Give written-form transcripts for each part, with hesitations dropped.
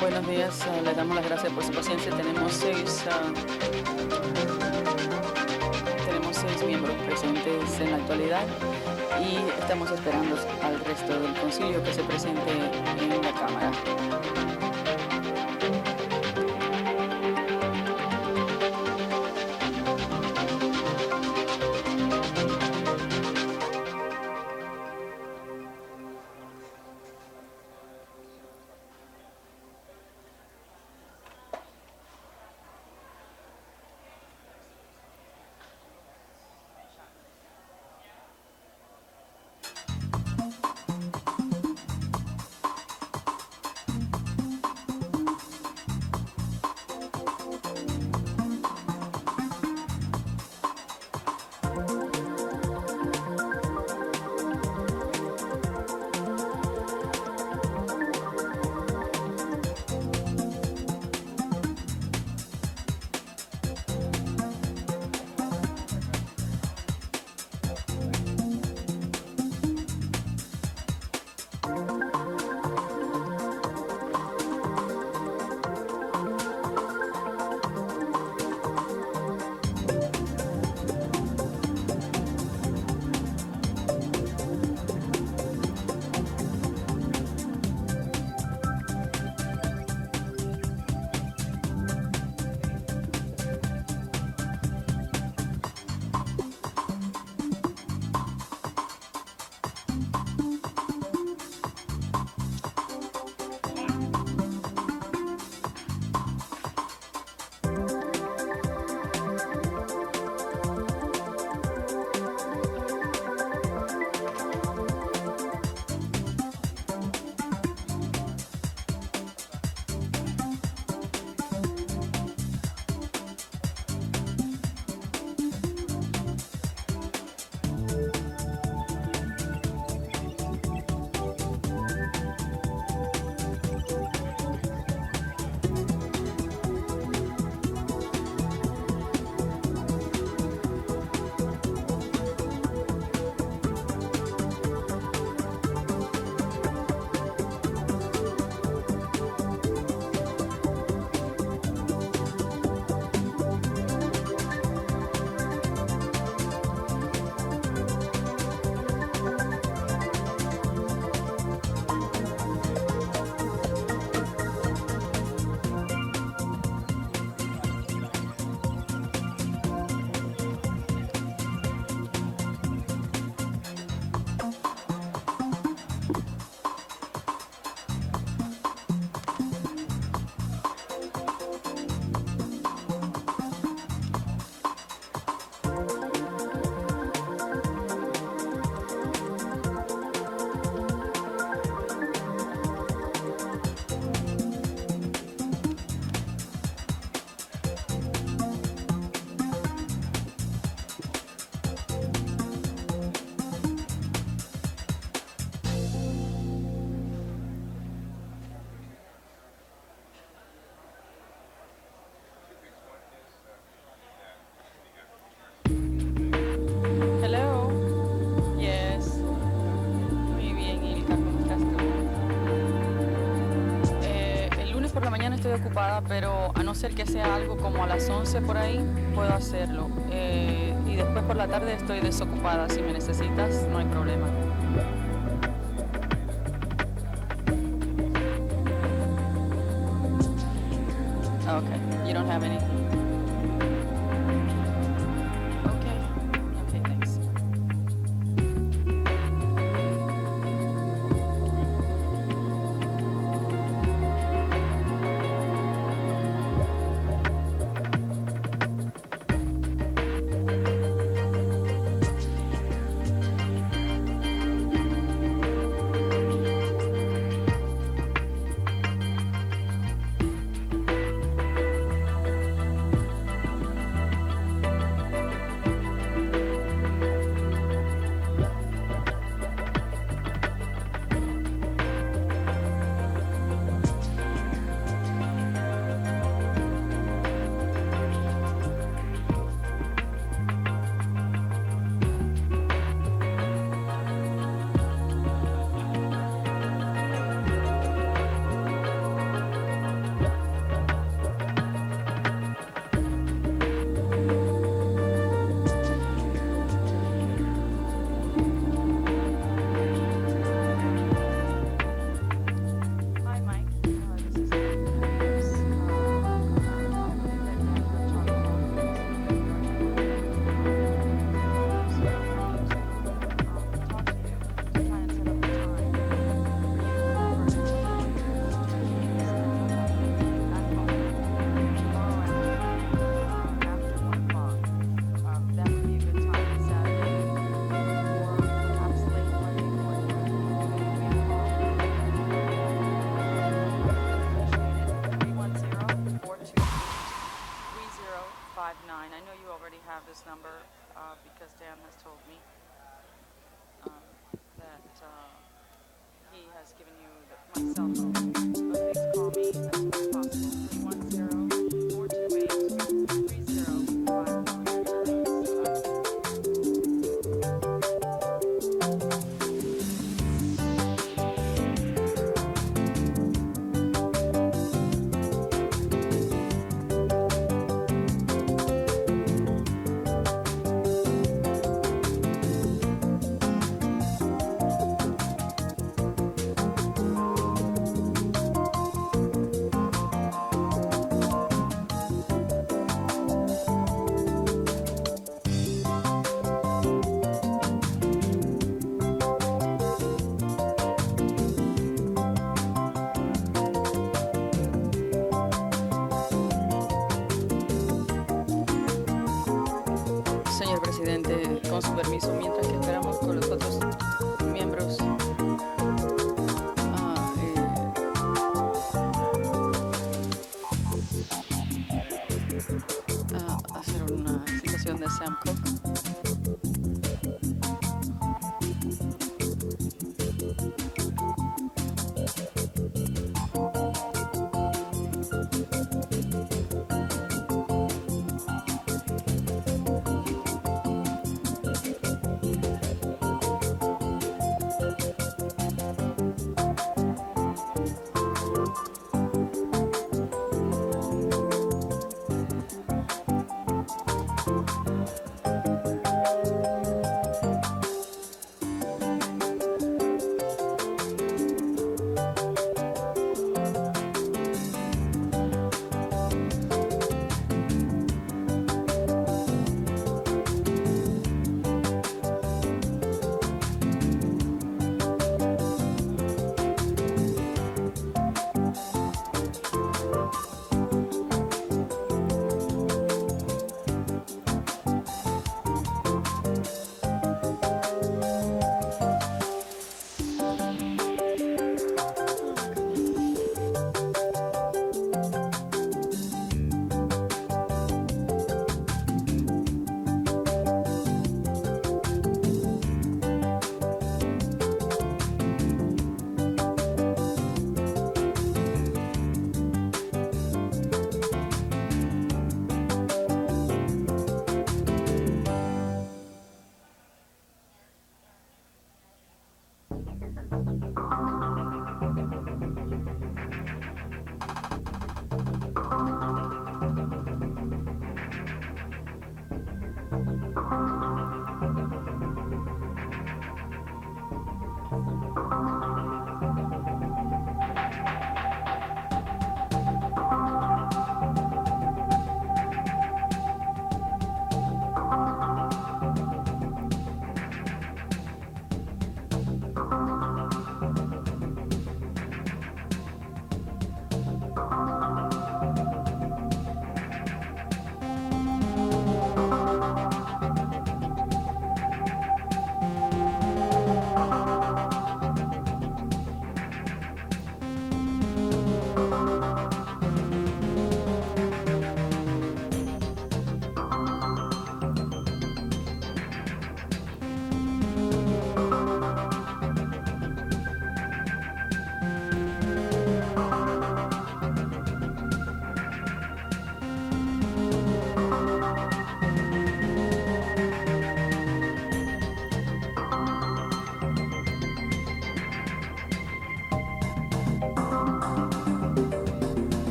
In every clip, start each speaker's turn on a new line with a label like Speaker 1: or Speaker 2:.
Speaker 1: Buenos días, le damos las gracias por su paciencia. Tenemos seis miembros presentes en la actualidad y estamos esperando al resto del concilio que se presente en la Cámara. estoy ocupada, pero a no ser que sea algo como a las 11 por ahí, puedo hacerlo. Y después por la tarde estoy desocupada. Si me necesitas, no hay problema. Okay, you don't have anything? Okay, thanks. I know you already have this number because Dan has told me that he has given you my cell phone. But please call me as soon as possible. 330-510.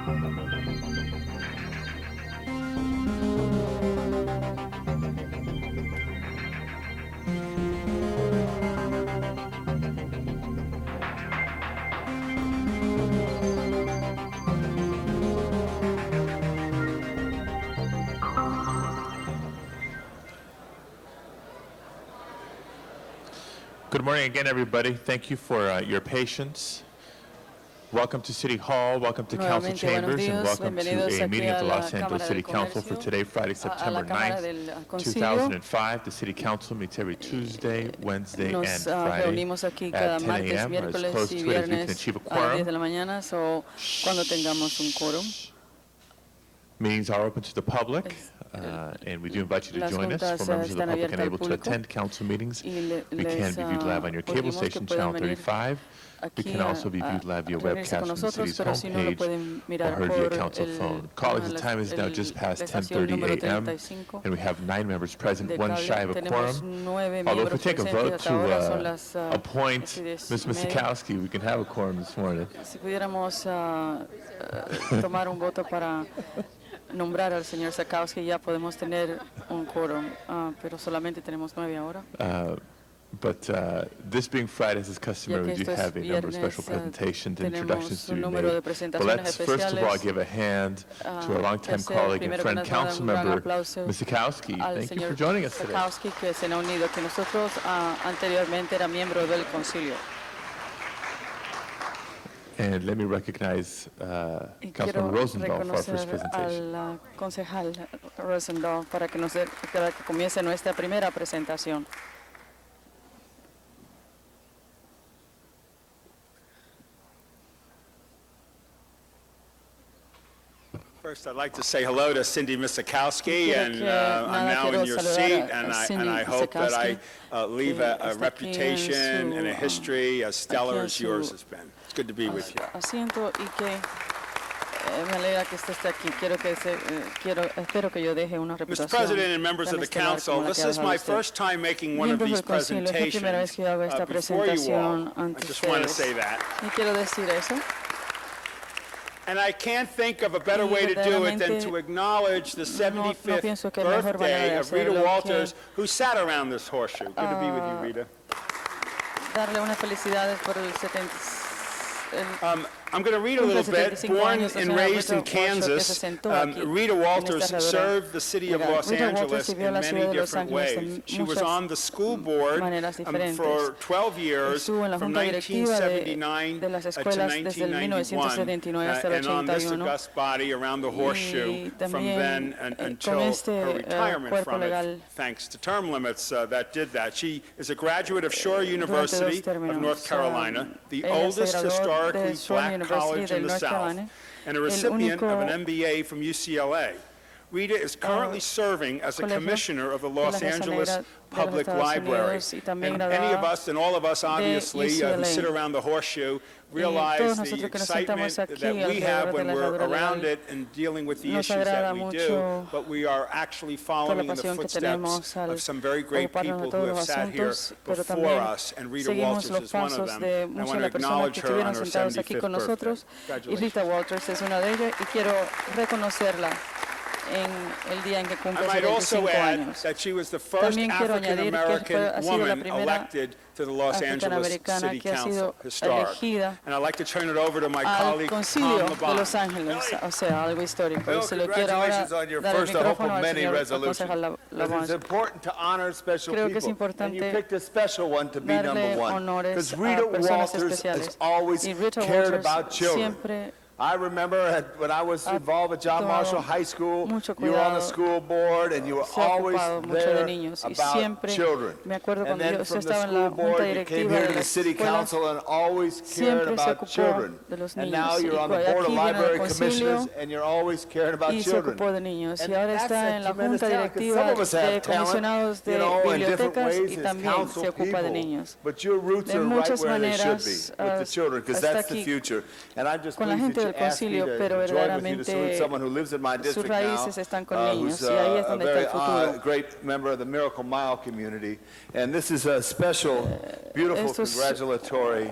Speaker 2: Good morning again, everybody. Thank you for your patience. Welcome to City Hall, welcome to Council
Speaker 1: Nuevamente, buenos
Speaker 2: Chambers, and
Speaker 1: días.
Speaker 2: welcome
Speaker 1: Bienvenidos
Speaker 2: to a
Speaker 1: aquí
Speaker 2: meeting of
Speaker 1: a
Speaker 2: the
Speaker 1: la
Speaker 2: Los Angeles
Speaker 1: Cámara
Speaker 2: City
Speaker 1: del
Speaker 2: Council for
Speaker 1: Comercio,
Speaker 2: today, Friday,
Speaker 1: a
Speaker 2: September
Speaker 1: la Cámara
Speaker 2: 9th,
Speaker 1: del Concilio.
Speaker 2: 2005. The City Council meets every Tuesday, Wednesday, and
Speaker 1: Nos
Speaker 2: Friday
Speaker 1: reunimos aquí cada
Speaker 2: at 10
Speaker 1: martes,
Speaker 2: a.m. As
Speaker 1: miércoles
Speaker 2: close
Speaker 1: y
Speaker 2: to it as we can
Speaker 1: viernes
Speaker 2: achieve a
Speaker 1: a las 10 de
Speaker 2: quorum.
Speaker 1: la mañana, o cuando tengamos un quórum.
Speaker 2: Meetings are open to the public, and we do invite you to
Speaker 1: Las
Speaker 2: join us.
Speaker 1: juntas
Speaker 2: For members of the
Speaker 1: están
Speaker 2: public
Speaker 1: abiertas al
Speaker 2: unable to
Speaker 1: público
Speaker 2: attend council meetings,
Speaker 1: y
Speaker 2: we can
Speaker 1: les
Speaker 2: be viewed live on your cable
Speaker 1: urgimos que
Speaker 2: station,
Speaker 1: puedan
Speaker 2: Channel
Speaker 1: venir
Speaker 2: 35. We
Speaker 1: aquí
Speaker 2: can also be
Speaker 1: a
Speaker 2: viewed live via
Speaker 1: reunirse
Speaker 2: webcast
Speaker 1: con
Speaker 2: from the
Speaker 1: nosotros,
Speaker 2: city's
Speaker 1: pero si no lo
Speaker 2: homepage
Speaker 1: pueden
Speaker 2: or
Speaker 1: mirar
Speaker 2: heard via
Speaker 1: por
Speaker 2: council phone. Colleagues, the time is now just past
Speaker 1: la estación número
Speaker 2: 10:30 a.m.,
Speaker 1: 35
Speaker 2: and we have 9 members present,
Speaker 1: de
Speaker 2: one
Speaker 1: cable.
Speaker 2: shy of a
Speaker 1: Tenemos
Speaker 2: quorum.
Speaker 1: 9
Speaker 2: Although if we
Speaker 1: miembros
Speaker 2: take a
Speaker 1: presentes
Speaker 2: vote
Speaker 1: hasta ahora, son
Speaker 2: to
Speaker 1: las
Speaker 2: appoint
Speaker 1: 10:30.
Speaker 2: Ms. Misikowski, we can have a quorum this morning.
Speaker 1: Si pudiéramos tomar un voto para nombrar al señor Sakowski, ya podemos tener un quórum, pero solamente tenemos 9 ahora.
Speaker 2: But this being Friday, as is
Speaker 1: Ya
Speaker 2: customary,
Speaker 1: que
Speaker 2: we do
Speaker 1: esto es
Speaker 2: have a number of
Speaker 1: viernes,
Speaker 2: special presentations and introductions
Speaker 1: tenemos
Speaker 2: to be
Speaker 1: un número de
Speaker 2: made. But
Speaker 1: presentaciones
Speaker 2: let's first of all
Speaker 1: especiales.
Speaker 2: give a hand to our longtime
Speaker 1: Este,
Speaker 2: colleague and
Speaker 1: primero que
Speaker 2: friend,
Speaker 1: nada,
Speaker 2: council
Speaker 1: un gran
Speaker 2: member
Speaker 1: aplauso
Speaker 2: Ms. Sikowski.
Speaker 1: al
Speaker 2: Thank you
Speaker 1: señor
Speaker 2: for joining us today.
Speaker 1: Sakowski, que se ha unido con nosotros. Anteriormente era miembro del concilio.
Speaker 2: And let me recognize
Speaker 1: Y
Speaker 2: Councilmember
Speaker 1: quiero
Speaker 2: Rosendahl for our first
Speaker 1: reconocer
Speaker 2: presentation.
Speaker 1: al concejal Rosendahl para que comience nuestra primera presentación.
Speaker 3: First, I'd like to say hello to Cindy Misikowski,
Speaker 1: Quiero
Speaker 3: and
Speaker 1: que
Speaker 3: I'm
Speaker 1: nada
Speaker 3: now in
Speaker 1: quiero
Speaker 3: your
Speaker 1: saludar
Speaker 3: seat,
Speaker 1: a
Speaker 3: and I hope that I leave
Speaker 1: que
Speaker 3: a
Speaker 1: está aquí en
Speaker 3: reputation
Speaker 1: su,
Speaker 3: and a history as stellar as
Speaker 1: su
Speaker 3: yours has been. It's good to be with you.
Speaker 1: Asiento y que me alegra que usted esté aquí. Espero que yo deje una
Speaker 3: Mr.
Speaker 1: reputación
Speaker 3: President and members
Speaker 1: tan
Speaker 3: of the
Speaker 1: estelar
Speaker 3: Council,
Speaker 1: como la
Speaker 3: this
Speaker 1: que ha
Speaker 3: is
Speaker 1: dejado
Speaker 3: my
Speaker 1: usted.
Speaker 3: first time making one of
Speaker 1: Miembros
Speaker 3: these
Speaker 1: del concilio, es la primera vez
Speaker 3: presentations
Speaker 1: que yo hago esta
Speaker 3: before you all.
Speaker 1: presentación
Speaker 3: I
Speaker 1: ante
Speaker 3: just want to say
Speaker 1: ustedes.
Speaker 3: that.
Speaker 1: Y quiero decir eso.
Speaker 3: And I can't think of a better
Speaker 1: Y
Speaker 3: way to do it than
Speaker 1: verdaderamente
Speaker 3: to acknowledge the
Speaker 1: no
Speaker 3: 75th
Speaker 1: pienso que mejor manera
Speaker 3: birthday
Speaker 1: de
Speaker 3: of Rita
Speaker 1: hacerlo
Speaker 3: Walters, who sat around this horseshoe. Good to be with you, Rita.
Speaker 1: Darle unas felicidades por el 70.
Speaker 3: I'm going to read a
Speaker 1: Cumple
Speaker 3: little bit.
Speaker 1: 75
Speaker 3: Born
Speaker 1: años, la
Speaker 3: and
Speaker 1: señora
Speaker 3: raised in
Speaker 1: Rita Walters, que se
Speaker 3: Kansas,
Speaker 1: sentó aquí,
Speaker 3: Rita
Speaker 1: en
Speaker 3: Walters
Speaker 1: esta herradura
Speaker 3: served the city of
Speaker 1: legal.
Speaker 3: Los
Speaker 1: Rita Walters
Speaker 3: Angeles
Speaker 1: sirvió a
Speaker 3: in
Speaker 1: la
Speaker 3: many
Speaker 1: ciudad de Los
Speaker 3: different
Speaker 1: Ángeles
Speaker 3: ways.
Speaker 1: en
Speaker 3: She was
Speaker 1: muchas
Speaker 3: on the school board
Speaker 1: maneras diferentes.
Speaker 3: for 12 years,
Speaker 1: Estuvo en la
Speaker 3: from
Speaker 1: junta directiva
Speaker 3: 1979
Speaker 1: de las
Speaker 3: to
Speaker 1: escuelas desde el 1979 hasta el
Speaker 3: and on this
Speaker 1: 81.
Speaker 3: august body around the horseshoe
Speaker 1: Y
Speaker 3: from
Speaker 1: también,
Speaker 3: then
Speaker 1: con
Speaker 3: until
Speaker 1: este,
Speaker 3: her retirement
Speaker 1: cuerpo
Speaker 3: from
Speaker 1: legal,
Speaker 3: it, thanks to term limits that did that. She is a graduate of Shore University of North Carolina, the
Speaker 1: ella se
Speaker 3: oldest
Speaker 1: graduó de
Speaker 3: historically
Speaker 1: Shore
Speaker 3: black
Speaker 1: University
Speaker 3: college
Speaker 1: del
Speaker 3: in the
Speaker 1: North
Speaker 3: South,
Speaker 1: Carolina,
Speaker 3: and a
Speaker 1: el
Speaker 3: recipient of
Speaker 1: único
Speaker 3: an MBA from UCLA. Rita is currently serving as a
Speaker 1: colegio
Speaker 3: commissioner of the
Speaker 1: de la
Speaker 3: Los
Speaker 1: Casa
Speaker 3: Angeles
Speaker 1: Negra de los
Speaker 3: Public
Speaker 1: Estados
Speaker 3: Library.
Speaker 1: Unidos y también
Speaker 3: And any of
Speaker 1: graduada
Speaker 3: us, and all of us obviously, who
Speaker 1: UCLA.
Speaker 3: sit around the horseshoe,
Speaker 1: todos
Speaker 3: realize the
Speaker 1: nosotros que nos
Speaker 3: excitement
Speaker 1: sentamos aquí
Speaker 3: that we have
Speaker 1: alrededor de
Speaker 3: when
Speaker 1: la
Speaker 3: we're
Speaker 1: herradura
Speaker 3: around
Speaker 1: legal.
Speaker 3: it and dealing with the
Speaker 1: Nos
Speaker 3: issues that
Speaker 1: agrada
Speaker 3: we do,
Speaker 1: mucho
Speaker 3: but we are actually
Speaker 1: toda la
Speaker 3: following in the
Speaker 1: pasión que
Speaker 3: footsteps
Speaker 1: tenemos al
Speaker 3: of some very great
Speaker 1: ocuparnos de
Speaker 3: people who
Speaker 1: todos
Speaker 3: have
Speaker 1: los
Speaker 3: sat here
Speaker 1: asuntos, pero
Speaker 3: before
Speaker 1: también
Speaker 3: us, and Rita
Speaker 1: seguimos
Speaker 3: Walters
Speaker 1: los
Speaker 3: is one of
Speaker 1: pasos
Speaker 3: them.
Speaker 1: de
Speaker 3: I
Speaker 1: muchas
Speaker 3: want
Speaker 1: de
Speaker 3: to
Speaker 1: las personas
Speaker 3: acknowledge
Speaker 1: que
Speaker 3: her on
Speaker 1: estuvieron
Speaker 3: her
Speaker 1: sentados aquí
Speaker 3: 75th
Speaker 1: con
Speaker 3: birthday.
Speaker 1: nosotros, y
Speaker 3: Congratulations.
Speaker 1: Rita Walters es una de ellas, y quiero reconocerla en el día en que cumple
Speaker 3: I
Speaker 1: sus
Speaker 3: might also
Speaker 1: 25
Speaker 3: add
Speaker 1: años.
Speaker 3: that she was the first
Speaker 1: También quiero añadir que ha
Speaker 3: African-American
Speaker 1: sido la
Speaker 3: woman
Speaker 1: primera
Speaker 3: elected to the Los Angeles
Speaker 1: africanamericana
Speaker 3: City
Speaker 1: que ha
Speaker 3: Council.
Speaker 1: sido
Speaker 3: Historic.
Speaker 1: elegida
Speaker 3: And I'd like to turn it over to my
Speaker 1: al
Speaker 3: colleague,
Speaker 1: concilio
Speaker 3: Tom
Speaker 1: de
Speaker 3: Laban.
Speaker 1: Los Ángeles, o sea, algo histórico.
Speaker 4: Well,
Speaker 1: Y se lo quiero ahora
Speaker 4: congratulations on your
Speaker 1: dar el
Speaker 4: first, I hope,
Speaker 1: micrófono
Speaker 4: of
Speaker 1: al
Speaker 4: many
Speaker 1: señor
Speaker 4: resolutions.
Speaker 1: concejal
Speaker 4: Because it's
Speaker 1: Lavance.
Speaker 4: important to honor special
Speaker 1: Creo que es
Speaker 4: people. And you
Speaker 1: importante
Speaker 4: picked a special one to be
Speaker 1: darle
Speaker 4: number one.
Speaker 1: honores
Speaker 4: Because
Speaker 1: a
Speaker 4: Rita
Speaker 1: personas
Speaker 4: Walters
Speaker 1: especiales.
Speaker 4: has always
Speaker 1: Y Rita
Speaker 4: cared
Speaker 1: Walters
Speaker 4: about children.
Speaker 1: siempre
Speaker 4: I remember when I was
Speaker 1: ha
Speaker 4: involved at John
Speaker 1: tomado
Speaker 4: Marshall High School,
Speaker 1: mucho
Speaker 4: you were on the
Speaker 1: cuidado,
Speaker 4: school board and you were
Speaker 1: se ha
Speaker 4: always
Speaker 1: ocupado mucho de
Speaker 4: there
Speaker 1: niños y
Speaker 4: about
Speaker 1: siempre
Speaker 4: children.
Speaker 1: me acuerdo
Speaker 4: And
Speaker 1: cuando
Speaker 4: then
Speaker 1: yo
Speaker 4: from the
Speaker 1: estaba en la
Speaker 4: school
Speaker 1: junta
Speaker 4: board, you came
Speaker 1: directiva
Speaker 4: here
Speaker 1: de
Speaker 4: to
Speaker 1: la
Speaker 4: the city
Speaker 1: escuela,
Speaker 4: council and always cared
Speaker 1: siempre se
Speaker 4: about
Speaker 1: ocupó
Speaker 4: children.
Speaker 1: de los
Speaker 4: And
Speaker 1: niños.
Speaker 4: now
Speaker 1: Y
Speaker 4: you're on the
Speaker 1: aquí
Speaker 4: board of
Speaker 1: viene al
Speaker 4: library
Speaker 1: concilio
Speaker 4: commissioners and you're always caring about
Speaker 1: y se
Speaker 4: children.
Speaker 1: ocupó de niños.
Speaker 4: And
Speaker 1: Y ahora
Speaker 4: that's
Speaker 1: está
Speaker 4: a
Speaker 1: en la
Speaker 4: tremendous
Speaker 1: junta
Speaker 4: talent, 'cause
Speaker 1: directiva
Speaker 4: some of us
Speaker 1: de
Speaker 4: have talent,
Speaker 1: comisionados de
Speaker 4: in different
Speaker 1: bibliotecas
Speaker 4: ways
Speaker 1: y
Speaker 4: as
Speaker 1: también
Speaker 4: council
Speaker 1: se ocupa de
Speaker 4: people.
Speaker 1: niños.
Speaker 4: But your roots
Speaker 1: De
Speaker 4: are right
Speaker 1: muchas
Speaker 4: where they should be,
Speaker 1: maneras,
Speaker 4: with the children, because
Speaker 1: está
Speaker 4: that's the
Speaker 1: aquí
Speaker 4: future. And I'm just
Speaker 1: con la
Speaker 4: pleased
Speaker 1: gente
Speaker 4: that
Speaker 1: del
Speaker 4: you asked me
Speaker 1: concilio,
Speaker 4: to
Speaker 1: pero
Speaker 4: join with you to salute
Speaker 1: verdaderamente
Speaker 4: someone who lives in my
Speaker 1: sus
Speaker 4: district now,
Speaker 1: raíces están con
Speaker 4: who's
Speaker 1: niños, y ahí es
Speaker 4: a
Speaker 1: donde está
Speaker 4: very
Speaker 1: el futuro.
Speaker 4: great member of the Miracle Mile community. And this is a special, beautiful,
Speaker 1: Esto es
Speaker 4: congratulatory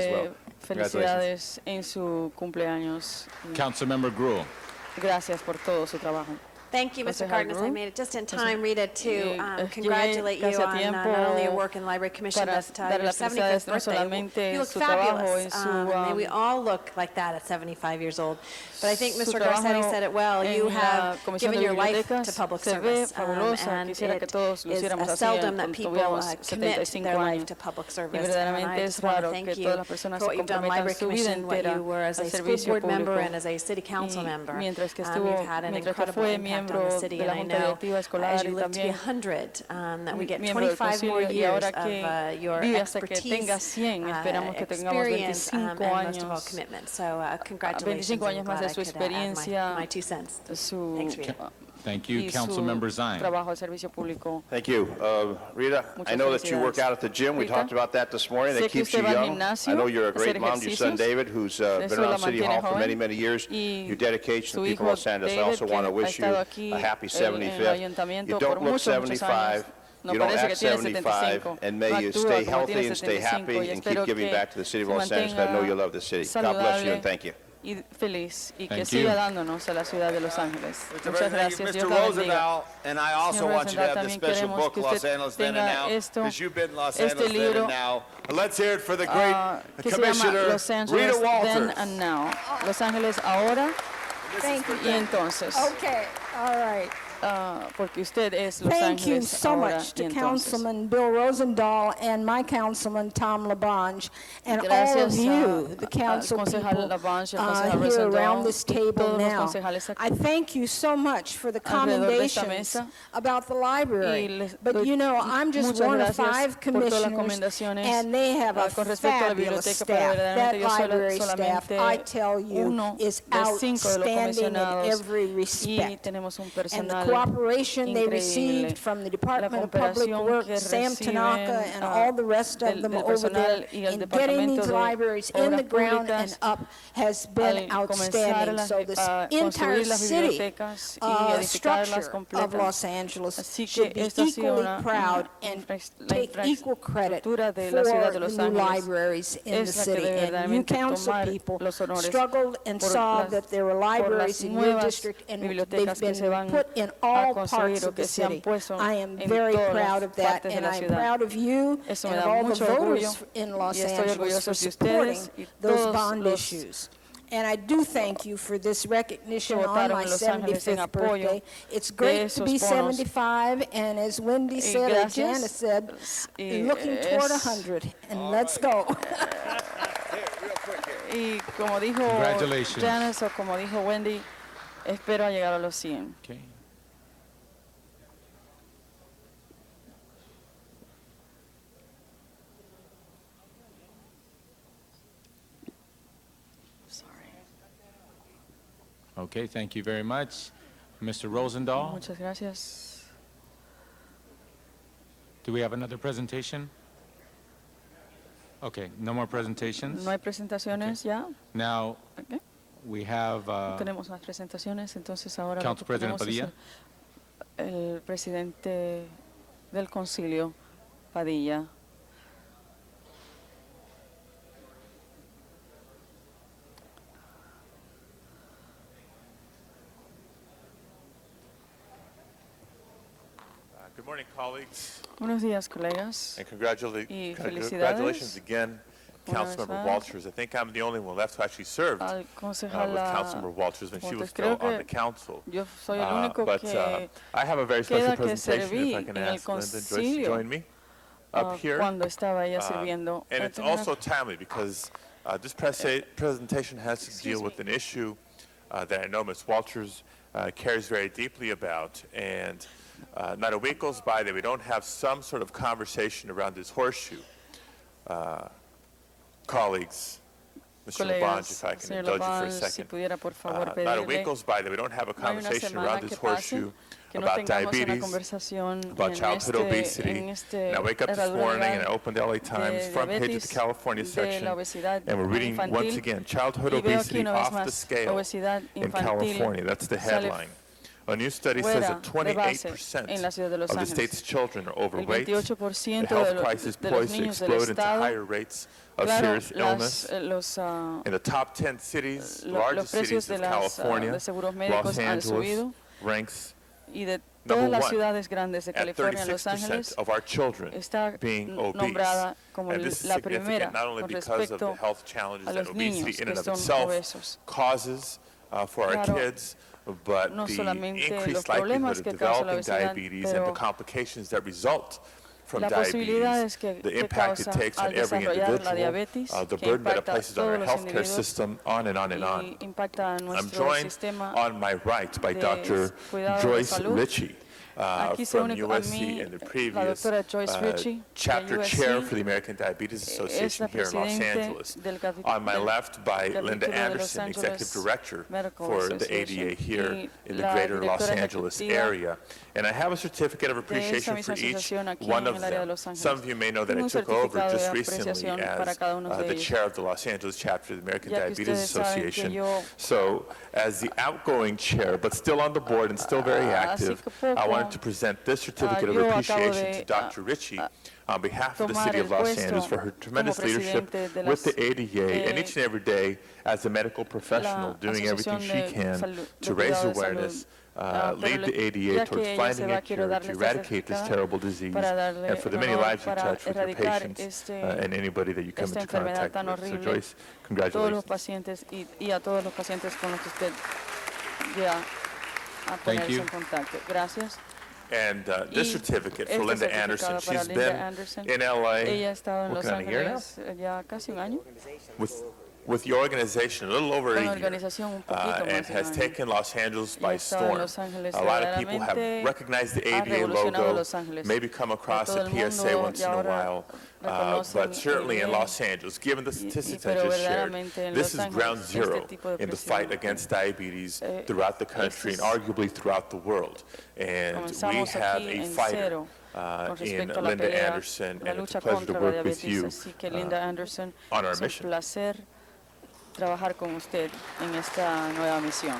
Speaker 4: as well. Congratulations.
Speaker 1: Felicidades en su cumpleaños.
Speaker 5: Councilmember Gruhl.
Speaker 1: Gracias por todo su trabajo.
Speaker 6: Thank you, Mr.
Speaker 1: Concejal
Speaker 6: Cardenas. I
Speaker 1: Ru.
Speaker 6: made it just in time, Rita, to
Speaker 1: Llegué
Speaker 6: congratulate you
Speaker 1: casi a
Speaker 6: on
Speaker 1: tiempo
Speaker 6: not only your work in the Library Commission,
Speaker 1: para
Speaker 6: but
Speaker 1: darle
Speaker 6: your
Speaker 1: las
Speaker 6: 75th
Speaker 1: felicidades no
Speaker 6: birthday.
Speaker 1: solamente
Speaker 6: You look
Speaker 1: su trabajo
Speaker 6: fabulous.
Speaker 1: en su,
Speaker 6: May we all look like that at 75 years old. But I think
Speaker 1: su
Speaker 6: Mr. Garcetti
Speaker 1: trabajo
Speaker 6: said it well. You
Speaker 1: en la
Speaker 6: have
Speaker 1: Comisión
Speaker 6: given
Speaker 1: de
Speaker 6: your life to
Speaker 1: Bibliotecas
Speaker 6: public
Speaker 1: se ve
Speaker 6: service.
Speaker 1: fabulosa.
Speaker 6: And
Speaker 1: Quisiera que
Speaker 6: it
Speaker 1: todos lo
Speaker 6: is
Speaker 1: hiciéramos así
Speaker 6: seldom that
Speaker 1: cuando
Speaker 6: people
Speaker 1: tuviéramos
Speaker 6: commit
Speaker 1: 75
Speaker 6: their life
Speaker 1: años.
Speaker 6: to public
Speaker 1: Y
Speaker 6: service. And
Speaker 1: verdaderamente
Speaker 6: I
Speaker 1: es
Speaker 6: just want to
Speaker 1: raro
Speaker 6: thank
Speaker 1: que
Speaker 6: you
Speaker 1: todas las personas
Speaker 6: for
Speaker 1: se
Speaker 6: what you've done in
Speaker 1: comprometan
Speaker 6: Library
Speaker 1: su vida
Speaker 6: Commission, what
Speaker 1: entera
Speaker 6: you were as
Speaker 1: al
Speaker 6: a school
Speaker 1: servicio
Speaker 6: board member
Speaker 1: público.
Speaker 6: and as a city council
Speaker 1: Y
Speaker 6: member.
Speaker 1: mientras que
Speaker 6: You've had an
Speaker 1: mientras que
Speaker 6: incredible
Speaker 1: fue
Speaker 6: impact on
Speaker 1: miembro
Speaker 6: the city,
Speaker 1: de la
Speaker 6: and I
Speaker 1: Junta
Speaker 6: know
Speaker 1: Directiva
Speaker 6: as
Speaker 1: Escolar
Speaker 6: you
Speaker 1: y
Speaker 6: live to be
Speaker 1: también
Speaker 6: 100, that we get
Speaker 1: miembro del
Speaker 6: 25 more
Speaker 1: concilio, y
Speaker 6: years
Speaker 1: ahora
Speaker 6: of
Speaker 1: que
Speaker 6: your
Speaker 1: vive hasta que
Speaker 6: expertise,
Speaker 1: tenga 100, esperamos que tengamos
Speaker 6: experience,
Speaker 1: 25
Speaker 6: and most of all
Speaker 1: años,
Speaker 6: commitment. So congratulations.
Speaker 1: 25
Speaker 6: I'm
Speaker 1: años más
Speaker 6: glad
Speaker 1: de
Speaker 6: I
Speaker 1: su
Speaker 6: could add
Speaker 1: experiencia,
Speaker 6: my 2 cents.
Speaker 1: su
Speaker 6: Thanks, Rita.
Speaker 5: Thank you,
Speaker 1: y su
Speaker 5: Councilmember Zine.
Speaker 1: trabajo al servicio público.
Speaker 7: Thank you. Rita, I
Speaker 1: Muchas
Speaker 7: know that you work
Speaker 1: felicidades.
Speaker 7: out at the gym. We
Speaker 1: Rita,
Speaker 7: talked about that this morning.
Speaker 1: sé
Speaker 7: That
Speaker 1: que
Speaker 7: keeps you
Speaker 1: usted va al
Speaker 7: young.
Speaker 1: gimnasio
Speaker 7: I know you're a
Speaker 1: a hacer
Speaker 7: great mom. Your son
Speaker 1: ejercicios.
Speaker 7: David, who's been
Speaker 1: Eso la
Speaker 7: around City
Speaker 1: mantiene
Speaker 7: Hall for many,
Speaker 1: joven.
Speaker 7: many years.
Speaker 1: Y
Speaker 7: Your dedication to
Speaker 1: su
Speaker 7: the people of
Speaker 1: hijo
Speaker 7: Los Angeles. I
Speaker 1: David,
Speaker 7: also
Speaker 1: que
Speaker 7: want to
Speaker 1: ha
Speaker 7: wish you
Speaker 1: estado aquí
Speaker 7: a happy
Speaker 1: en el
Speaker 7: 75th.
Speaker 1: ayuntamiento
Speaker 7: You
Speaker 1: por
Speaker 7: don't look
Speaker 1: muchos, muchos
Speaker 7: 75.
Speaker 1: años. No
Speaker 7: You don't
Speaker 1: parece que
Speaker 7: act
Speaker 1: tiene
Speaker 7: 75,
Speaker 1: 75.
Speaker 7: and
Speaker 1: No
Speaker 7: may you
Speaker 1: actúa
Speaker 7: stay
Speaker 1: como
Speaker 7: healthy
Speaker 1: tiene
Speaker 7: and stay
Speaker 1: 75,
Speaker 7: happy
Speaker 1: y
Speaker 7: and keep
Speaker 1: espero
Speaker 7: giving
Speaker 1: que
Speaker 7: back to the city of
Speaker 1: se
Speaker 7: Los Angeles. I know you
Speaker 1: mantenga
Speaker 7: love the city. God bless you and
Speaker 1: saludable
Speaker 7: thank you.
Speaker 1: y feliz y que
Speaker 5: Thank
Speaker 1: siga
Speaker 5: you.
Speaker 1: dándonos a la ciudad de Los Ángeles.
Speaker 8: Mr.
Speaker 1: Muchas
Speaker 8: President,
Speaker 1: gracias.
Speaker 8: Mr.
Speaker 1: Dios la bendiga.
Speaker 8: Rosendahl, and I also
Speaker 1: Señor
Speaker 8: want you to have
Speaker 1: Rosendahl,
Speaker 8: this
Speaker 1: también
Speaker 8: special
Speaker 1: queremos
Speaker 8: book,
Speaker 1: que
Speaker 8: Los
Speaker 1: usted
Speaker 8: Angeles Then and
Speaker 1: tenga
Speaker 8: Now,
Speaker 1: esto,
Speaker 8: because you've been Los
Speaker 1: este
Speaker 8: Angeles Then
Speaker 1: libro,
Speaker 8: and Now. Let's hear it for the great
Speaker 1: que se llama
Speaker 8: Commissioner
Speaker 1: Los Angeles
Speaker 8: Rita
Speaker 1: Then
Speaker 8: Walters.
Speaker 1: and Now. Los Ángeles ahora
Speaker 9: Thank you.
Speaker 1: y entonces.
Speaker 9: Okay, all right.
Speaker 1: Porque usted es Los
Speaker 9: Thank you
Speaker 1: Ángeles
Speaker 9: so
Speaker 1: ahora
Speaker 9: much
Speaker 1: y
Speaker 9: to
Speaker 1: entonces.
Speaker 9: Councilman Bill Rosendahl and my councilman Tom LaBonge and all of
Speaker 1: Gracias
Speaker 9: you, the
Speaker 1: al
Speaker 9: council
Speaker 1: concejal
Speaker 9: people
Speaker 1: LaBonge, al concejal
Speaker 9: here
Speaker 1: Rosendahl,
Speaker 9: around this
Speaker 1: y
Speaker 9: table
Speaker 1: todos los
Speaker 9: now.
Speaker 1: concejales aquí
Speaker 9: I thank you so much for the
Speaker 1: alrededor de esta
Speaker 9: commendations
Speaker 1: mesa.
Speaker 9: about the
Speaker 1: Y
Speaker 9: library.
Speaker 1: les
Speaker 9: But
Speaker 1: doy
Speaker 9: you know, I'm just
Speaker 1: muchas
Speaker 9: one of
Speaker 1: gracias
Speaker 9: 5
Speaker 1: por todas las
Speaker 9: commissioners,
Speaker 1: recomendaciones,
Speaker 9: and they have a
Speaker 1: con respecto a la
Speaker 9: fabulous
Speaker 1: biblioteca, pero
Speaker 9: staff. That
Speaker 1: verdaderamente yo soy
Speaker 9: library staff,
Speaker 1: solamente
Speaker 9: I tell you,
Speaker 1: uno
Speaker 9: is
Speaker 1: de 5 de los
Speaker 9: outstanding in
Speaker 1: comisionados
Speaker 9: every
Speaker 1: y
Speaker 9: respect.
Speaker 1: tenemos un
Speaker 9: And the
Speaker 1: personal
Speaker 9: cooperation they
Speaker 1: increíble.
Speaker 9: received from the
Speaker 1: La
Speaker 9: Department of Public
Speaker 1: cooperación
Speaker 9: Works,
Speaker 1: que
Speaker 9: Sam
Speaker 1: reciben,
Speaker 9: Tanaka, and all the rest of them
Speaker 1: del
Speaker 9: over there
Speaker 1: personal y el
Speaker 9: in getting
Speaker 1: Departamento
Speaker 9: these
Speaker 1: de
Speaker 9: libraries in the
Speaker 1: Obras
Speaker 9: ground
Speaker 1: Públicas
Speaker 9: and up has been
Speaker 1: al comenzar
Speaker 9: outstanding. So this
Speaker 1: a
Speaker 9: entire
Speaker 1: construir las
Speaker 9: city
Speaker 1: bibliotecas y edificarlas
Speaker 9: structure of
Speaker 1: completas.
Speaker 9: Los Angeles
Speaker 1: Así
Speaker 9: should
Speaker 1: que
Speaker 9: be
Speaker 1: esto ha sido
Speaker 9: equally proud and
Speaker 1: la
Speaker 9: take equal credit for
Speaker 1: infraestructura de la ciudad de Los
Speaker 9: the new
Speaker 1: Ángeles
Speaker 9: libraries in the
Speaker 1: es la que
Speaker 9: city.
Speaker 1: debe
Speaker 9: And you
Speaker 1: verdaderamente
Speaker 9: council
Speaker 1: tomar
Speaker 9: people
Speaker 1: los honores
Speaker 9: struggled and
Speaker 1: por
Speaker 9: saw
Speaker 1: las-
Speaker 9: that there were
Speaker 1: por las
Speaker 9: libraries in your
Speaker 1: nuevas
Speaker 9: district, and they've
Speaker 1: bibliotecas que se van
Speaker 9: been put in
Speaker 1: a
Speaker 9: all
Speaker 1: construir
Speaker 9: parts
Speaker 1: o
Speaker 9: of the
Speaker 1: que se han
Speaker 9: city.
Speaker 1: puesto
Speaker 9: I am
Speaker 1: en
Speaker 9: very
Speaker 1: todas
Speaker 9: proud
Speaker 1: las
Speaker 9: of that,
Speaker 1: partes de
Speaker 9: and
Speaker 1: la
Speaker 9: I'm
Speaker 1: ciudad.
Speaker 9: proud of you
Speaker 1: Eso
Speaker 9: and
Speaker 1: me
Speaker 9: of
Speaker 1: da
Speaker 9: all the
Speaker 1: mucho
Speaker 9: voters
Speaker 1: orgullo
Speaker 9: in Los
Speaker 1: y estoy
Speaker 9: Angeles for
Speaker 1: orgulloso de
Speaker 9: supporting
Speaker 1: ustedes y
Speaker 9: those
Speaker 1: todos
Speaker 9: bond
Speaker 1: los
Speaker 9: issues. And I do thank you for this recognition
Speaker 1: que
Speaker 9: on
Speaker 1: votaron
Speaker 9: my
Speaker 1: en Los Ángeles en
Speaker 9: 75th
Speaker 1: apoyo
Speaker 9: birthday. It's
Speaker 1: de
Speaker 9: great to
Speaker 1: esos
Speaker 9: be
Speaker 1: bonos.
Speaker 9: 75, and as Wendy said, or
Speaker 1: gracias.
Speaker 9: Janice said,
Speaker 1: Y
Speaker 9: looking toward
Speaker 1: es-
Speaker 9: 100, and let's go.
Speaker 1: Y como dijo
Speaker 5: Congratulations.
Speaker 1: Janice o como dijo Wendy, espero a llegar a los 100.
Speaker 5: Okay. Okay, thank you very much. Mr. Rosendahl,
Speaker 1: Muchas gracias.
Speaker 5: do we have another presentation? Okay, no more presentations.
Speaker 1: No hay presentaciones ya.
Speaker 5: Now,
Speaker 1: Ok.
Speaker 5: we have
Speaker 1: No tenemos más presentaciones, entonces ahora lo
Speaker 5: Council
Speaker 1: que
Speaker 5: President
Speaker 1: tenemos es el presidente del concilio, Padilla.
Speaker 2: Good morning, colleagues,
Speaker 1: Buenos días, colegas.
Speaker 2: and
Speaker 1: Y
Speaker 2: congratulations
Speaker 1: felicidades.
Speaker 2: again,
Speaker 1: Una vez
Speaker 2: Councilmember
Speaker 1: más.
Speaker 2: Walters. I think I'm the only one left who actually served
Speaker 1: Al
Speaker 2: with
Speaker 1: concejal
Speaker 2: Councilmember Walters when she was
Speaker 1: Walters.
Speaker 2: still
Speaker 1: Creo
Speaker 2: on the
Speaker 1: que
Speaker 2: council.
Speaker 1: yo soy el único
Speaker 2: But
Speaker 1: que
Speaker 2: I have a very special
Speaker 1: queda que
Speaker 2: presentation,
Speaker 1: serví
Speaker 2: if I can
Speaker 1: en el
Speaker 2: ask Linda Joyce to
Speaker 1: concilio,
Speaker 2: join me up here.
Speaker 1: cuando estaba ella sirviendo.
Speaker 2: And it's also timely because this presentation has to deal with an issue that I know Ms. Walters cares very deeply about. And not a week goes by that we don't have some sort of conversation around this horseshoe. Colleagues, Mr. LaBonge, if I can
Speaker 1: Señor
Speaker 2: indulge you for a
Speaker 1: LaBonge, si
Speaker 2: second.
Speaker 1: pudiera por favor
Speaker 2: Not a week
Speaker 1: pedirle,
Speaker 2: goes by that we don't have a
Speaker 1: no hay una
Speaker 2: conversation
Speaker 1: semana
Speaker 2: around
Speaker 1: que
Speaker 2: this
Speaker 1: pase
Speaker 2: horseshoe
Speaker 1: que no
Speaker 2: about
Speaker 1: tengamos una
Speaker 2: diabetes,
Speaker 1: conversación
Speaker 2: about
Speaker 1: en
Speaker 2: childhood obesity.
Speaker 1: en
Speaker 2: And I wake up this
Speaker 1: herradura
Speaker 2: morning and I
Speaker 1: legal
Speaker 2: open the LA Times
Speaker 1: de
Speaker 2: front page of
Speaker 1: diabetes,
Speaker 2: the California
Speaker 1: de
Speaker 2: section,
Speaker 1: la obesidad
Speaker 2: and we're reading
Speaker 1: infantil,
Speaker 2: once again childhood
Speaker 1: y veo aquí
Speaker 2: obesity
Speaker 1: una vez
Speaker 2: off the
Speaker 1: más,
Speaker 2: scale
Speaker 1: obesidad
Speaker 2: in
Speaker 1: infantil
Speaker 2: California. That's the
Speaker 1: sale
Speaker 2: headline. A new study says
Speaker 1: fuera
Speaker 2: that
Speaker 1: de base en la
Speaker 2: 28%
Speaker 1: ciudad de Los
Speaker 2: of the
Speaker 1: Ángeles.
Speaker 2: state's children are
Speaker 1: El
Speaker 2: overweight.
Speaker 1: 28%
Speaker 2: The health
Speaker 1: de
Speaker 2: crisis
Speaker 1: de los
Speaker 2: poised to
Speaker 1: niños del
Speaker 2: explode into
Speaker 1: estado,
Speaker 2: higher rates of
Speaker 1: claro,
Speaker 2: serious illness.
Speaker 1: los
Speaker 2: In the top 10 cities,
Speaker 1: los
Speaker 2: largest
Speaker 1: precios
Speaker 2: cities
Speaker 1: de
Speaker 2: of
Speaker 1: las
Speaker 2: California,
Speaker 1: de seguros
Speaker 2: Los
Speaker 1: médicos han
Speaker 2: Angeles
Speaker 1: subido,
Speaker 2: ranks
Speaker 1: y de
Speaker 2: number
Speaker 1: todas las
Speaker 2: one
Speaker 1: ciudades grandes de
Speaker 2: at
Speaker 1: California, Los
Speaker 2: 36%
Speaker 1: Ángeles
Speaker 2: of our children
Speaker 1: está
Speaker 2: being obese.
Speaker 1: nombrada como
Speaker 2: And this is
Speaker 1: la primera
Speaker 2: significant not only
Speaker 1: con
Speaker 2: because of the
Speaker 1: respecto
Speaker 2: health challenges
Speaker 1: a
Speaker 2: that
Speaker 1: los
Speaker 2: obesity
Speaker 1: niños
Speaker 2: in
Speaker 1: que
Speaker 2: and of
Speaker 1: son
Speaker 2: itself
Speaker 1: obesos.
Speaker 2: causes for our
Speaker 1: Claro,
Speaker 2: kids, but
Speaker 1: no
Speaker 2: the
Speaker 1: solamente los
Speaker 2: increased
Speaker 1: problemas
Speaker 2: likelihood of
Speaker 1: que causa la
Speaker 2: developing
Speaker 1: obesidad,
Speaker 2: diabetes and the
Speaker 1: pero
Speaker 2: complications that result from
Speaker 1: la posibilidad
Speaker 2: diabetes,
Speaker 1: es que
Speaker 2: the impact it
Speaker 1: causa
Speaker 2: takes on
Speaker 1: al
Speaker 2: every
Speaker 1: desarrollar la
Speaker 2: individual,
Speaker 1: diabetes,
Speaker 2: the
Speaker 1: que
Speaker 2: burden that it
Speaker 1: impacta a
Speaker 2: places on our
Speaker 1: todos los
Speaker 2: healthcare
Speaker 1: individuos
Speaker 2: system, on and on and
Speaker 1: y
Speaker 2: on.
Speaker 1: impacta a
Speaker 2: I'm
Speaker 1: nuestro
Speaker 2: joined
Speaker 1: sistema
Speaker 2: on my right by
Speaker 1: de
Speaker 2: Dr.
Speaker 1: cuidado de
Speaker 2: Joyce
Speaker 1: salud.
Speaker 2: Ritchie.
Speaker 1: Aquí se
Speaker 2: From
Speaker 1: une a
Speaker 2: USC
Speaker 1: mí
Speaker 2: and the
Speaker 1: la
Speaker 2: previous
Speaker 1: doctora Joyce Ritchie, de
Speaker 2: chapter
Speaker 1: USC,
Speaker 2: chair for the American Diabetes
Speaker 1: es
Speaker 2: Association
Speaker 1: la
Speaker 2: here in Los
Speaker 1: presidente
Speaker 2: Angeles.
Speaker 1: del
Speaker 2: On my
Speaker 1: del
Speaker 2: left by Linda
Speaker 1: capítulo de Los
Speaker 2: Anderson, executive
Speaker 1: Angeles
Speaker 2: director
Speaker 1: Medical
Speaker 2: for the
Speaker 1: Association,
Speaker 2: ADA here
Speaker 1: y
Speaker 2: in the
Speaker 1: la
Speaker 2: greater Los
Speaker 1: directora
Speaker 2: Angeles
Speaker 1: ejecutiva
Speaker 2: area. And I have a certificate of
Speaker 1: de esa
Speaker 2: appreciation
Speaker 1: misma
Speaker 2: for each
Speaker 1: asociación aquí
Speaker 2: one
Speaker 1: en
Speaker 2: of
Speaker 1: el área de
Speaker 2: them.
Speaker 1: Los Ángeles.
Speaker 2: Some of you may know that
Speaker 1: Tengo
Speaker 2: I
Speaker 1: un
Speaker 2: took over
Speaker 1: certificado
Speaker 2: just
Speaker 1: de
Speaker 2: recently
Speaker 1: apreciación para
Speaker 2: as
Speaker 1: cada uno de
Speaker 2: the
Speaker 1: ellos.
Speaker 2: chair of the Los Angeles chapter of the American
Speaker 1: Ya que
Speaker 2: Diabetes
Speaker 1: ustedes saben que
Speaker 2: Association.
Speaker 1: yo-
Speaker 2: So as the outgoing chair, but still on the board and still very
Speaker 1: Así
Speaker 2: active,
Speaker 1: que poco,
Speaker 2: I wanted to present this certificate of
Speaker 1: yo acabo
Speaker 2: appreciation
Speaker 1: de,
Speaker 2: to Dr. Ritchie on behalf of the
Speaker 1: tomar
Speaker 2: city of
Speaker 1: el
Speaker 2: Los
Speaker 1: puesto
Speaker 2: Angeles for her tremendous
Speaker 1: como
Speaker 2: leadership
Speaker 1: presidente de
Speaker 2: with
Speaker 1: las-
Speaker 2: the ADA and
Speaker 1: de
Speaker 2: each and every day as a medical professional doing everything
Speaker 1: Asociación
Speaker 2: she
Speaker 1: de
Speaker 2: can
Speaker 1: Salud-
Speaker 2: to
Speaker 1: de
Speaker 2: raise
Speaker 1: Cuidado de
Speaker 2: awareness,
Speaker 1: Salud.
Speaker 2: lead the
Speaker 1: Pero
Speaker 2: ADA
Speaker 1: ya
Speaker 2: towards
Speaker 1: que ella se
Speaker 2: finding
Speaker 1: va,
Speaker 2: a
Speaker 1: quiero
Speaker 2: cure
Speaker 1: darle
Speaker 2: to
Speaker 1: esta
Speaker 2: eradicate this
Speaker 1: certificado
Speaker 2: terrible disease
Speaker 1: para darle
Speaker 2: and for the
Speaker 1: el
Speaker 2: many
Speaker 1: honor
Speaker 2: lives you
Speaker 1: para
Speaker 2: touch with your
Speaker 1: erradicar
Speaker 2: patients
Speaker 1: este-
Speaker 2: and anybody that you come
Speaker 1: esta
Speaker 2: into
Speaker 1: enfermedad
Speaker 2: contact
Speaker 1: tan
Speaker 2: with. So
Speaker 1: horrible.
Speaker 2: Joyce,
Speaker 1: Todos los
Speaker 2: congratulations.
Speaker 1: pacientes y a todos los pacientes con los que usted llega a ponerse
Speaker 5: you.
Speaker 1: en contacto. Gracias.
Speaker 2: And this
Speaker 1: Y
Speaker 2: certificate for
Speaker 1: este
Speaker 2: Linda
Speaker 1: certificado
Speaker 2: Anderson,
Speaker 1: para
Speaker 2: she's
Speaker 1: Linda
Speaker 2: been
Speaker 1: Anderson.
Speaker 2: in LA
Speaker 1: Ella ha estado en Los
Speaker 2: working on a year now
Speaker 1: Ángeles ya casi un año.
Speaker 2: with your organization, a little over
Speaker 1: Con la
Speaker 2: a year,
Speaker 1: organización un poquito
Speaker 2: and
Speaker 1: más de un
Speaker 2: has
Speaker 1: año.
Speaker 2: taken Los Angeles
Speaker 1: Y
Speaker 2: by
Speaker 1: ha estado en
Speaker 2: storm.
Speaker 1: Los Ángeles
Speaker 2: A lot of people have
Speaker 1: verdaderamente,
Speaker 2: recognized the
Speaker 1: ha
Speaker 2: ADA
Speaker 1: revolucionado
Speaker 2: logo,
Speaker 1: Los Ángeles.
Speaker 2: maybe come across
Speaker 1: Todo
Speaker 2: a
Speaker 1: el
Speaker 2: PSA
Speaker 1: mundo
Speaker 2: once
Speaker 1: ya
Speaker 2: in a
Speaker 1: ahora
Speaker 2: while,
Speaker 1: reconocen
Speaker 2: but certainly in
Speaker 1: ADA.
Speaker 2: Los Angeles, given the statistics I
Speaker 1: pero
Speaker 2: just shared,
Speaker 1: verdaderamente en
Speaker 2: this
Speaker 1: Los
Speaker 2: is ground
Speaker 1: Ángeles,
Speaker 2: zero
Speaker 1: este tipo de
Speaker 2: in the
Speaker 1: presión,
Speaker 2: fight against diabetes throughout the country and arguably throughout the world. And we
Speaker 1: Comenzamos
Speaker 2: have
Speaker 1: aquí
Speaker 2: a
Speaker 1: en
Speaker 2: fighter
Speaker 1: cero con
Speaker 2: in
Speaker 1: respecto a la
Speaker 2: Linda
Speaker 1: pelea,
Speaker 2: Anderson,
Speaker 1: la
Speaker 2: and it's
Speaker 1: lucha
Speaker 2: a pleasure to
Speaker 1: contra la
Speaker 2: work with
Speaker 1: diabetes.
Speaker 2: you
Speaker 1: Así que Linda Anderson,
Speaker 2: on our
Speaker 1: es un
Speaker 2: mission.
Speaker 1: placer trabajar con usted en esta nueva misión.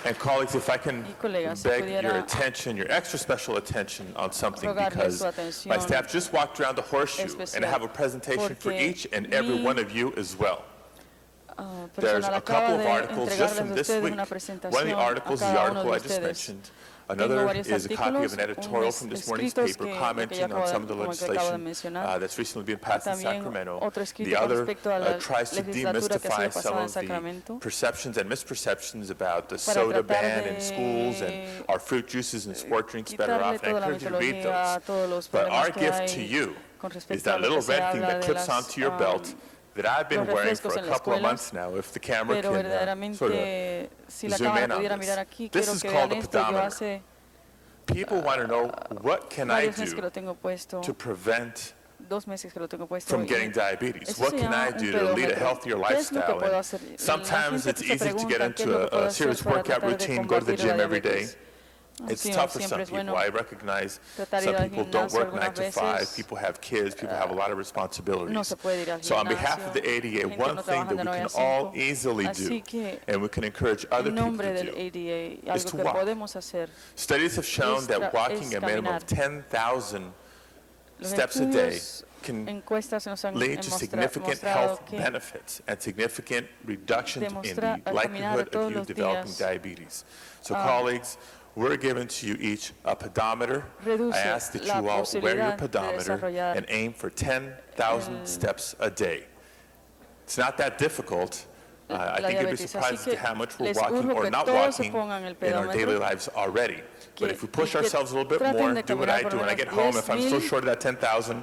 Speaker 2: And colleagues, if I can
Speaker 1: Y colegas, si
Speaker 2: beg
Speaker 1: pudiera
Speaker 2: your attention, your extra special attention on something,
Speaker 1: rogarle
Speaker 2: because
Speaker 1: su atención
Speaker 2: my staff just walked around the horseshoe and I have a presentation for
Speaker 1: porque
Speaker 2: each and every
Speaker 1: mi,
Speaker 2: one of you as well. There's
Speaker 1: Personal
Speaker 2: a couple of
Speaker 1: acaba de
Speaker 2: articles just from
Speaker 1: entregarles a
Speaker 2: this
Speaker 1: ustedes
Speaker 2: week.
Speaker 1: una
Speaker 2: One of the
Speaker 1: presentación
Speaker 2: articles
Speaker 1: a
Speaker 2: is the
Speaker 1: cada uno
Speaker 2: article
Speaker 1: de
Speaker 2: I just
Speaker 1: ustedes.
Speaker 2: mentioned.
Speaker 1: Tengo
Speaker 2: Another
Speaker 1: varios
Speaker 2: is a copy of
Speaker 1: artículos,
Speaker 2: an editorial
Speaker 1: unos
Speaker 2: from this morning's
Speaker 1: escritos
Speaker 2: paper
Speaker 1: que
Speaker 2: commenting on some of the
Speaker 1: como el que acabo de
Speaker 2: legislation
Speaker 1: mencionar.
Speaker 2: that's recently been passed in
Speaker 1: También
Speaker 2: Sacramento.
Speaker 1: otro escrito
Speaker 2: The
Speaker 1: con
Speaker 2: other
Speaker 1: respecto a la
Speaker 2: tries to
Speaker 1: legislatura que ha
Speaker 2: demystify
Speaker 1: sido
Speaker 2: some
Speaker 1: pasada en
Speaker 2: of the
Speaker 1: Sacramento
Speaker 2: perceptions and misperceptions about the
Speaker 1: para
Speaker 2: soda
Speaker 1: tratar
Speaker 2: ban in
Speaker 1: de
Speaker 2: schools and are fruit juices and sport drinks better
Speaker 1: quitarle
Speaker 2: off. And I
Speaker 1: toda la
Speaker 2: encourage you to read
Speaker 1: mitología a
Speaker 2: those.
Speaker 1: todos los
Speaker 2: But our
Speaker 1: problemas que
Speaker 2: gift to
Speaker 1: hay
Speaker 2: you
Speaker 1: con
Speaker 2: is
Speaker 1: respecto a
Speaker 2: that
Speaker 1: lo
Speaker 2: little
Speaker 1: que se
Speaker 2: red thing
Speaker 1: habla
Speaker 2: that
Speaker 1: de
Speaker 2: clips
Speaker 1: las,
Speaker 2: onto your belt that I've been
Speaker 1: los
Speaker 2: wearing for
Speaker 1: refrescos
Speaker 2: a
Speaker 1: en las
Speaker 2: couple of
Speaker 1: escuelas,
Speaker 2: months now. If the camera
Speaker 1: pero
Speaker 2: can sort of
Speaker 1: verdaderamente si la
Speaker 2: zoom
Speaker 1: cámara
Speaker 2: in on
Speaker 1: pudiera
Speaker 2: this.
Speaker 1: mirar aquí,
Speaker 2: This
Speaker 1: quiero
Speaker 2: is
Speaker 1: que
Speaker 2: called
Speaker 1: vean
Speaker 2: a
Speaker 1: esto. Yo
Speaker 2: pedometer.
Speaker 1: hace
Speaker 2: People want to know, what can I
Speaker 1: varios meses que
Speaker 2: do
Speaker 1: lo tengo puesto,
Speaker 2: to prevent
Speaker 1: 2 meses que lo tengo puesto.
Speaker 2: from
Speaker 1: y
Speaker 2: getting diabetes?
Speaker 1: eso
Speaker 2: What
Speaker 1: se
Speaker 2: can
Speaker 1: llama
Speaker 2: I
Speaker 1: un
Speaker 2: do to lead a
Speaker 1: pedómetro.
Speaker 2: healthier
Speaker 1: ¿Qué es lo que
Speaker 2: lifestyle?
Speaker 1: puedo
Speaker 2: And
Speaker 1: hacer? La
Speaker 2: sometimes
Speaker 1: gente
Speaker 2: it's
Speaker 1: se
Speaker 2: easy to get
Speaker 1: pregunta qué es lo que
Speaker 2: into
Speaker 1: puedo
Speaker 2: a
Speaker 1: hacer
Speaker 2: serious
Speaker 1: para
Speaker 2: workout
Speaker 1: tratar de
Speaker 2: routine, go to the
Speaker 1: combatir la
Speaker 2: gym every day.
Speaker 1: diabetes.
Speaker 2: It's
Speaker 1: Sí,
Speaker 2: tough for
Speaker 1: siempre
Speaker 2: some
Speaker 1: es
Speaker 2: people.
Speaker 1: bueno
Speaker 2: I recognize
Speaker 1: tratar de
Speaker 2: some
Speaker 1: ir al
Speaker 2: people don't
Speaker 1: gimnasio
Speaker 2: work 9
Speaker 1: algunas
Speaker 2: to 5.
Speaker 1: veces.
Speaker 2: People have kids. People have a lot of
Speaker 1: No
Speaker 2: responsibilities.
Speaker 1: se puede ir al
Speaker 2: So on behalf of the
Speaker 1: gimnasio,
Speaker 2: ADA,
Speaker 1: gente
Speaker 2: one
Speaker 1: no
Speaker 2: thing
Speaker 1: trabajan
Speaker 2: that
Speaker 1: de
Speaker 2: we
Speaker 1: 9
Speaker 2: can
Speaker 1: a 5.
Speaker 2: all easily do,
Speaker 1: Así que
Speaker 2: and we can encourage other
Speaker 1: en
Speaker 2: people
Speaker 1: nombre
Speaker 2: to
Speaker 1: del
Speaker 2: do,
Speaker 1: ADA,
Speaker 2: is
Speaker 1: algo
Speaker 2: to
Speaker 1: que
Speaker 2: walk.
Speaker 1: podemos hacer.
Speaker 2: Studies have shown that walking a minimum of 10,000
Speaker 1: Los
Speaker 2: steps a day
Speaker 1: estudios,
Speaker 2: can
Speaker 1: encuestas nos han
Speaker 2: lead to significant
Speaker 1: mostrado
Speaker 2: health
Speaker 1: que
Speaker 2: benefits and significant reductions in
Speaker 1: demostrar
Speaker 2: the
Speaker 1: al caminar
Speaker 2: likelihood
Speaker 1: todos
Speaker 2: of you
Speaker 1: los
Speaker 2: developing
Speaker 1: días,
Speaker 2: diabetes. So colleagues, we're giving to you each a pedometer.
Speaker 1: reduce
Speaker 2: I ask that
Speaker 1: la
Speaker 2: you all wear your
Speaker 1: posibilidad de
Speaker 2: pedometer
Speaker 1: desarrollar
Speaker 2: and aim for 10,000 steps a day. It's not that difficult. I
Speaker 1: la
Speaker 2: think you'd be
Speaker 1: diabetes.
Speaker 2: surprised
Speaker 1: Así
Speaker 2: at how much we're
Speaker 1: les
Speaker 2: walking
Speaker 1: urjo
Speaker 2: or
Speaker 1: que
Speaker 2: not
Speaker 1: todos se
Speaker 2: walking
Speaker 1: pongan el
Speaker 2: in our daily
Speaker 1: pedómetro,
Speaker 2: lives already. But if we push
Speaker 1: que
Speaker 2: ourselves a little bit
Speaker 1: traten
Speaker 2: more,
Speaker 1: de
Speaker 2: do what I
Speaker 1: caminar
Speaker 2: do
Speaker 1: por
Speaker 2: when I
Speaker 1: lo
Speaker 2: get
Speaker 1: menos
Speaker 2: home, if I'm still
Speaker 1: 10,000
Speaker 2: short of that 10,000,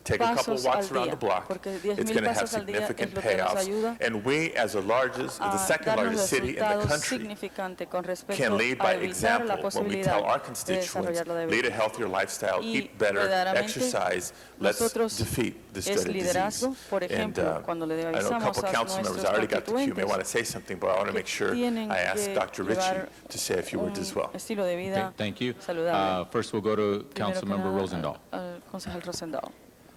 Speaker 2: take a couple
Speaker 1: pasos
Speaker 2: walks
Speaker 1: al
Speaker 2: around
Speaker 1: día,
Speaker 2: the block.
Speaker 1: porque
Speaker 2: It's
Speaker 1: 10,000
Speaker 2: going to have
Speaker 1: pasos al día es
Speaker 2: significant
Speaker 1: lo que nos
Speaker 2: payoffs.
Speaker 1: ayuda
Speaker 2: And we, as the second
Speaker 1: darnos
Speaker 2: largest city in the
Speaker 1: resultados
Speaker 2: country,
Speaker 1: significantes con respecto
Speaker 2: can lead
Speaker 1: a
Speaker 2: by
Speaker 1: evitar
Speaker 2: example
Speaker 1: la
Speaker 2: when we
Speaker 1: posibilidad
Speaker 2: tell our
Speaker 1: de
Speaker 2: constituents,
Speaker 1: desarrollar la
Speaker 2: lead a
Speaker 1: diabetes.
Speaker 2: healthier lifestyle,
Speaker 1: Y
Speaker 2: eat better,
Speaker 1: verdaderamente
Speaker 2: exercise, let's
Speaker 1: nosotros
Speaker 2: defeat this
Speaker 1: es
Speaker 2: dreaded disease.
Speaker 1: liderazgo, por
Speaker 2: And
Speaker 1: ejemplo, cuando le
Speaker 2: I know a
Speaker 1: avisamos
Speaker 2: couple
Speaker 1: a
Speaker 2: council members
Speaker 1: nuestros
Speaker 2: already got the cue, may
Speaker 1: constituyentes
Speaker 2: want to say something, but I want to
Speaker 1: que
Speaker 2: make sure
Speaker 1: tienen
Speaker 2: I ask
Speaker 1: que
Speaker 2: Dr. Ritchie
Speaker 1: llevar
Speaker 2: to say a few words as well.
Speaker 1: estilo de
Speaker 5: Okay,
Speaker 1: vida
Speaker 5: thank you.
Speaker 1: saludable.
Speaker 5: First, we'll go to
Speaker 1: Primero que
Speaker 5: Councilmember
Speaker 1: nada,
Speaker 5: Rosendahl.
Speaker 1: al concejal Rosendahl.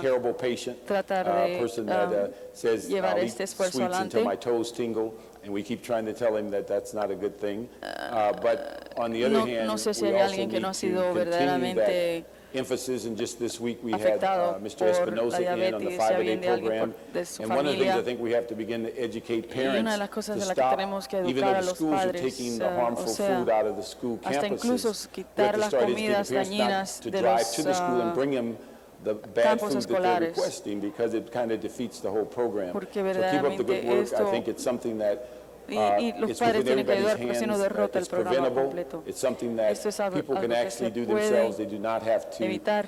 Speaker 10: terrible patient,
Speaker 1: tratar de,
Speaker 10: person that says,
Speaker 1: llevar
Speaker 10: I'll eat
Speaker 1: este esfuerzo
Speaker 10: sweets until
Speaker 1: adelante.
Speaker 10: my toes tingle, and we keep trying to tell him that that's not a good thing. But on the other hand,
Speaker 1: no sé si
Speaker 10: we
Speaker 1: hay
Speaker 10: also
Speaker 1: alguien que
Speaker 10: need
Speaker 1: no ha
Speaker 10: to
Speaker 1: sido
Speaker 10: continue that
Speaker 1: verdaderamente
Speaker 10: emphasis, and just this week we had
Speaker 1: afectado
Speaker 10: Mr.
Speaker 1: por la
Speaker 10: Espinosa in on the
Speaker 1: diabetes, ya
Speaker 10: 5-a-day
Speaker 1: viene alguien
Speaker 10: program.
Speaker 1: de su
Speaker 10: And one of the things I
Speaker 1: familia.
Speaker 10: think we have to begin to educate
Speaker 1: Y una de
Speaker 10: parents
Speaker 1: las cosas
Speaker 10: to
Speaker 1: de las que
Speaker 10: stop,
Speaker 1: tenemos que
Speaker 10: even
Speaker 1: educar
Speaker 10: though
Speaker 1: a
Speaker 10: the
Speaker 1: los
Speaker 10: schools are
Speaker 1: padres,
Speaker 10: taking the
Speaker 1: o
Speaker 10: harmful
Speaker 1: sea,
Speaker 10: food out of the school
Speaker 1: hasta incluso
Speaker 10: campuses, we have
Speaker 1: quitar
Speaker 10: to
Speaker 1: las
Speaker 10: start educating
Speaker 1: comidas
Speaker 10: parents
Speaker 1: dañinas
Speaker 10: not to
Speaker 1: de
Speaker 10: drive
Speaker 1: los
Speaker 10: to the school and bring them the bad
Speaker 1: campos
Speaker 10: food that they're
Speaker 1: escolares.
Speaker 10: requesting, because it kind of defeats the whole program.
Speaker 1: Porque
Speaker 10: So keep up the
Speaker 1: verdaderamente
Speaker 10: good work. I
Speaker 1: esto-
Speaker 10: think it's something that
Speaker 1: y los
Speaker 10: it's
Speaker 1: padres
Speaker 10: within
Speaker 1: tienen que
Speaker 10: everybody's
Speaker 1: ayudar porque si no
Speaker 10: hands.
Speaker 1: derrota el
Speaker 10: It's
Speaker 1: programa
Speaker 10: preventable.
Speaker 1: completo.
Speaker 10: It's something that
Speaker 1: Esto es algo
Speaker 10: people can
Speaker 1: que
Speaker 10: actually
Speaker 1: se
Speaker 10: do
Speaker 1: puede
Speaker 10: themselves. They do not have to
Speaker 1: evitar.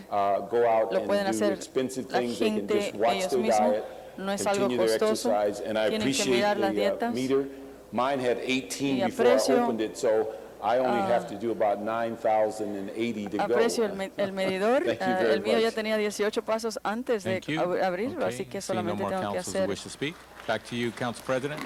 Speaker 10: go out
Speaker 1: Lo pueden
Speaker 10: and do
Speaker 1: hacer
Speaker 10: expensive
Speaker 1: la
Speaker 10: things. They can
Speaker 1: gente
Speaker 10: just watch
Speaker 1: ellos
Speaker 10: their
Speaker 1: mismos.
Speaker 10: diet,
Speaker 1: No es algo
Speaker 10: continue their
Speaker 1: costoso.
Speaker 10: exercise, and I
Speaker 1: Tienen que
Speaker 10: appreciate
Speaker 1: mirar las
Speaker 10: the
Speaker 1: dietas.
Speaker 10: meter. Mine had 18
Speaker 1: Y
Speaker 10: before I
Speaker 1: aprecio,
Speaker 10: opened it, so I only have to do about 9,080 to go.
Speaker 1: Aprecio el medidor.
Speaker 10: Thank you very
Speaker 1: El mío ya
Speaker 10: much.
Speaker 1: tenía 18 pasos antes de
Speaker 5: Thank you.
Speaker 1: abrirlo,
Speaker 5: Okay.
Speaker 1: así que
Speaker 5: Seeing no
Speaker 1: solamente
Speaker 5: more
Speaker 1: tengo que
Speaker 5: councils who
Speaker 1: hacer
Speaker 5: wish to speak. Back to you, Council President.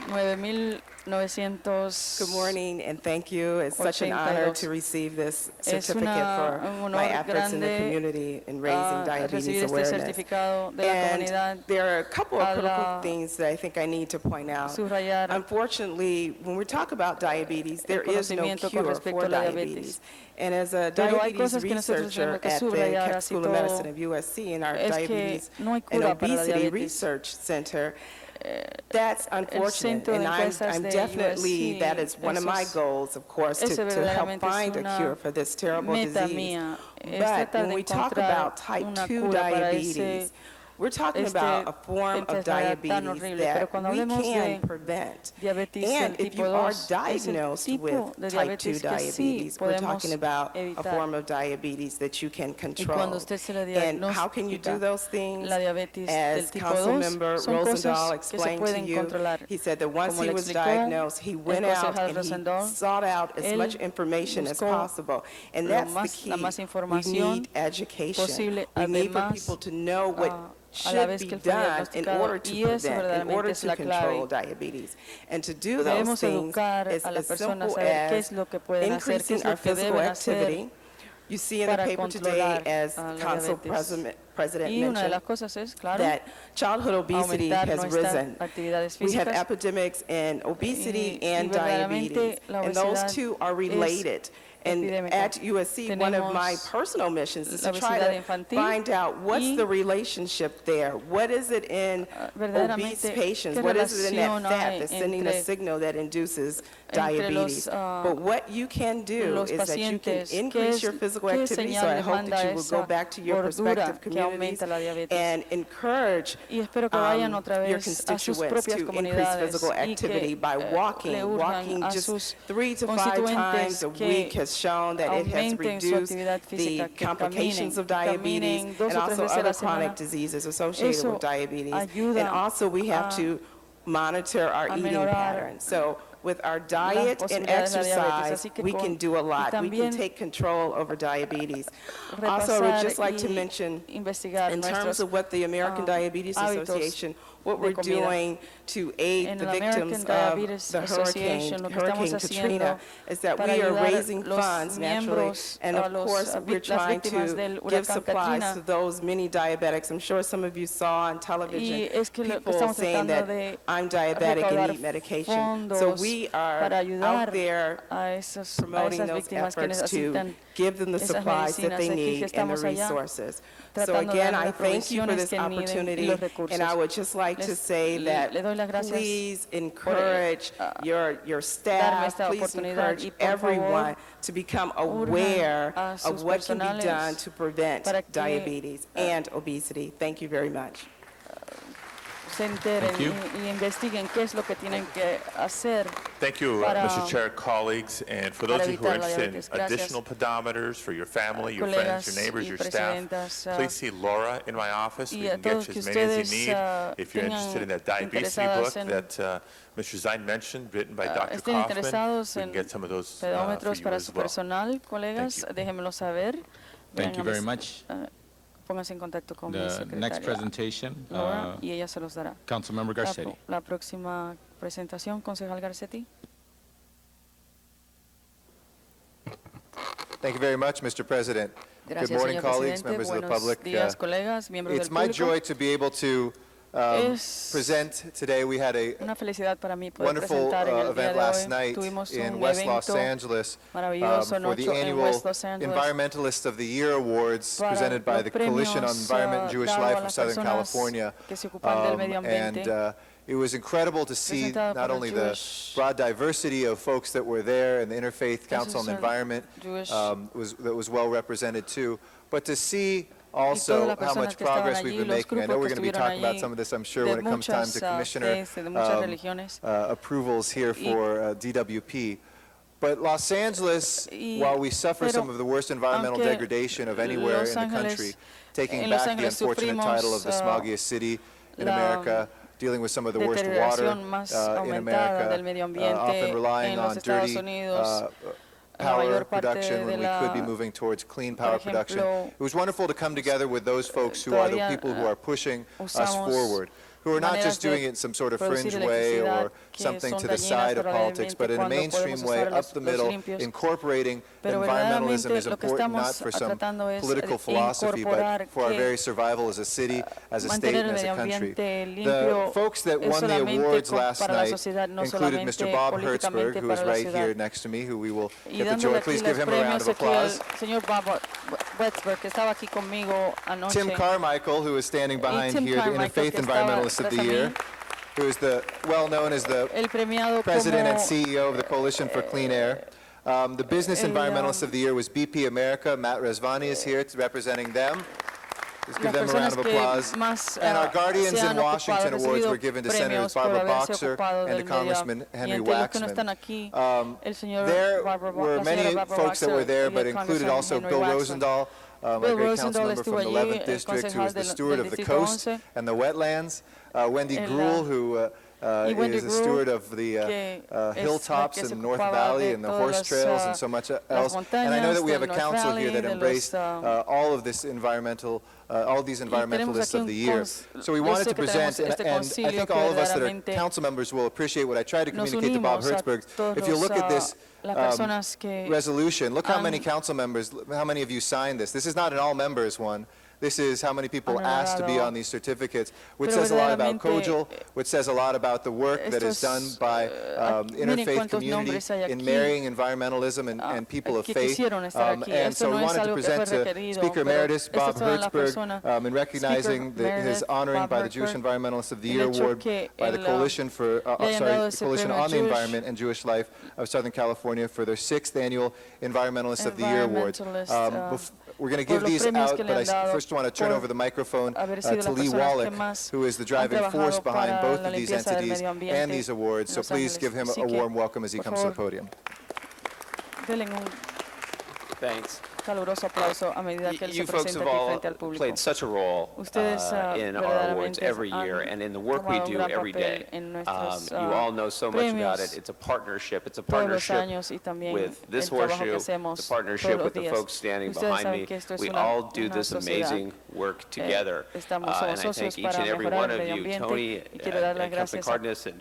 Speaker 1: 9,900.
Speaker 11: Good morning, and thank you. It's such an honor
Speaker 1: 82.
Speaker 11: to receive this
Speaker 1: Es
Speaker 11: certificate
Speaker 1: un
Speaker 11: for
Speaker 1: honor
Speaker 11: my efforts in the
Speaker 1: grande,
Speaker 11: community in raising diabetes
Speaker 1: recibir este
Speaker 11: awareness.
Speaker 1: certificado de la comunidad.
Speaker 11: And there are a couple of critical
Speaker 1: Para
Speaker 11: things that I think I need to point out.
Speaker 1: subrayar
Speaker 11: Unfortunately, when we talk about diabetes, there is no
Speaker 1: conocimiento con
Speaker 11: cure
Speaker 1: respecto
Speaker 11: for
Speaker 1: a la
Speaker 11: diabetes. And as a
Speaker 1: Pero hay
Speaker 11: diabetes
Speaker 1: cosas que nosotros
Speaker 11: researcher
Speaker 1: tenemos que
Speaker 11: at the
Speaker 1: subrayar
Speaker 11: Keck
Speaker 1: así
Speaker 11: School of
Speaker 1: todo,
Speaker 11: Medicine of USC in our
Speaker 1: es que
Speaker 11: Diabetes
Speaker 1: no hay
Speaker 11: and
Speaker 1: cura para la
Speaker 11: Obesity
Speaker 1: diabetes.
Speaker 11: Research Center, that's unfortunate,
Speaker 1: Centro de
Speaker 11: and
Speaker 1: Encuestas
Speaker 11: I'm
Speaker 1: de
Speaker 11: definitely,
Speaker 1: USC,
Speaker 11: that is one of my
Speaker 1: eso es-
Speaker 11: goals, of course, to
Speaker 1: ese
Speaker 11: help
Speaker 1: verdaderamente
Speaker 11: find
Speaker 1: es
Speaker 11: a
Speaker 1: una
Speaker 11: cure for this terrible
Speaker 1: meta
Speaker 11: disease.
Speaker 1: mía, es
Speaker 11: But
Speaker 1: tratar
Speaker 11: when
Speaker 1: de
Speaker 11: we talk
Speaker 1: encontrar
Speaker 11: about type
Speaker 1: una
Speaker 11: 2
Speaker 1: cura para
Speaker 11: diabetes,
Speaker 1: ese
Speaker 11: we're talking about a form of
Speaker 1: enfermedad tan
Speaker 11: diabetes
Speaker 1: horrible, pero
Speaker 11: that
Speaker 1: cuando
Speaker 11: we
Speaker 1: hablemos
Speaker 11: can
Speaker 1: de
Speaker 11: prevent.
Speaker 1: diabetes
Speaker 11: And
Speaker 1: del
Speaker 11: if
Speaker 1: tipo
Speaker 11: you are
Speaker 1: 2, es el
Speaker 11: diagnosed
Speaker 1: tipo
Speaker 11: with
Speaker 1: de
Speaker 11: type 2
Speaker 1: diabetes que sí
Speaker 11: diabetes, we're
Speaker 1: podemos
Speaker 11: talking about a
Speaker 1: evitar.
Speaker 11: form of diabetes that you can
Speaker 1: Y
Speaker 11: control.
Speaker 1: cuando usted se le
Speaker 11: And how can you do
Speaker 1: diagnostica
Speaker 11: those things?
Speaker 1: la diabetes del
Speaker 11: As
Speaker 1: tipo
Speaker 11: Councilmember
Speaker 1: 2, son
Speaker 11: Rosendahl
Speaker 1: cosas que se
Speaker 11: explained to
Speaker 1: pueden
Speaker 11: you,
Speaker 1: controlar.
Speaker 11: he said that once
Speaker 1: Como
Speaker 11: he
Speaker 1: le
Speaker 11: was
Speaker 1: explicó
Speaker 11: diagnosed, he went
Speaker 1: el
Speaker 11: out
Speaker 1: concejal
Speaker 11: and
Speaker 1: Rosendahl,
Speaker 11: he sought out as
Speaker 1: él
Speaker 11: much information as
Speaker 1: buscó
Speaker 11: possible. And
Speaker 1: lo
Speaker 11: that's the
Speaker 1: más-
Speaker 11: key.
Speaker 1: la más
Speaker 11: We
Speaker 1: información
Speaker 11: need education.
Speaker 1: posible,
Speaker 11: We need for
Speaker 1: además,
Speaker 11: people to know what
Speaker 1: a la
Speaker 11: should
Speaker 1: vez
Speaker 11: be
Speaker 1: que él fue
Speaker 11: done in
Speaker 1: diagnosticado,
Speaker 11: order to
Speaker 1: y eso
Speaker 11: prevent, in
Speaker 1: verdaderamente
Speaker 11: order
Speaker 1: es
Speaker 11: to
Speaker 1: la
Speaker 11: control
Speaker 1: clave.
Speaker 11: diabetes. And to do those
Speaker 1: Debemos
Speaker 11: things
Speaker 1: educar
Speaker 11: is
Speaker 1: a las
Speaker 11: as
Speaker 1: personas
Speaker 11: simple
Speaker 1: a ver qué
Speaker 11: as
Speaker 1: es lo que pueden hacer, qué
Speaker 11: increasing
Speaker 1: es
Speaker 11: our
Speaker 1: lo que
Speaker 11: physical
Speaker 1: deben hacer
Speaker 11: activity. You see in the
Speaker 1: para
Speaker 11: paper today,
Speaker 1: controlar
Speaker 11: as
Speaker 1: la
Speaker 11: Council
Speaker 1: diabetes.
Speaker 11: President
Speaker 1: Y una de
Speaker 11: mentioned,
Speaker 1: las cosas es, claro,
Speaker 11: that childhood obesity
Speaker 1: aumentar
Speaker 11: has
Speaker 1: nuestras
Speaker 11: risen.
Speaker 1: actividades
Speaker 11: We have
Speaker 1: físicas.
Speaker 11: epidemics in obesity
Speaker 1: Y
Speaker 11: and
Speaker 1: verdaderamente
Speaker 11: diabetes,
Speaker 1: la
Speaker 11: and those
Speaker 1: obesidad
Speaker 11: two are
Speaker 1: es
Speaker 11: related. And
Speaker 1: epidémica.
Speaker 11: at USC, one of my
Speaker 1: Tenemos
Speaker 11: personal missions is
Speaker 1: la
Speaker 11: to try
Speaker 1: obesidad
Speaker 11: to
Speaker 1: infantil
Speaker 11: find out what's
Speaker 1: y
Speaker 11: the relationship there. What is it in obese
Speaker 1: verdaderamente,
Speaker 11: patients?
Speaker 1: ¿qué
Speaker 11: What is it in that
Speaker 1: relación
Speaker 11: fat
Speaker 1: hay
Speaker 11: that's sending a
Speaker 1: entre-
Speaker 11: signal that induces
Speaker 1: entre
Speaker 11: diabetes?
Speaker 1: los,
Speaker 11: But what you can do
Speaker 1: los
Speaker 11: is that you can
Speaker 1: pacientes, ¿qué
Speaker 11: increase
Speaker 1: es-
Speaker 11: your physical
Speaker 1: qué
Speaker 11: activity. So
Speaker 1: señal
Speaker 11: I
Speaker 1: le
Speaker 11: hope
Speaker 1: manda
Speaker 11: that you will go
Speaker 1: esa
Speaker 11: back to your
Speaker 1: gordura
Speaker 11: prospective
Speaker 1: que
Speaker 11: communities
Speaker 1: aumenta la diabetes?
Speaker 11: and encourage
Speaker 1: Y espero que vayan otra
Speaker 11: your
Speaker 1: vez a sus
Speaker 11: constituents
Speaker 1: propias
Speaker 11: to increase
Speaker 1: comunidades
Speaker 11: physical
Speaker 1: y
Speaker 11: activity
Speaker 1: que
Speaker 11: by
Speaker 1: le
Speaker 11: walking.
Speaker 1: urjan
Speaker 11: Walking
Speaker 1: a
Speaker 11: just
Speaker 1: sus
Speaker 11: 3 to 5 times
Speaker 1: constituentes
Speaker 11: a
Speaker 1: que
Speaker 11: week has shown that it has
Speaker 1: aumenten su
Speaker 11: reduced
Speaker 1: actividad
Speaker 11: the
Speaker 1: física, que
Speaker 11: complications of
Speaker 1: caminen
Speaker 11: diabetes
Speaker 1: 2
Speaker 11: and
Speaker 1: o 3
Speaker 11: also
Speaker 1: veces a
Speaker 11: other
Speaker 1: la
Speaker 11: chronic
Speaker 1: semana.
Speaker 11: diseases associated
Speaker 1: Eso
Speaker 11: with diabetes.
Speaker 1: ayuda
Speaker 11: And also we have
Speaker 1: a-
Speaker 11: to monitor our
Speaker 1: a
Speaker 11: eating
Speaker 1: menorar
Speaker 11: patterns. So with our diet and
Speaker 1: posibilidades de la diabetes,
Speaker 11: exercise,
Speaker 1: así que
Speaker 11: we
Speaker 1: con-
Speaker 11: can do a
Speaker 1: y
Speaker 11: lot. We can
Speaker 1: también
Speaker 11: take control over diabetes. Also, I would
Speaker 1: repasar
Speaker 11: just like to
Speaker 1: y
Speaker 11: mention
Speaker 1: investigar
Speaker 11: in terms
Speaker 1: nuestros
Speaker 11: of what the American Diabetes
Speaker 1: hábitos
Speaker 11: Association, what
Speaker 1: de
Speaker 11: we're
Speaker 1: comida.
Speaker 11: doing to aid
Speaker 1: En
Speaker 11: the
Speaker 1: la
Speaker 11: victims
Speaker 1: American
Speaker 11: of
Speaker 1: Diabetes
Speaker 11: the
Speaker 1: Association, lo que estamos
Speaker 11: Hurricane Katrina,
Speaker 1: haciendo
Speaker 11: is that
Speaker 1: para
Speaker 11: we are
Speaker 1: ayudar
Speaker 11: raising
Speaker 1: los
Speaker 11: funds naturally,
Speaker 1: miembros,
Speaker 11: and
Speaker 1: a
Speaker 11: of
Speaker 1: los-
Speaker 11: course,
Speaker 1: a
Speaker 11: we're
Speaker 1: las
Speaker 11: trying
Speaker 1: víctimas
Speaker 11: to
Speaker 1: del
Speaker 11: give
Speaker 1: huracán
Speaker 11: supplies
Speaker 1: Katrina.
Speaker 11: to those many diabetics. I'm sure some of you saw on television
Speaker 1: Y es que lo que
Speaker 11: people
Speaker 1: estamos
Speaker 11: saying
Speaker 1: tratando
Speaker 11: that
Speaker 1: de
Speaker 11: I'm diabetic and
Speaker 1: recaudar
Speaker 11: need medication. So
Speaker 1: fondos
Speaker 11: we are
Speaker 1: para
Speaker 11: out
Speaker 1: ayudar
Speaker 11: there
Speaker 1: a esas
Speaker 11: promoting those
Speaker 1: víctimas que
Speaker 11: efforts to
Speaker 1: necesitan
Speaker 11: give them the
Speaker 1: esas
Speaker 11: supplies that
Speaker 1: medicinas.
Speaker 11: they
Speaker 1: Aquí que
Speaker 11: need and the
Speaker 1: estamos allá
Speaker 11: resources. So
Speaker 1: tratando de
Speaker 11: again,
Speaker 1: dar
Speaker 11: I
Speaker 1: las
Speaker 11: thank you for
Speaker 1: provisiones
Speaker 11: this
Speaker 1: que miden y
Speaker 11: opportunity,
Speaker 1: los recursos.
Speaker 11: and I would just like to say that
Speaker 1: le doy las gracias
Speaker 11: please encourage your
Speaker 1: darme
Speaker 11: staff,
Speaker 1: esta
Speaker 11: please
Speaker 1: oportunidad
Speaker 11: encourage
Speaker 1: y por
Speaker 11: everyone
Speaker 1: favor,
Speaker 11: to become
Speaker 1: urjan
Speaker 11: aware
Speaker 1: a sus
Speaker 11: of what can be
Speaker 1: personales
Speaker 11: done to prevent
Speaker 1: para que,
Speaker 11: diabetes and obesity. Thank you very much.
Speaker 1: se enteren
Speaker 5: Thank you.
Speaker 1: y investiguen qué es lo que tienen que hacer.
Speaker 2: Thank you,
Speaker 1: Para-
Speaker 2: Mr. Chair, colleagues, and for those
Speaker 1: para
Speaker 2: of you who are
Speaker 1: evitar la
Speaker 2: interested in
Speaker 1: diabetes. Gracias.
Speaker 2: additional pedometers for your family, your
Speaker 1: Colegas
Speaker 2: friends, your neighbors,
Speaker 1: y
Speaker 2: your staff,
Speaker 1: presidentas,
Speaker 2: please see Laura in my office.
Speaker 1: y
Speaker 2: We
Speaker 1: a
Speaker 2: can get
Speaker 1: todos
Speaker 2: you
Speaker 1: que
Speaker 2: as many as
Speaker 1: ustedes,
Speaker 2: you need. If you're
Speaker 1: tengan
Speaker 2: interested in that diabetes book
Speaker 1: interesadas en-
Speaker 2: that Mr. Zein mentioned, written by Dr.
Speaker 1: estén
Speaker 2: Kaufman,
Speaker 1: interesados
Speaker 2: we can
Speaker 1: en
Speaker 2: get some of those for
Speaker 1: pedómetros
Speaker 2: you
Speaker 1: para
Speaker 2: as
Speaker 1: su
Speaker 2: well.
Speaker 1: personal, colegas, déjenmelo saber.
Speaker 5: Thank you
Speaker 1: Vengan,
Speaker 5: very much.
Speaker 1: Pónganse en contacto con mi
Speaker 5: The next
Speaker 1: secretaria
Speaker 5: presentation,
Speaker 1: Laura, y ella se los dará.
Speaker 5: Councilmember Garcetti.
Speaker 1: La próxima presentación, concejal Garcetti.
Speaker 4: Thank you very much, Mr. President. Good
Speaker 1: Gracias,
Speaker 4: morning,
Speaker 1: señor
Speaker 4: colleagues,
Speaker 1: presidente.
Speaker 4: members of the
Speaker 1: Buenos
Speaker 4: public.
Speaker 1: días, colegas, miembros
Speaker 4: It's
Speaker 1: del
Speaker 4: my
Speaker 1: público.
Speaker 4: joy to be able to present today. We had a
Speaker 1: una felicidad para mí poder
Speaker 4: wonderful
Speaker 1: presentar en el día
Speaker 4: event
Speaker 1: de
Speaker 4: last
Speaker 1: hoy.
Speaker 4: night
Speaker 1: Tuvimos
Speaker 4: in
Speaker 1: un
Speaker 4: West Los
Speaker 1: evento
Speaker 4: Angeles
Speaker 1: maravilloso
Speaker 4: for the
Speaker 1: en
Speaker 4: annual
Speaker 1: West Los Angeles
Speaker 4: Environmentalist of the Year Awards
Speaker 1: para
Speaker 4: presented by
Speaker 1: los
Speaker 4: the Coalition on
Speaker 1: premios,
Speaker 4: Environment and Jewish
Speaker 1: dado
Speaker 4: Life
Speaker 1: a
Speaker 4: of
Speaker 1: las
Speaker 4: Southern
Speaker 1: personas
Speaker 4: California.
Speaker 1: que se ocupan del medio ambiente.
Speaker 4: And it was incredible to see
Speaker 1: Presentado
Speaker 4: not
Speaker 1: por
Speaker 4: only
Speaker 1: el
Speaker 4: the
Speaker 1: Jewish-
Speaker 4: broad diversity of folks that were there and the Interfaith Council on the
Speaker 1: Association
Speaker 4: Environment
Speaker 1: Jewish-
Speaker 4: that was well represented too, but to see
Speaker 1: todas
Speaker 4: also
Speaker 1: las
Speaker 4: how
Speaker 1: personas
Speaker 4: much
Speaker 1: que estaban
Speaker 4: progress
Speaker 1: allí,
Speaker 4: we've been
Speaker 1: los
Speaker 4: making. I know
Speaker 1: grupos
Speaker 4: we're
Speaker 1: que
Speaker 4: going to be
Speaker 1: estuvieron
Speaker 4: talking about
Speaker 1: allí
Speaker 4: some of this, I'm sure,
Speaker 1: de
Speaker 4: when it comes time
Speaker 1: muchas,
Speaker 4: to commissioner
Speaker 1: faiths, de muchas religiones.
Speaker 4: approvals here for DWP. But Los Angeles, while we suffer some of the worst environmental
Speaker 1: aunque
Speaker 4: degradation of anywhere
Speaker 1: Los
Speaker 4: in the
Speaker 1: Ángeles-
Speaker 4: country, taking
Speaker 1: en Los
Speaker 4: back the
Speaker 1: Ángeles
Speaker 4: unfortunate
Speaker 1: sufrimos,
Speaker 4: title of the smoggiest city in
Speaker 1: la
Speaker 4: America, dealing with some of the worst water
Speaker 1: deterioración más
Speaker 4: in
Speaker 1: aumentada del
Speaker 4: America,
Speaker 1: medio ambiente
Speaker 4: often relying
Speaker 1: en los
Speaker 4: on
Speaker 1: Estados
Speaker 4: dirty
Speaker 1: Unidos. La
Speaker 4: power
Speaker 1: mayor parte
Speaker 4: production
Speaker 1: de
Speaker 4: when we
Speaker 1: la-
Speaker 4: could be moving towards clean power
Speaker 1: por
Speaker 4: production.
Speaker 1: ejemplo,
Speaker 4: It was wonderful to come together with those folks who are the
Speaker 1: todavía,
Speaker 4: people who are pushing us
Speaker 1: usamos
Speaker 4: forward, who are not
Speaker 1: maneras
Speaker 4: just doing
Speaker 1: de
Speaker 4: it in some sort of
Speaker 1: producir
Speaker 4: fringe way
Speaker 1: electricidad
Speaker 4: or
Speaker 1: que
Speaker 4: something
Speaker 1: son
Speaker 4: to the
Speaker 1: dañinas
Speaker 4: side of
Speaker 1: para el
Speaker 4: politics, but in a
Speaker 1: ambiente
Speaker 4: mainstream
Speaker 1: cuando
Speaker 4: way,
Speaker 1: podemos
Speaker 4: up
Speaker 1: usar
Speaker 4: the
Speaker 1: los
Speaker 4: middle,
Speaker 1: limpios.
Speaker 4: incorporating
Speaker 1: Pero
Speaker 4: environmentalism is
Speaker 1: verdaderamente lo que
Speaker 4: important not
Speaker 1: estamos
Speaker 4: for some
Speaker 1: tratando es
Speaker 4: political
Speaker 1: de
Speaker 4: philosophy, but
Speaker 1: incorporar
Speaker 4: for our
Speaker 1: que,
Speaker 4: very survival as a city, as a state,
Speaker 1: mantener
Speaker 4: and
Speaker 1: el
Speaker 4: as a
Speaker 1: medio
Speaker 4: country.
Speaker 1: ambiente
Speaker 4: The
Speaker 1: limpio
Speaker 4: folks that
Speaker 1: es
Speaker 4: won the
Speaker 1: solamente
Speaker 4: awards last
Speaker 1: para la
Speaker 4: night
Speaker 1: sociedad, no
Speaker 4: included
Speaker 1: solamente
Speaker 4: Mr. Bob
Speaker 1: políticamente
Speaker 4: Hertzberg, who
Speaker 1: para
Speaker 4: is
Speaker 1: la
Speaker 4: right
Speaker 1: ciudad.
Speaker 4: here next to me, who we will
Speaker 1: Y
Speaker 4: get the
Speaker 1: dándole
Speaker 4: joy.
Speaker 1: aquí
Speaker 4: Please
Speaker 1: los
Speaker 4: give him a round
Speaker 1: premios
Speaker 4: of
Speaker 1: aquí al
Speaker 4: applause.
Speaker 1: señor Bob Hertzberg, que estaba aquí conmigo anoche.
Speaker 4: Tim Carmichael, who is standing behind
Speaker 1: Tim
Speaker 4: here, the
Speaker 1: Carmichael,
Speaker 4: Interfaith
Speaker 1: que estaba
Speaker 4: Environmentalist of
Speaker 1: tras
Speaker 4: the
Speaker 1: a mí.
Speaker 4: Year, who is well known as the
Speaker 1: El premiado
Speaker 4: President and
Speaker 1: como
Speaker 4: CEO of the Coalition for Clean Air. The Business Environmentalist of the Year was BP America. Matt Rezvani is here representing them. Let's give them a round of applause. And our Guardians in Washington awards were given to Senators Barbara Boxer and to Congressman Henry Waxman. There were many folks that were there, but included also Bill Rosendahl, my great council member from the 11th District, who is the steward of the coast and the wetlands. Wendy Gruhl, who is the steward of the hilltops in North Valley and the horse trails and so much else. And I know that we have a council here that embraced all of this all these environmentalists of the year. So we wanted to present, and I think all of us that are council members will appreciate what I tried to communicate to Bob Hertzberg. If you look at this resolution, look how many council members, how many of you signed this. This is not an all-members one. This is how many people asked to be on these certificates, which says a lot about COJL, which says a lot about the work that is done by interfaith community in marrying environmentalism and people of faith. And so we wanted to present to Speaker Emeritus Bob Hertzberg in recognizing his honoring by the Jewish Environmentalist of the Year Award by the Coalition Coalition on the Environment and Jewish Life of Southern California for their 6th annual Environmentalist of the Year Awards. We're going to give these out, but I first want to turn over the microphone to Lee Wallach, who is the driving force behind both of these entities and these awards. So please give him a warm welcome as he comes to the podium.
Speaker 12: Thanks.
Speaker 1: Caluroso aplauso a medida que él se
Speaker 12: You folks
Speaker 1: presenta
Speaker 12: have
Speaker 1: aquí
Speaker 12: all
Speaker 1: frente al público.
Speaker 12: played such a role
Speaker 1: Ustedes
Speaker 12: in our awards every year and in the work we do every day. You all know so much about it. It's a partnership. It's a partnership with this horseshoe, the partnership with the folks standing behind me. We all do this amazing work together. And I thank each and every one of you, Tony, Councilman Cardenas, and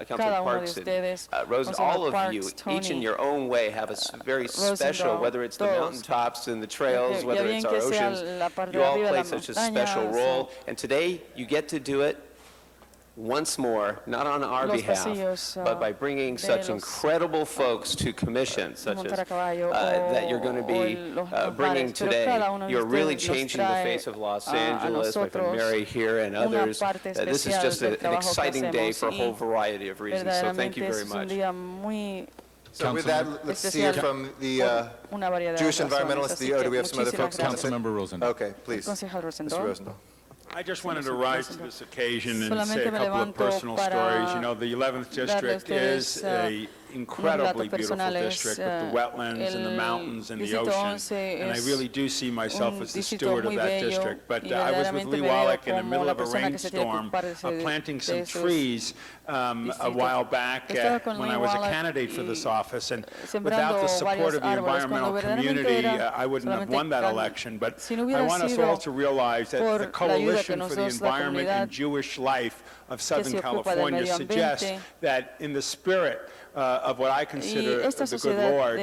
Speaker 12: Councilman Parks, and Rose, all of you, each in your own way, have a very special, whether it's the mountaintops and the trails, whether it's our oceans, you all play such a special role. And today, you get to do it once more, not on our behalf, but by bringing such incredible folks to commission, such as that you're going to be bringing today. You're really changing the face of Los Angeles, my friend Mary here and others. This is just an exciting day for a whole variety of reasons, so thank you very much.
Speaker 4: So with that, let's hear from the Jewish Environmentalists of the Year. Do we have some other folks?
Speaker 5: Councilmember Rosendahl.
Speaker 4: Okay, please. Mr. Rosendahl.
Speaker 3: I just wanted to rise to this occasion and say a couple of personal stories. You know, the 11th District is a incredibly beautiful district with the wetlands and the mountains and the ocean. And I really do see myself as the steward of that district. But I was with Lee Wallach in the middle of a rainstorm planting some trees a while back when I was a candidate for this office. And without the support of the environmental community, I wouldn't have won that election. But I want us all to realize that the Coalition for the Environment and Jewish Life of Southern California suggests that in the spirit of what I consider the good Lord,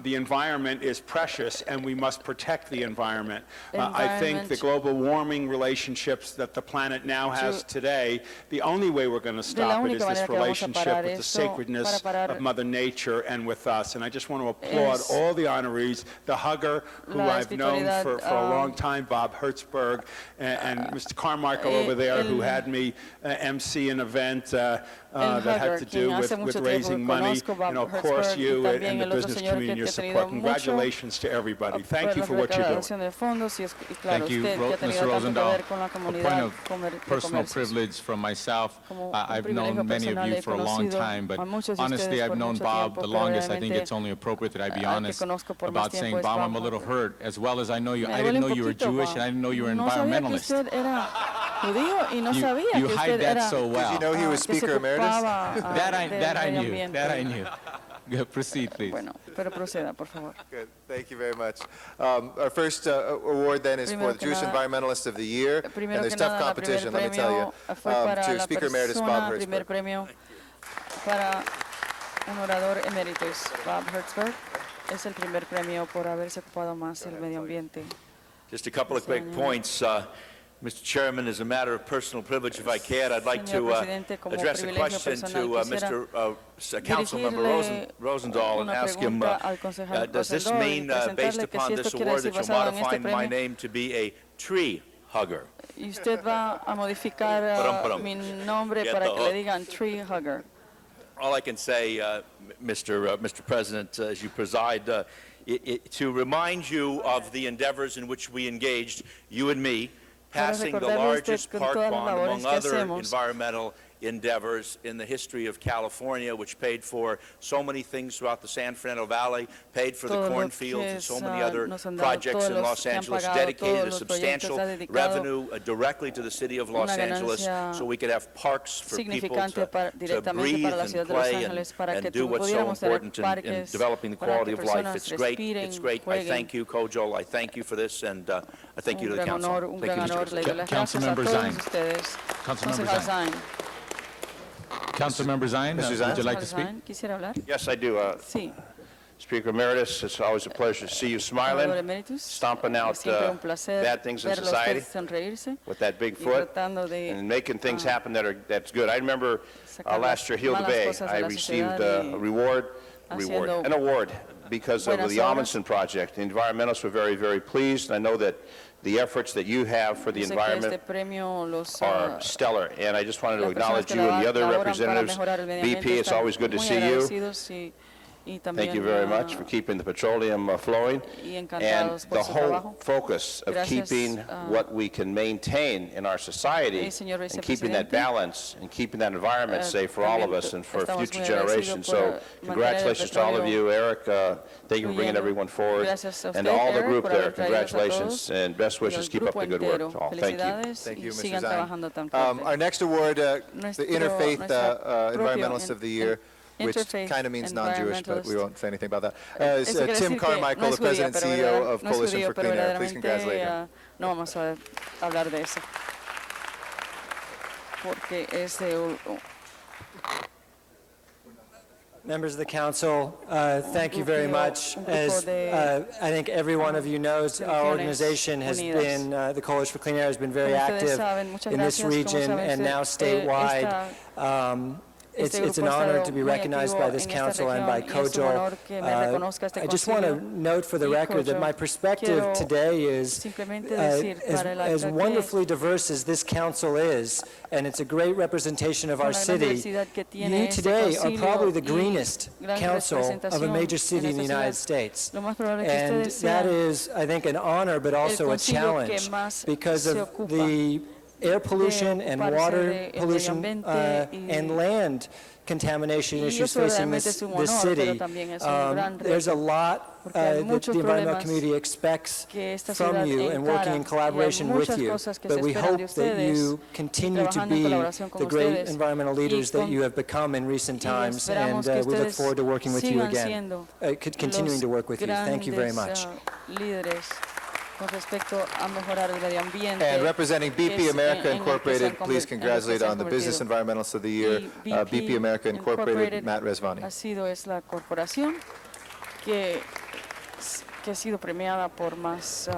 Speaker 3: the environment is precious, and we must protect the environment. I think the global warming relationships that the planet now has today, the only way we're going to stop it is this relationship with the sacredness of Mother Nature and with us. And I just want to applaud all the honorees, the hugger, who I've known for a long time, Bob Hertzberg, and Mr. Carmichael over there, who had me MC an event that had to do with raising money. And of course, you and the business community and your support. Congratulations to everybody. Thank you for what you're doing.
Speaker 5: Thank you, Mr. Rosendahl. A point of personal privilege from myself. I've known many of you for a long time, but honestly, I've known Bob the longest. I think it's only appropriate that I be honest about saying, Bob, I'm a little hurt, as well as I know you. I didn't know you were Jewish, and I didn't know you were an environmentalist. You hide that so well.
Speaker 4: Did you know he was Speaker Emeritus?
Speaker 5: That I knew. That I knew. Proceed, please.
Speaker 1: Bueno, pero proceda, por favor.
Speaker 4: Good. Thank you very much. Our first award then is for the Jewish Environmentalist of the Year, and there's tough competition, let me tell you, to Speaker Emeritus Bob Hertzberg.
Speaker 1: Primer premio para un orador emeritus, Bob Hertzberg. Es el primer premio por haberse ocupado más el medio ambiente.
Speaker 8: Just a couple of quick points. Mr. Chairman, as a matter of personal privilege, if I can, I'd like to address a question to Councilmember Rosendahl and ask him, does this mean, based upon this award, that you're modifying my name to be a tree hugger?
Speaker 1: Y usted va a modificar mi nombre para que le digan tree hugger.
Speaker 8: All I can say, Mr. President, as you preside, to remind you of the endeavors in which we engaged, you and me, passing the largest park bond among other environmental endeavors in the history of California, which paid for so many things throughout the San Fernando Valley, paid for the cornfields and so many other projects in Los Angeles, dedicated a substantial revenue directly to the city of Los Angeles so we could have parks for people to breathe and play and do what's so important in developing the quality of life. It's great. It's great. I thank you, Kojal. I thank you for this, and I thank you to the council. Thank you, Mr. President.
Speaker 5: Councilmember Zine. Councilmember Zine. Councilmember Zine, would you like to speak?
Speaker 7: Yes, I do. Speaker Emeritus, it's always a pleasure to see you smiling, stomping out bad things in society with that big foot and making things happen that's good. I remember last year, Hilda Bay, I received an award because of the Amundsen project. The environmentalists were very, very pleased. I know that the efforts that you have for the environment are stellar, and I just wanted to acknowledge you and the other representatives. BP, it's always good to see you. Thank you very much for keeping the petroleum flowing, and the whole focus of keeping what we can maintain in our society and keeping that balance and keeping that environment safe for all of us and for future generations. So congratulations to all of you. Eric, thank you for bringing everyone forward, and to all the group there, congratulations and best wishes. Keep up the good work to all. Thank you.
Speaker 4: Thank you, Mr. Zine. Our next award, the Interfaith Environmentalist of the Year, which kind of means non-Jewish, but we won't say anything about that. Is Tim Carmichael, the President and CEO of Coalition for Clean Air. Please congratulate him.
Speaker 1: No vamos a hablar de eso, porque es
Speaker 13: Members of the Council, thank you very much. As I think every one of you knows, our organization has been, the Coalition for Clean Air has been very active in this region and now statewide. It's an honor to be recognized by this council and by Kojal. I just want to note for the record that my perspective today is, as wonderfully diverse as this council is, and it's a great representation of our city, you today are probably the greenest council of a major city in the United States. And that is, I think, an honor, but also a challenge because of the air pollution and water pollution and land contamination issues facing this city. There's a lot that the environmental community expects from you and working in collaboration with you. But we hope that you continue to be the great environmental leaders that you have become in recent times, and we look forward to working with you again, continuing to work with you. Thank you very much.
Speaker 1: con respecto a mejorar el medio ambiente.
Speaker 4: And representing BP
Speaker 1: que es
Speaker 4: America
Speaker 1: en el que se
Speaker 4: Incorporated,
Speaker 1: han
Speaker 4: please
Speaker 1: en el que
Speaker 4: congratulate
Speaker 1: se han
Speaker 4: on the Business
Speaker 1: convertido.
Speaker 4: Environmentalist of the Year,
Speaker 1: Y
Speaker 4: BP America Incorporated, Matt Resvani.
Speaker 1: es la corporación que ha sido premiada por más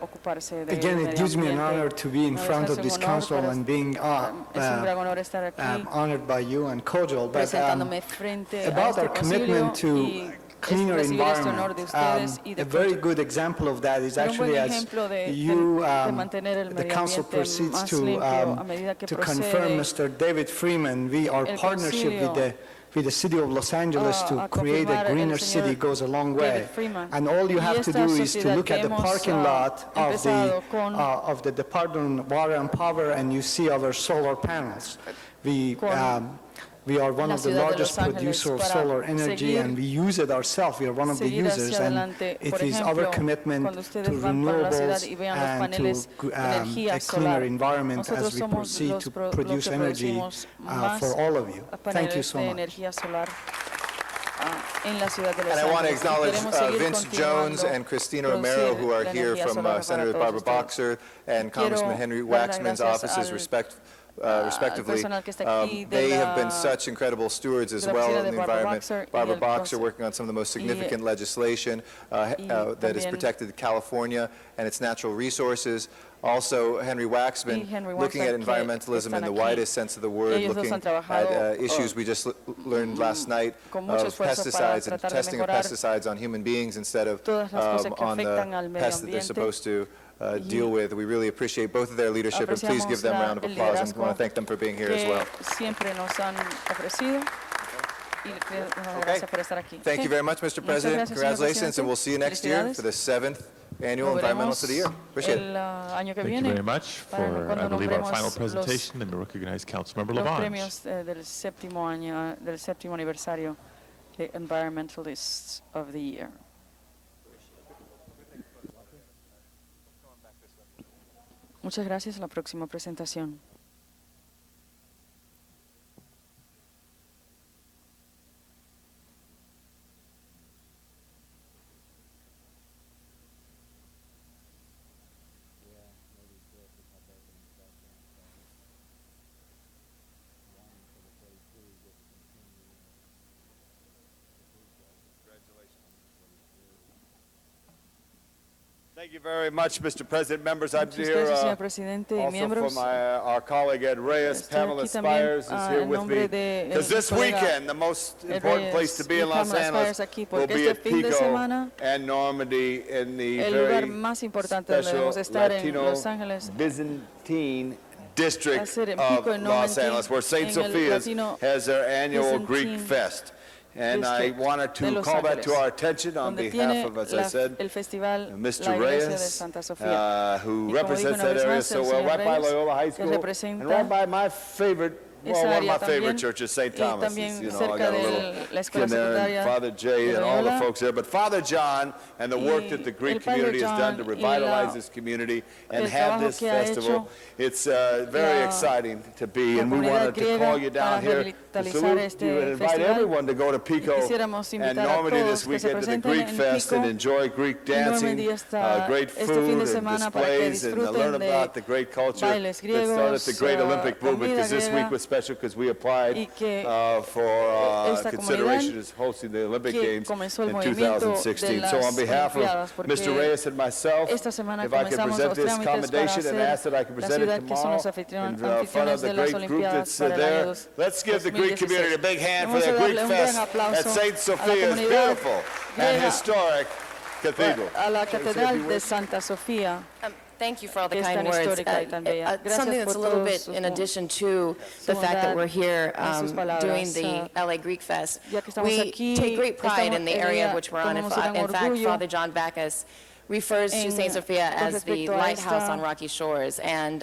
Speaker 1: ocuparse de
Speaker 14: Again, it
Speaker 1: medio
Speaker 14: gives me an
Speaker 1: ambiente.
Speaker 14: honor to be in
Speaker 1: Una vez
Speaker 14: front
Speaker 1: más,
Speaker 14: of
Speaker 1: es
Speaker 14: this
Speaker 1: un honor
Speaker 14: council
Speaker 1: para-
Speaker 14: and being
Speaker 1: es un gran honor estar aquí
Speaker 14: honored by you and cordial. But
Speaker 1: presentándome frente a
Speaker 14: about
Speaker 1: este
Speaker 14: our commitment
Speaker 1: concilio
Speaker 14: to
Speaker 1: y
Speaker 14: cleaner
Speaker 1: recibir este honor de
Speaker 14: environment,
Speaker 1: ustedes y de
Speaker 14: a very good example of that is
Speaker 1: Pero un buen
Speaker 14: actually as
Speaker 1: ejemplo de
Speaker 14: you,
Speaker 1: mantener el
Speaker 14: the
Speaker 1: medio
Speaker 14: council
Speaker 1: ambiente
Speaker 14: proceeds
Speaker 1: más
Speaker 14: to,
Speaker 1: limpio a medida que
Speaker 14: confirm
Speaker 1: procede
Speaker 14: Mr. David Freeman, our
Speaker 1: el
Speaker 14: partnership
Speaker 1: concilio
Speaker 14: with the city of Los Angeles to
Speaker 1: a
Speaker 14: create a
Speaker 1: confirmar
Speaker 14: greener
Speaker 1: el
Speaker 14: city
Speaker 1: señor
Speaker 14: goes a long
Speaker 1: David
Speaker 14: way.
Speaker 1: Freeman.
Speaker 14: And all you
Speaker 1: Y
Speaker 14: have to
Speaker 1: esta
Speaker 14: do is to
Speaker 1: sociedad
Speaker 14: look
Speaker 1: que
Speaker 14: at the
Speaker 1: hemos,
Speaker 14: parking lot
Speaker 1: empezado con-
Speaker 14: of the Department of Water and Power, and you see our solar panels. We are one
Speaker 1: la
Speaker 14: of the
Speaker 1: ciudad de
Speaker 14: largest
Speaker 1: Los Ángeles
Speaker 14: producer of
Speaker 1: para
Speaker 14: solar energy,
Speaker 1: seguir-
Speaker 14: and we use it ourselves. We are one of the
Speaker 1: seguir hacia
Speaker 14: users, and
Speaker 1: adelante.
Speaker 14: it
Speaker 1: Por
Speaker 14: is our
Speaker 1: ejemplo,
Speaker 14: commitment
Speaker 1: cuando
Speaker 14: to
Speaker 1: ustedes van para la ciudad
Speaker 14: renewables
Speaker 1: y vean los
Speaker 14: and to
Speaker 1: paneles de energía
Speaker 14: a cleaner
Speaker 1: solar.
Speaker 14: environment
Speaker 1: Nosotros
Speaker 14: as we
Speaker 1: somos
Speaker 14: proceed
Speaker 1: los
Speaker 14: to
Speaker 1: los
Speaker 14: produce
Speaker 1: que
Speaker 14: energy
Speaker 1: producimos más
Speaker 14: for all of you. Thank you
Speaker 1: paneles
Speaker 14: so
Speaker 1: de
Speaker 14: much.
Speaker 1: energía solar en la ciudad de Los
Speaker 4: And I want to
Speaker 1: Ángeles. Y
Speaker 4: acknowledge
Speaker 1: queremos seguir
Speaker 4: Vince Jones
Speaker 1: continuando
Speaker 4: and Christina Romero, who are
Speaker 1: producir
Speaker 4: here
Speaker 1: energía
Speaker 4: from
Speaker 1: solar para
Speaker 4: Senator
Speaker 1: todos
Speaker 4: Barbara
Speaker 1: ustedes.
Speaker 4: Boxer and
Speaker 1: Quiero
Speaker 4: Congressman Henry
Speaker 1: dar las
Speaker 4: Waxman's
Speaker 1: gracias
Speaker 4: offices, respectively.
Speaker 1: personal que está aquí de
Speaker 4: They have
Speaker 1: la-
Speaker 4: been such incredible stewards as
Speaker 1: de la
Speaker 4: well
Speaker 1: oficina
Speaker 4: in
Speaker 1: de
Speaker 4: the
Speaker 1: Barbara
Speaker 4: environment.
Speaker 1: Boxer y
Speaker 4: Barbara
Speaker 1: el
Speaker 4: Boxer
Speaker 1: cons-
Speaker 4: working on some of the most significant legislation that has
Speaker 1: también-
Speaker 4: protected California and its natural resources. Also, Henry Waxman,
Speaker 1: Henry
Speaker 4: looking at
Speaker 1: Waxman, que
Speaker 4: environmentalism in
Speaker 1: están
Speaker 4: the
Speaker 1: aquí.
Speaker 4: widest sense of the word,
Speaker 1: Ellos dos
Speaker 4: looking
Speaker 1: han trabajado,
Speaker 4: at issues we just learned last night
Speaker 1: con mucho
Speaker 4: of
Speaker 1: esfuerzo para
Speaker 4: pesticides and
Speaker 1: tratar de
Speaker 4: testing of
Speaker 1: mejorar
Speaker 4: pesticides on human beings instead of
Speaker 1: todas las cosas que
Speaker 4: on the
Speaker 1: afectan al medio
Speaker 4: pests that they're
Speaker 1: ambiente.
Speaker 4: supposed to deal with. We really appreciate both of their leadership, and please give them a round of
Speaker 1: el
Speaker 4: applause, and
Speaker 1: liderazgo
Speaker 4: want to thank them for being here as
Speaker 1: que
Speaker 4: well.
Speaker 1: siempre nos han ofrecido y les damos gracias por estar aquí.
Speaker 4: Thank you very much, Mr. President.
Speaker 1: gracias, señor
Speaker 4: Congratulations,
Speaker 1: presidente.
Speaker 4: and we'll see you next year for the 7th Annual
Speaker 1: Nos
Speaker 4: Environmentalist of the Year.
Speaker 1: veremos
Speaker 4: Appreciate it.
Speaker 1: el año que
Speaker 2: Thank you
Speaker 1: viene
Speaker 2: very much
Speaker 1: para
Speaker 2: for,
Speaker 1: cuando
Speaker 2: I believe, our
Speaker 1: nombremos
Speaker 2: final
Speaker 1: los
Speaker 2: presentation. Let me recognize Councilmember
Speaker 1: los
Speaker 2: Labange.
Speaker 1: premios del séptimo año, del séptimo aniversario de Environmentalists of the Year. Muchas gracias. La próxima presentación.
Speaker 15: Thank you very much, Mr. President. Members, I'm
Speaker 1: Muchas
Speaker 15: here
Speaker 1: gracias, señor presidente y
Speaker 15: also
Speaker 1: miembros.
Speaker 15: for our colleague Ed Reyes.
Speaker 1: Estoy
Speaker 15: Pamela
Speaker 1: aquí también,
Speaker 15: Spires is here
Speaker 1: en
Speaker 15: with
Speaker 1: nombre
Speaker 15: me.
Speaker 1: de
Speaker 15: Because this
Speaker 1: mi colega
Speaker 15: weekend, the most
Speaker 1: Ed
Speaker 15: important place to
Speaker 1: Reyes
Speaker 15: be
Speaker 1: y
Speaker 15: in Los
Speaker 1: Pamela
Speaker 15: Angeles
Speaker 1: Spires aquí,
Speaker 15: will
Speaker 1: porque
Speaker 15: be
Speaker 1: este
Speaker 15: at
Speaker 1: fin de
Speaker 15: Pico
Speaker 1: semana
Speaker 15: and Normandy in the
Speaker 1: el lugar
Speaker 15: very
Speaker 1: más importante donde
Speaker 15: special
Speaker 1: debemos estar en
Speaker 15: Latino
Speaker 1: Los Ángeles
Speaker 15: Byzantine district
Speaker 1: hacer en
Speaker 15: of
Speaker 1: Pico, en
Speaker 15: Los
Speaker 1: Normandy,
Speaker 15: Angeles, where St.
Speaker 1: en el
Speaker 15: Sophia's
Speaker 1: Latino
Speaker 15: has their annual Greek
Speaker 1: Byzantine
Speaker 15: Fest. And I
Speaker 1: District
Speaker 15: wanted
Speaker 1: de
Speaker 15: to
Speaker 1: Los
Speaker 15: call that
Speaker 1: Ángeles,
Speaker 15: to our attention on
Speaker 1: donde
Speaker 15: behalf
Speaker 1: tiene
Speaker 15: of, as I said,
Speaker 1: el festival
Speaker 15: Mr.
Speaker 1: La Iglesia de
Speaker 15: Reyes,
Speaker 1: Santa Sofía.
Speaker 15: who
Speaker 1: Y como dijo
Speaker 15: represents
Speaker 1: una
Speaker 15: that
Speaker 1: vez
Speaker 15: area
Speaker 1: más,
Speaker 15: so
Speaker 1: el
Speaker 15: well,
Speaker 1: señor
Speaker 15: right by
Speaker 1: Reyes,
Speaker 15: Loyola High
Speaker 1: que
Speaker 15: School, and
Speaker 1: representa
Speaker 15: right by my favorite, well,
Speaker 1: esa
Speaker 15: one of
Speaker 1: área
Speaker 15: my favorite
Speaker 1: también,
Speaker 15: churches, St.
Speaker 1: y
Speaker 15: Thomas's.
Speaker 1: también
Speaker 15: You know, I
Speaker 1: cerca
Speaker 15: got a
Speaker 1: de
Speaker 15: little
Speaker 1: la escuela
Speaker 15: skin there, and
Speaker 1: secundaria
Speaker 15: Father Jay
Speaker 1: de
Speaker 15: and all the
Speaker 1: Loyola.
Speaker 15: folks there. But Father John and the work that the Greek
Speaker 1: el Padre
Speaker 15: community has done to
Speaker 1: John y
Speaker 15: revitalize
Speaker 1: la-
Speaker 15: this community and
Speaker 1: el
Speaker 15: have
Speaker 1: trabajo
Speaker 15: this
Speaker 1: que ha
Speaker 15: festival, it's very
Speaker 1: la-
Speaker 15: exciting to be.
Speaker 1: la
Speaker 15: And we
Speaker 1: comunidad
Speaker 15: wanted to
Speaker 1: griega
Speaker 15: call you down
Speaker 1: para
Speaker 15: here to
Speaker 1: revitalizar
Speaker 15: salute
Speaker 1: este
Speaker 15: you and invite
Speaker 1: festival.
Speaker 15: everyone to go to Pico
Speaker 1: Quisiéramos
Speaker 15: and
Speaker 1: invitar a
Speaker 15: Normandy
Speaker 1: todos
Speaker 15: this
Speaker 1: que se
Speaker 15: weekend to the
Speaker 1: presenten
Speaker 15: Greek
Speaker 1: en
Speaker 15: Fest and
Speaker 1: Pico
Speaker 15: enjoy Greek
Speaker 1: y
Speaker 15: dancing,
Speaker 1: Normandy
Speaker 15: great
Speaker 1: este fin
Speaker 15: food
Speaker 1: de
Speaker 15: and
Speaker 1: semana para que
Speaker 15: displays, and learn
Speaker 1: disfruten de
Speaker 15: about the great culture
Speaker 1: bailes
Speaker 15: that started at the
Speaker 1: griegos,
Speaker 15: great Olympic movement,
Speaker 1: comida
Speaker 15: because this
Speaker 1: griega,
Speaker 15: week was special because we applied
Speaker 1: y que
Speaker 15: for
Speaker 1: esta
Speaker 15: consideration
Speaker 1: comunidad
Speaker 15: as hosting the Olympic
Speaker 1: que
Speaker 15: Games
Speaker 1: comenzó el
Speaker 15: in
Speaker 1: movimiento
Speaker 15: 2016.
Speaker 1: de las
Speaker 15: So on behalf
Speaker 1: Olimpiadas,
Speaker 15: of
Speaker 1: porque
Speaker 15: Mr. Reyes and myself,
Speaker 1: esta semana
Speaker 15: if I could
Speaker 1: comenzamos
Speaker 15: present
Speaker 1: los
Speaker 15: this
Speaker 1: trámites para
Speaker 15: commendation and
Speaker 1: hacer
Speaker 15: ask that I could
Speaker 1: la
Speaker 15: present it
Speaker 1: ciudad que son
Speaker 15: tomorrow
Speaker 1: los
Speaker 15: in front of
Speaker 1: anfitriones
Speaker 15: the
Speaker 1: de las
Speaker 15: great group
Speaker 1: Olimpiadas
Speaker 15: that's
Speaker 1: para el año
Speaker 15: there. Let's give the Greek community a
Speaker 1: 2016.
Speaker 15: big hand for
Speaker 1: Vamos a
Speaker 15: their Greek
Speaker 1: darle un gran
Speaker 15: Fest
Speaker 1: aplauso
Speaker 15: at St.
Speaker 1: a la
Speaker 15: Sophia's
Speaker 1: comunidad
Speaker 15: beautiful and
Speaker 1: griega,
Speaker 15: historic cathedral.
Speaker 1: a la Catedral de Santa Sofía.
Speaker 16: Thank you for all the
Speaker 1: que es
Speaker 16: kind
Speaker 1: tan
Speaker 16: words.
Speaker 1: histórica y tan bella. Gracias
Speaker 16: Something
Speaker 1: por
Speaker 16: that's a little
Speaker 1: todos
Speaker 16: bit
Speaker 1: sus
Speaker 16: in addition to the fact that we're here
Speaker 1: sus palabras.
Speaker 16: doing the LA Greek Fest.
Speaker 1: Ya que estamos
Speaker 16: We
Speaker 1: aquí,
Speaker 16: take great pride in the area which we're on. In
Speaker 1: tomamos gran
Speaker 16: fact,
Speaker 1: orgullo
Speaker 16: Father John Backus refers to St. Sophia
Speaker 1: con
Speaker 16: as the
Speaker 1: respecto a
Speaker 16: lighthouse
Speaker 1: esta-
Speaker 16: on rocky shores. And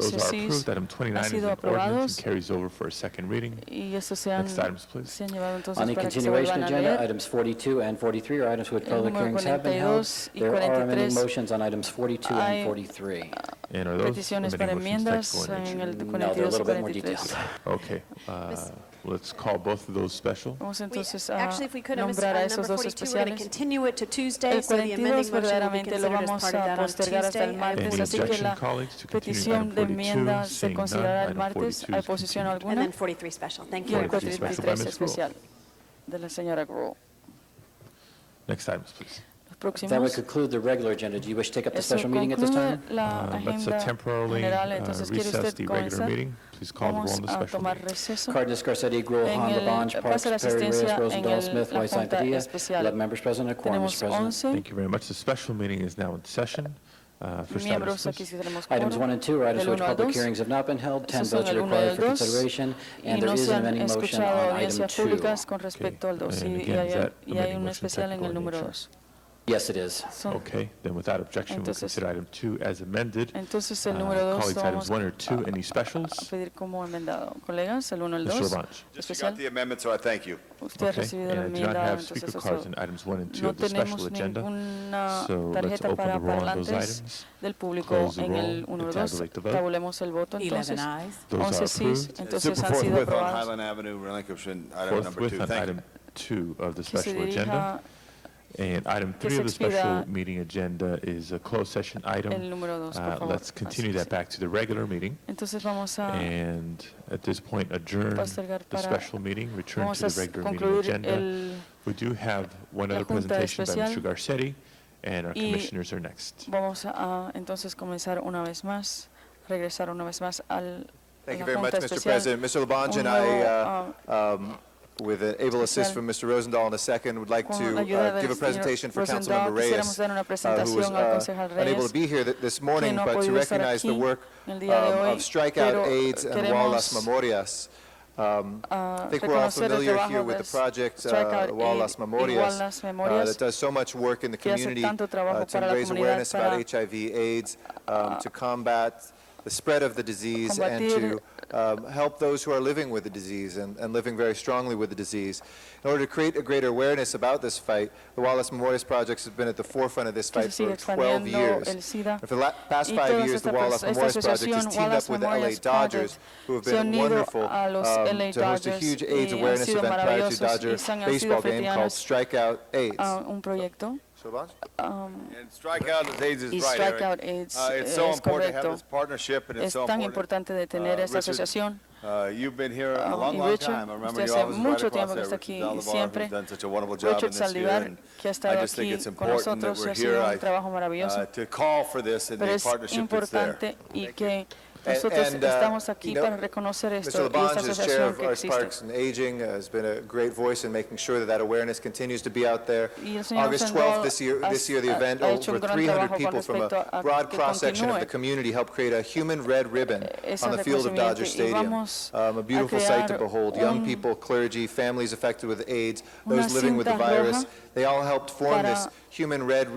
Speaker 2: Those are
Speaker 1: sí
Speaker 2: approved. Item 29
Speaker 1: han
Speaker 2: is
Speaker 1: sido
Speaker 2: an ordinance
Speaker 1: aprobados
Speaker 2: and carries over for a second reading.
Speaker 1: y estos se han
Speaker 2: Next items, please.
Speaker 1: llevado entonces
Speaker 17: On the
Speaker 1: para que se
Speaker 17: continuation
Speaker 1: vuelvan a
Speaker 17: agenda,
Speaker 1: leer.
Speaker 17: items 42 and 43 are items with
Speaker 1: El
Speaker 17: public
Speaker 1: número
Speaker 17: hearings have been held.
Speaker 1: 42 y
Speaker 17: There are amending
Speaker 1: 43
Speaker 17: motions on items 42
Speaker 1: hay
Speaker 17: and 43.
Speaker 2: And are those
Speaker 1: peticiones para
Speaker 2: amending motions
Speaker 1: enmiendas
Speaker 2: technical in
Speaker 1: en
Speaker 2: nature?
Speaker 1: el
Speaker 17: No, they're a
Speaker 1: 42 y
Speaker 17: little bit more
Speaker 1: 43.
Speaker 17: detailed.
Speaker 2: Okay. Let's call both of those special.
Speaker 1: Vamos entonces a
Speaker 6: Actually, if we could,
Speaker 1: nombrar a esos
Speaker 6: number
Speaker 1: dos
Speaker 6: 42, we're going to
Speaker 1: especiales.
Speaker 6: continue it to Tuesday,
Speaker 1: El
Speaker 6: so the
Speaker 1: 42
Speaker 6: amending motion will be
Speaker 1: verdaderamente lo
Speaker 6: considered as
Speaker 1: vamos
Speaker 6: part of
Speaker 1: a
Speaker 6: that on
Speaker 1: postergar hasta el
Speaker 6: Tuesday.
Speaker 1: martes,
Speaker 2: Any
Speaker 1: así que
Speaker 2: objection,
Speaker 1: la
Speaker 2: colleagues, to continue
Speaker 1: petición
Speaker 2: item
Speaker 1: de
Speaker 2: 42?
Speaker 1: enmienda se
Speaker 2: Seeing none,
Speaker 1: considerará el
Speaker 2: item
Speaker 1: martes.
Speaker 2: 42
Speaker 1: ¿Hay
Speaker 2: is
Speaker 1: posición
Speaker 2: continued.
Speaker 6: And
Speaker 1: alguna?
Speaker 6: then 43 special. Thank
Speaker 1: Y el
Speaker 6: you.
Speaker 2: 43 special by
Speaker 1: 43
Speaker 2: Ms. Gruhl.
Speaker 1: especial de la señora Gruhl.
Speaker 2: Next items, please.
Speaker 1: Los próximos.
Speaker 17: That would conclude the regular agenda. Do you wish to take up the special meeting at this time?
Speaker 2: Let's temporarily recess the regular meeting. Please call the roll on the special meeting.
Speaker 17: Cardenas, Garcetti, Gruel, Han, Labange, Parks, Perry, Reyes, Rosendahl, Smith, Whiteside, Padilla. 11 members present, a quorum, Mr. President.
Speaker 2: Thank you very much. The special meeting is now in session. First items, please.
Speaker 17: Items 1 and 2 are items for which public hearings have not been held. 10 bills are required for consideration, and there is an amending motion on item 2.
Speaker 2: And again, is that amending motion technical in nature?
Speaker 17: Yes, it is.
Speaker 2: Okay, then without objection, we'll consider item 2 as amended.
Speaker 1: Entonces, el número 2
Speaker 2: Colleagues, items
Speaker 1: vamos
Speaker 2: 1 or 2, any specials?
Speaker 1: a pedir como enmendado. Colegas, el 1 y el
Speaker 2: Mr.
Speaker 1: 2.
Speaker 2: Labange.
Speaker 15: Just got the amendment, so I thank you.
Speaker 1: Usted ha
Speaker 2: Okay,
Speaker 1: recibido
Speaker 2: and
Speaker 1: la
Speaker 2: I do not
Speaker 1: enmienda,
Speaker 2: have speaker
Speaker 1: entonces
Speaker 2: cards
Speaker 1: eso,
Speaker 2: in items 1 and 2
Speaker 1: no
Speaker 2: of the special
Speaker 1: tenemos
Speaker 2: agenda.
Speaker 1: ninguna
Speaker 2: So let's
Speaker 1: tarjeta
Speaker 2: open
Speaker 1: para
Speaker 2: the roll on those
Speaker 1: parlantes
Speaker 2: items,
Speaker 1: del público
Speaker 2: close the
Speaker 1: en
Speaker 2: roll,
Speaker 1: el 1
Speaker 2: and
Speaker 1: y 2.
Speaker 2: tabulate the vote.
Speaker 1: Tabulemos el voto, entonces. 11
Speaker 2: Those are
Speaker 1: sí,
Speaker 2: approved.
Speaker 1: entonces
Speaker 15: Super
Speaker 1: han sido
Speaker 15: forthwith on
Speaker 1: aprobados.
Speaker 15: Highland Avenue, relinquishing item number 2.
Speaker 2: Forthwith on
Speaker 15: Thank you.
Speaker 2: item 2 of the
Speaker 1: Que se
Speaker 2: special agenda.
Speaker 1: dirija
Speaker 2: And item
Speaker 1: que
Speaker 2: 3
Speaker 1: se
Speaker 2: of the special
Speaker 1: expida
Speaker 2: meeting agenda is a closed session item.
Speaker 1: el número 2, por favor.
Speaker 2: Let's continue that back to the regular meeting.
Speaker 1: Entonces vamos a
Speaker 2: And at this point, adjourn
Speaker 1: postergar
Speaker 2: the
Speaker 1: para-
Speaker 2: special meeting, return
Speaker 1: vamos
Speaker 2: to
Speaker 1: a
Speaker 2: the regular meeting
Speaker 1: concluir
Speaker 2: agenda. We do have one
Speaker 1: la
Speaker 2: other
Speaker 1: junta
Speaker 2: presentation by
Speaker 1: especial
Speaker 2: Mr. Garcetti, and our
Speaker 1: y
Speaker 2: commissioners are next.
Speaker 1: Vamos a entonces comenzar una vez más, regresar una vez más al
Speaker 4: Thank you
Speaker 1: la
Speaker 4: very much,
Speaker 1: junta
Speaker 4: Mr.
Speaker 1: especial.
Speaker 4: President. Mr. Labange
Speaker 1: Un
Speaker 4: and
Speaker 1: nuevo,
Speaker 4: I, with an able assist from Mr. Rosendahl in a second, would like
Speaker 1: con
Speaker 4: to
Speaker 1: ayuda del
Speaker 4: give a
Speaker 1: señor
Speaker 4: presentation for
Speaker 1: Rosendahl,
Speaker 4: Councilmember
Speaker 1: quisiéramos
Speaker 4: Reyes,
Speaker 1: dar una
Speaker 4: who was
Speaker 1: presentación al concejal
Speaker 4: unable
Speaker 1: Reyes,
Speaker 4: to be here this morning,
Speaker 1: no ha
Speaker 4: but to
Speaker 1: podido estar
Speaker 4: recognize the
Speaker 1: aquí
Speaker 4: work
Speaker 1: el día de hoy,
Speaker 4: of Strikeout
Speaker 1: pero
Speaker 4: AIDS and
Speaker 1: queremos,
Speaker 4: Wall Las Memorias. I think we're all
Speaker 1: reconocer el
Speaker 4: familiar
Speaker 1: trabajo
Speaker 4: here with
Speaker 1: de
Speaker 4: the project
Speaker 1: Strikeout
Speaker 4: Wall Las
Speaker 1: y Wall
Speaker 4: Memorias
Speaker 1: Las Memorias,
Speaker 4: that does so much work in the
Speaker 1: que hace
Speaker 4: community
Speaker 1: tanto trabajo
Speaker 4: to
Speaker 1: para la
Speaker 4: raise
Speaker 1: comunidad
Speaker 4: awareness about
Speaker 1: para,
Speaker 4: HIV/AIDS, to combat the spread of the disease, and to help those who are living with the disease and living very strongly with the disease. In order to create a greater awareness about this fight, the Wall Las Memorias Project has been at the forefront of this fight for 12 years. And for the past 5 years, the Wall Las Memorias Project has teamed up with the LA Dodgers, who have been wonderful to host a huge AIDS awareness event prior to Dodger baseball game called Strikeout AIDS.
Speaker 1: Un proyecto.
Speaker 15: And Strikeout AIDS is right,
Speaker 1: Strikeout
Speaker 15: Eric.
Speaker 1: AIDS
Speaker 15: It's so
Speaker 1: es
Speaker 15: important to have
Speaker 1: correcto.
Speaker 15: this partnership, and it's
Speaker 1: Es
Speaker 15: so
Speaker 1: tan
Speaker 15: important.
Speaker 1: importante de tener esta
Speaker 15: Richard,
Speaker 1: asociación.
Speaker 15: You've been here a
Speaker 1: Y
Speaker 15: long, long
Speaker 1: Richard,
Speaker 15: time. I remember
Speaker 1: usted
Speaker 15: you
Speaker 1: hace
Speaker 15: always right
Speaker 1: mucho
Speaker 15: across
Speaker 1: tiempo que
Speaker 15: there.
Speaker 1: está aquí
Speaker 15: Richard
Speaker 1: y
Speaker 15: Saldivar,
Speaker 1: siempre.
Speaker 15: who's done such a wonderful job in
Speaker 1: Richard
Speaker 15: this year.
Speaker 1: Saldivar,
Speaker 15: And
Speaker 1: que ha estado
Speaker 15: I just think
Speaker 1: aquí
Speaker 15: it's
Speaker 1: con
Speaker 15: important that
Speaker 1: nosotros y
Speaker 15: we're
Speaker 1: ha sido
Speaker 15: here
Speaker 1: un trabajo maravilloso.
Speaker 15: to call for this and
Speaker 1: Pero
Speaker 15: the
Speaker 1: es
Speaker 15: partnership that's there.
Speaker 1: importante y que nosotros estamos aquí para reconocer esto
Speaker 4: Mr.
Speaker 1: y esta
Speaker 4: Labange, as chair
Speaker 1: asociación
Speaker 4: of
Speaker 1: que
Speaker 4: Arts,
Speaker 1: existe.
Speaker 4: Parks, and Aging, has been a great voice in making sure that that awareness continues to be out there.
Speaker 1: Y el señor
Speaker 4: August
Speaker 1: Rosendahl
Speaker 4: 12th, this year, the event,
Speaker 1: ha hecho un
Speaker 4: over
Speaker 1: gran
Speaker 4: 300
Speaker 1: trabajo con
Speaker 4: people from
Speaker 1: respecto
Speaker 4: a
Speaker 1: a
Speaker 4: broad
Speaker 1: que
Speaker 4: cross-section of
Speaker 1: continúe
Speaker 4: the community helped create a human red ribbon
Speaker 1: ese
Speaker 4: on the field of Dodger
Speaker 1: reconocimiento y
Speaker 4: Stadium.
Speaker 1: vamos
Speaker 4: A beautiful
Speaker 1: a
Speaker 4: sight to
Speaker 1: crear
Speaker 4: behold. Young people, clergy, families affected with AIDS, those living with the virus. They all helped form this human red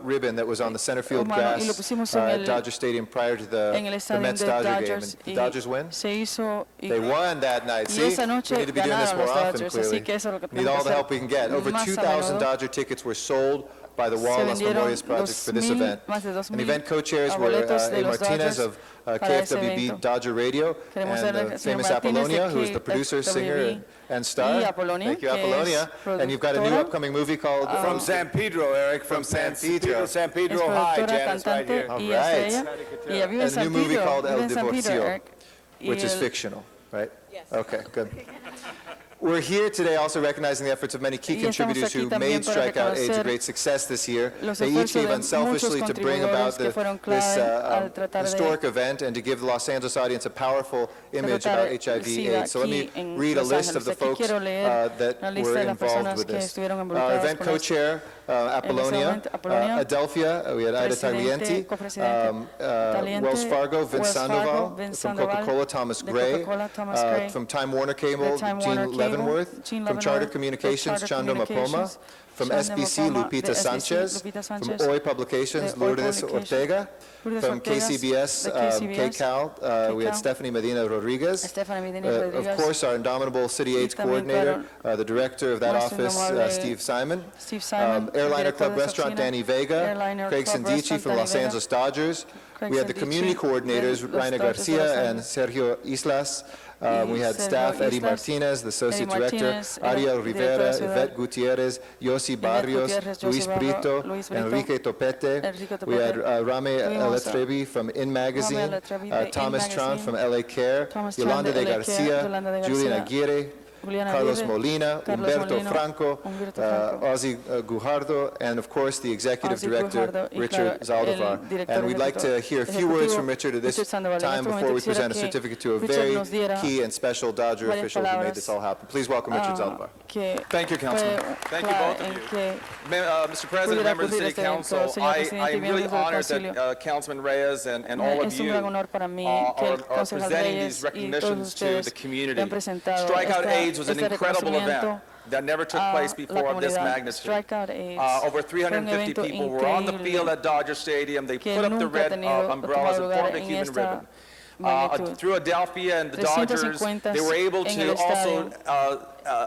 Speaker 4: ribbon that was on the center field grass at Dodger Stadium prior to the Mets Dodger game. And the Dodgers win? They won that night. See, we need to be doing this more often, clearly. We need all the help we can get. Over 2,000 Dodger tickets were sold by the Wall Las Memorias Project for this event. And event co-chairs were A. Martinez of KFWB Dodger Radio and famous Apollonia, who is the producer, singer, and star. Thank you, Apollonia. And you've got a new upcoming movie called...
Speaker 15: From San Pedro, Eric, from San Pedro. San Pedro High, Janice, right here.
Speaker 4: All right. And a new movie called El Divorcio, which is fictional, right? Yes. Okay, good. We're here today also recognizing the efforts of many key contributors who made Strikeout AIDS a great success this year. They each gave unselfishly to bring about this historic event and to give the Los Angeles audience a powerful image about HIV/AIDS. So let me read a list of the folks that were involved with this. Event co-chair, Apollonia, Adelphia, we had Ida Taglienti, Wells Fargo, Vince Sandoval, from Coca-Cola, Thomas Gray, from Time Warner Cable, Gene Leavenworth, from Charter Communications, Chando Mapoma, from SBC, Lupita Sanchez, from OI Publications, Lourdes Ortega, from KCBS, KCAL, we had Stephanie Medina Rodriguez, of course our indomitable City AIDS Coordinator, the Director of that office, Steve Simon, Airliner Club Restaurant, Danny Vega, Craig Sandici from Los Angeles Dodgers. We had the community coordinators, Raina Garcia and Sergio Islas. We had staff, Eddie Martinez, the Associate Director, Ariel Rivera, Yvette Gutierrez, Yossi Barrios, Luis Brito, Enrique Topete. We had Rame Eletrebi from In Magazine, Thomas Tran from LA Care, Yolanda de Garcia, Julian Aguirre, Carlos Molina, Humberto Franco, Ozzy Gujardo, and of course the Executive Director, Richard Zaldivar. And we'd like to hear a few words from Richard at this time before we present a certificate to a very key and special Dodger official who made this all happen. Please welcome Richard Zaldivar.
Speaker 18: Thank you, Councilman. Thank you, both of you. Mr. President, members of the City Council, I am really honored that Councilman Reyes and all of you are presenting these recognitions to the community. Strikeout AIDS was an incredible event that never took place before of this magnitude. Over 350 people were on the field at Dodger Stadium. They put up the red umbrellas and formed a human ribbon. Through Adelphia and the Dodgers, they were able to also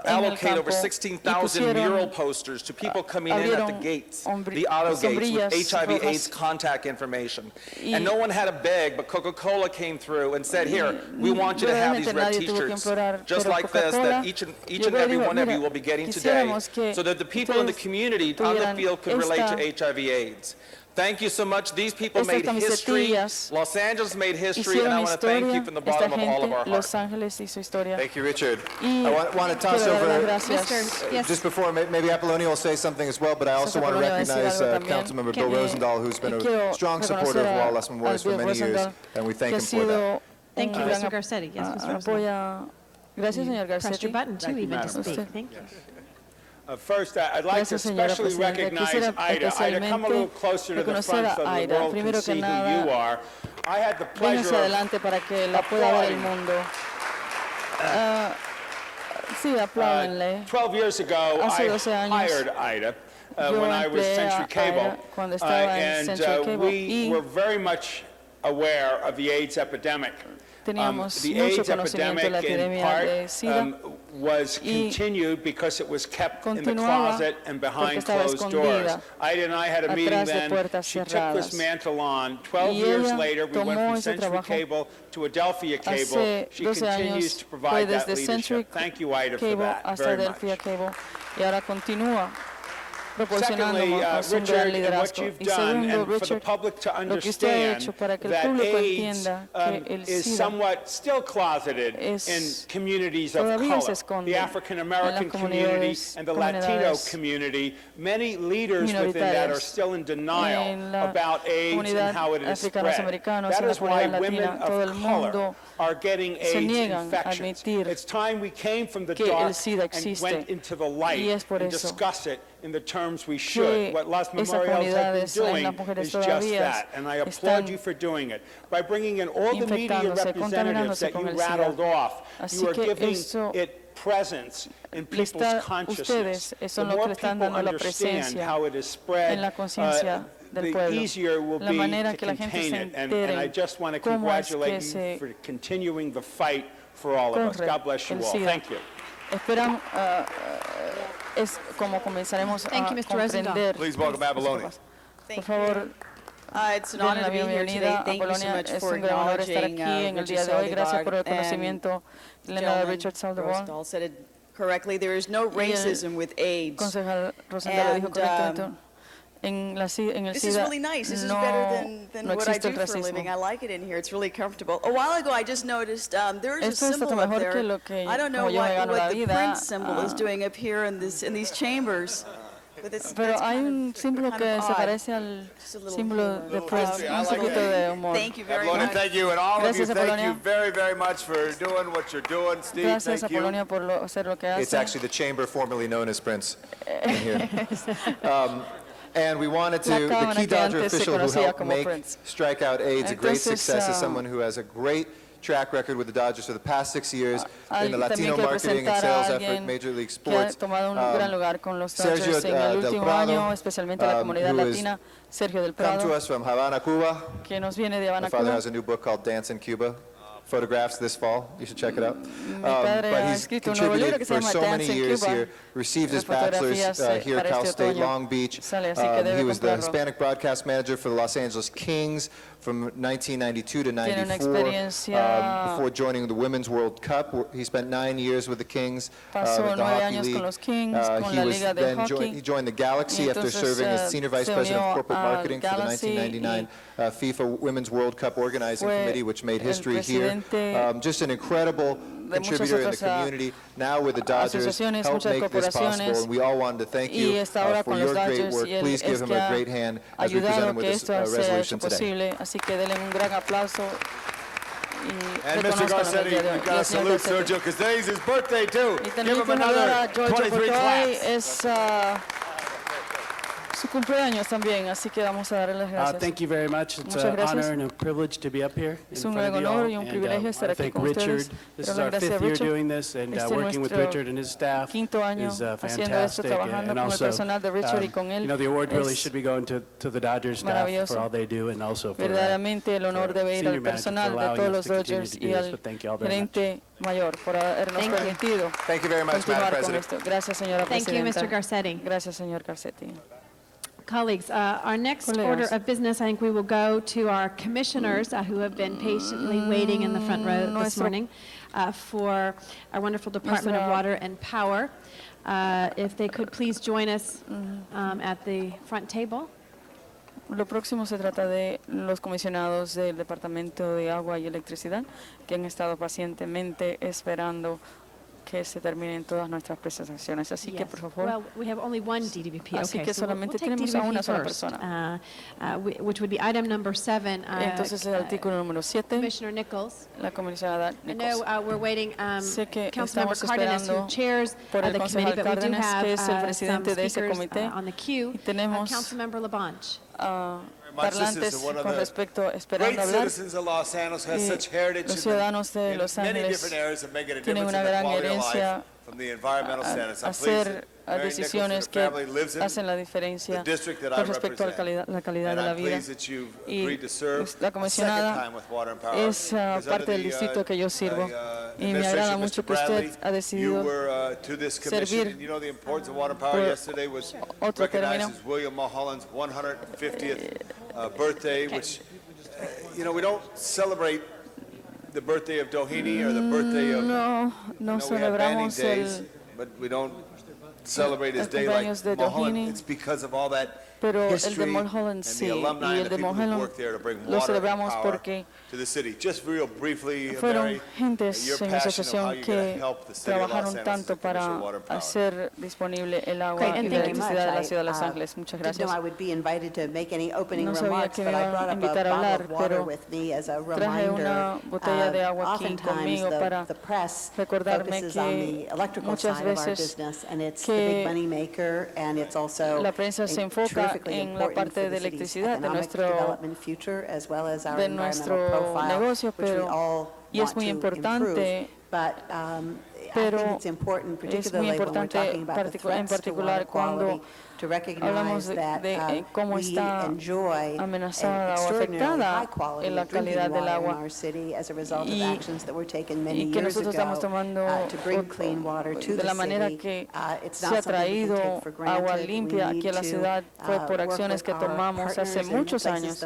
Speaker 18: allocate over 16,000 mural posters to people coming in at the gates, the auto gates, with HIV/AIDS contact information. And no one had a beg, but Coca-Cola came through and said, here, we want you to have these red t-shirts, just like this, that each and every one of you will be getting today, so that the people in the community on the field could relate to HIV/AIDS. Thank you so much. These people made history. Los Angeles made history, and I want to thank you from the bottom of all of our hearts.
Speaker 4: Thank you, Richard. I want to toss over, just before, maybe Apollonia will say something as well, but I also want to recognize Councilmember Bill Rosendahl, who's been a strong supporter of Wallace Memorials for many years, and we thank him for that.
Speaker 6: Thank you, Mr. Garcetti. Yes, Mr. Rosenthal.
Speaker 1: Gracias, señor Garcetti.
Speaker 6: Press your button, too, even to speak. Thank you.
Speaker 3: First, I'd like to especially recognize Ida. Ida, come a little closer to the front so the world can see who you are. I had the pleasure of applauding. 12 years ago, I hired Ida when I was Century Cable, and we were very much aware of the AIDS epidemic. The AIDS epidemic, in part, was continued because it was kept in the closet and behind closed doors. Ida and I had a meeting then. She took this mantle on. 12 years later, we went from Century Cable to Adelphia Cable. She continues to provide that leadership. Thank you, Ida, for that very much. Secondly, Richard, and what you've done, and for the public to understand that AIDS is somewhat still closeted in communities of color, the African-American community and the Latino community. Many leaders within that are still in denial about AIDS and how it is spread. That is why women of color are getting AIDS infections. It's time we came from the dark and went into the light and discuss it in the terms we should. What Las Memorials have been doing is just that, and I applaud you for doing it. By bringing in all the media representatives that you rattled off, you are giving it presence in people's consciousness. The more people understand how it is spread, the easier it will be to contain it. And I just want to congratulate you for continuing the fight for all of us. God bless you all. Thank you.
Speaker 1: Como comenzaremos a comprender.
Speaker 18: Please welcome Apollonia.
Speaker 1: Por favor,
Speaker 19: it's an honor to be here today. Thank you so much for acknowledging Richard Saldivar. And
Speaker 1: Richard Saldivar
Speaker 19: said it correctly. There is no racism with AIDS. This is really nice. This is better than what I do for a living. I like it in here. It's really comfortable. A while ago, I just noticed there is a symbol up there. I don't know what the Prince symbol is doing up here in these chambers.
Speaker 1: Pero hay un símbolo que se parece al símbolo de Prince, un poquito de humor.
Speaker 19: Thank you very much.
Speaker 18: Thank you, and all of you, thank you very, very much for doing what you're doing. Steve,
Speaker 1: gracias, Apollonia, por hacer lo que hace.
Speaker 4: It's actually the chamber formerly known as Prince in here. And we wanted to, the key Dodger official who helped make Strikeout AIDS a great success is someone who has a great track record with the Dodgers for the past 6 years in the Latino marketing and sales effort, Major League Sports. Sergio Del Prado, who has come to us from Havana, Cuba. My father has a new book called Dance in Cuba. Photographs this fall. You should check it out. But he's contributed for so many years here, received his bachelor's here at Cal State Long Beach. He was the Hispanic broadcast manager for the Los Angeles Kings from 1992 to 94, before joining the Women's World Cup. He spent 9 years with the Kings, the Hockey League. He joined the Galaxy after serving as Senior Vice President of Corporate Marketing for the 1999 FIFA Women's World Cup Organizing Committee, which made history here. Just an incredible contributor in the community, now with the Dodgers, helped make this possible. And we all wanted to thank you for your great work. Please give him a great hand as we present him with this resolution today.
Speaker 1: Así que denle un gran aplauso.
Speaker 15: And Mr. Garcetti, we've got to salute Sergio because today's his birthday too. Give him another 23 claps.
Speaker 1: Su cumpleaños también, así que vamos a darle las gracias.
Speaker 20: Thank you very much. It's an honor and a privilege to be up here
Speaker 1: Es un gran honor y un privilegio estar aquí con ustedes.
Speaker 20: This is our 5th year doing this, and working with Richard and his staff is fantastic. And also, the award really should be going to the Dodgers staff for all they do, and also for
Speaker 1: verdaderamente el honor debe ir al personal de todos los Dodgers y al gerente mayor por habernos permitido continuar con esto. Gracias, señora presidenta.
Speaker 21: Thank you, Mr. Garcetti.
Speaker 1: Gracias, señor Garcetti.
Speaker 21: Colleagues, our next order of business, I think we will go to our commissioners who have been patiently waiting in the front row this morning for our wonderful Department of Water and Power. If they could please join us at the front table.
Speaker 1: Lo próximo se trata de los comisionados del Departamento de Agua y Electricidad que han estado pacientemente esperando que se terminen todas nuestras presentaciones. Así que, por favor,
Speaker 21: well, we have only one DWP.
Speaker 1: Así que solamente tenemos a una sola persona.
Speaker 21: Which would be item number 7.
Speaker 1: Entonces, el artículo número 7.
Speaker 21: Commissioner Nichols.
Speaker 1: La comisionada Nichols.
Speaker 21: I know we're waiting.
Speaker 1: Sé que
Speaker 21: Councilmember
Speaker 1: estamos
Speaker 21: Cardenas, who chairs
Speaker 1: por el
Speaker 21: the committee, but we do
Speaker 1: Cárdenas,
Speaker 21: have
Speaker 1: que es el
Speaker 21: some
Speaker 1: presidente de ese
Speaker 21: speakers
Speaker 1: comité.
Speaker 21: on the queue.
Speaker 1: Y tenemos
Speaker 21: Councilmember LaBanche.
Speaker 1: Parlantes con respecto, esperando hablar. Los ciudadanos de Los Ángeles tienen una gran herencia a hacer decisiones que hacen la diferencia con respecto a la calidad de la vida. Y la comisionada es parte del distrito que yo sirvo. Y me agrada mucho que usted ha decidido servir por otro término.
Speaker 15: William Mulholland's 150th birthday, which, we don't celebrate the birthday of Doheny or the birthday of,
Speaker 1: no
Speaker 15: we have banning days, but we don't celebrate his day like Mulholland. It's because of all that
Speaker 1: Pero
Speaker 15: history
Speaker 1: el de Mulholland
Speaker 15: and
Speaker 1: sí,
Speaker 15: the alumni
Speaker 1: y
Speaker 15: and
Speaker 1: el
Speaker 15: the
Speaker 1: de
Speaker 15: people who
Speaker 1: Mulholland
Speaker 15: work there to bring
Speaker 1: lo
Speaker 15: water and
Speaker 1: celebramos
Speaker 15: power
Speaker 1: porque
Speaker 15: to the city. Just real briefly,
Speaker 1: fueron
Speaker 15: Mary,
Speaker 1: gentes
Speaker 15: your
Speaker 1: en
Speaker 15: passion of how
Speaker 1: asociación
Speaker 15: you're going
Speaker 1: que
Speaker 15: to help the city of Los
Speaker 1: trabajaron
Speaker 15: Angeles
Speaker 1: tanto
Speaker 15: to commission
Speaker 1: para
Speaker 15: water and power.
Speaker 1: hacer disponible el agua
Speaker 6: Great,
Speaker 1: y
Speaker 6: and
Speaker 1: la
Speaker 6: thank you
Speaker 1: electricidad de la
Speaker 6: much.
Speaker 1: ciudad de Los Ángeles. Muchas
Speaker 6: Didn't
Speaker 1: gracias.
Speaker 6: know I would be invited to make any opening
Speaker 1: No sabía
Speaker 6: remarks,
Speaker 1: que
Speaker 6: but
Speaker 1: me
Speaker 6: I
Speaker 1: iban
Speaker 6: brought
Speaker 1: a
Speaker 6: up
Speaker 1: invitar
Speaker 6: a
Speaker 1: a
Speaker 6: bottle
Speaker 1: hablar,
Speaker 6: of water
Speaker 1: pero
Speaker 6: with me as a
Speaker 1: traje una
Speaker 6: reminder.
Speaker 1: botella de agua aquí
Speaker 6: Oftentimes
Speaker 1: conmigo para
Speaker 6: the press
Speaker 1: recordarme
Speaker 6: focuses on the
Speaker 1: que
Speaker 6: electrical
Speaker 1: muchas
Speaker 6: side of our
Speaker 1: veces
Speaker 6: business, and it's the big
Speaker 1: que
Speaker 6: money maker, and it's also
Speaker 1: la prensa se enfoca en la parte de electricidad de nuestro negocio, pero y es muy importante, pero es muy importante en particular cuando hablamos de cómo está amenazada o afectada en la calidad del agua y que nosotros estamos tomando de la manera que se ha traído agua limpia aquí a la ciudad fue por acciones que tomamos hace muchos años.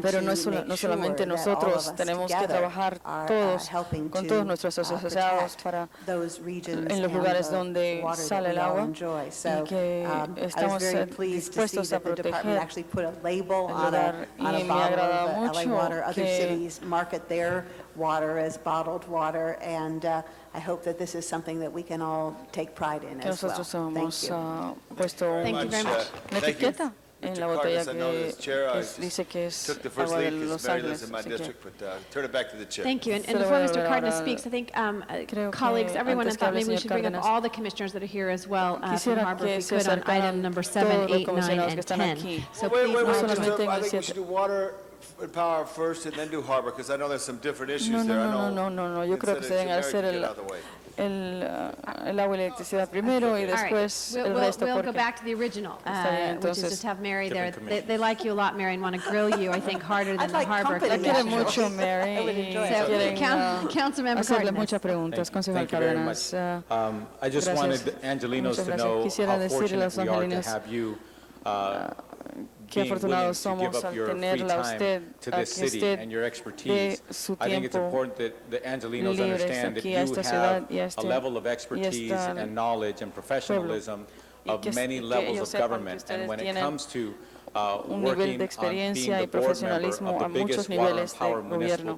Speaker 1: Pero no solamente nosotros, tenemos que trabajar todos, con todos nuestros asociados en los lugares donde sale el agua y que estamos dispuestos a proteger el lugar. Y me agrada mucho que
Speaker 6: water as bottled water, and I hope that this is something that we can all take pride in as well.
Speaker 1: Nosotros hemos puesto una etiqueta en la botella que dice que es agua de Los Ángeles.
Speaker 21: Thank you. And before Mr. Cardenas speaks, I think colleagues, everyone, I thought maybe we should bring up all the commissioners that are here as well from Harbor if we could on item number 7, 8, 9, and 10. So please,
Speaker 15: I think we should do water and power first and then do Harbor, because I know there's some different issues there.
Speaker 1: No, yo creo que se deben hacer el agua y la electricidad primero y después el resto.
Speaker 21: We'll go back to the original, which is just have Mary there. They like you a lot, Mary, and want to grill you, I think, harder than the Harbor.
Speaker 1: La quieren mucho, Mary, y quieren hacerle muchas preguntas. Concejal Cárdenas.
Speaker 5: I just wanted Angelinos to know how fortunate we are to have you
Speaker 1: qué afortunados somos al tenerla a usted, a que usted de su tiempo libre aquí a esta ciudad y a este pueblo, y que sepan que ustedes tienen un nivel de experiencia y profesionalismo a muchos niveles de gobierno.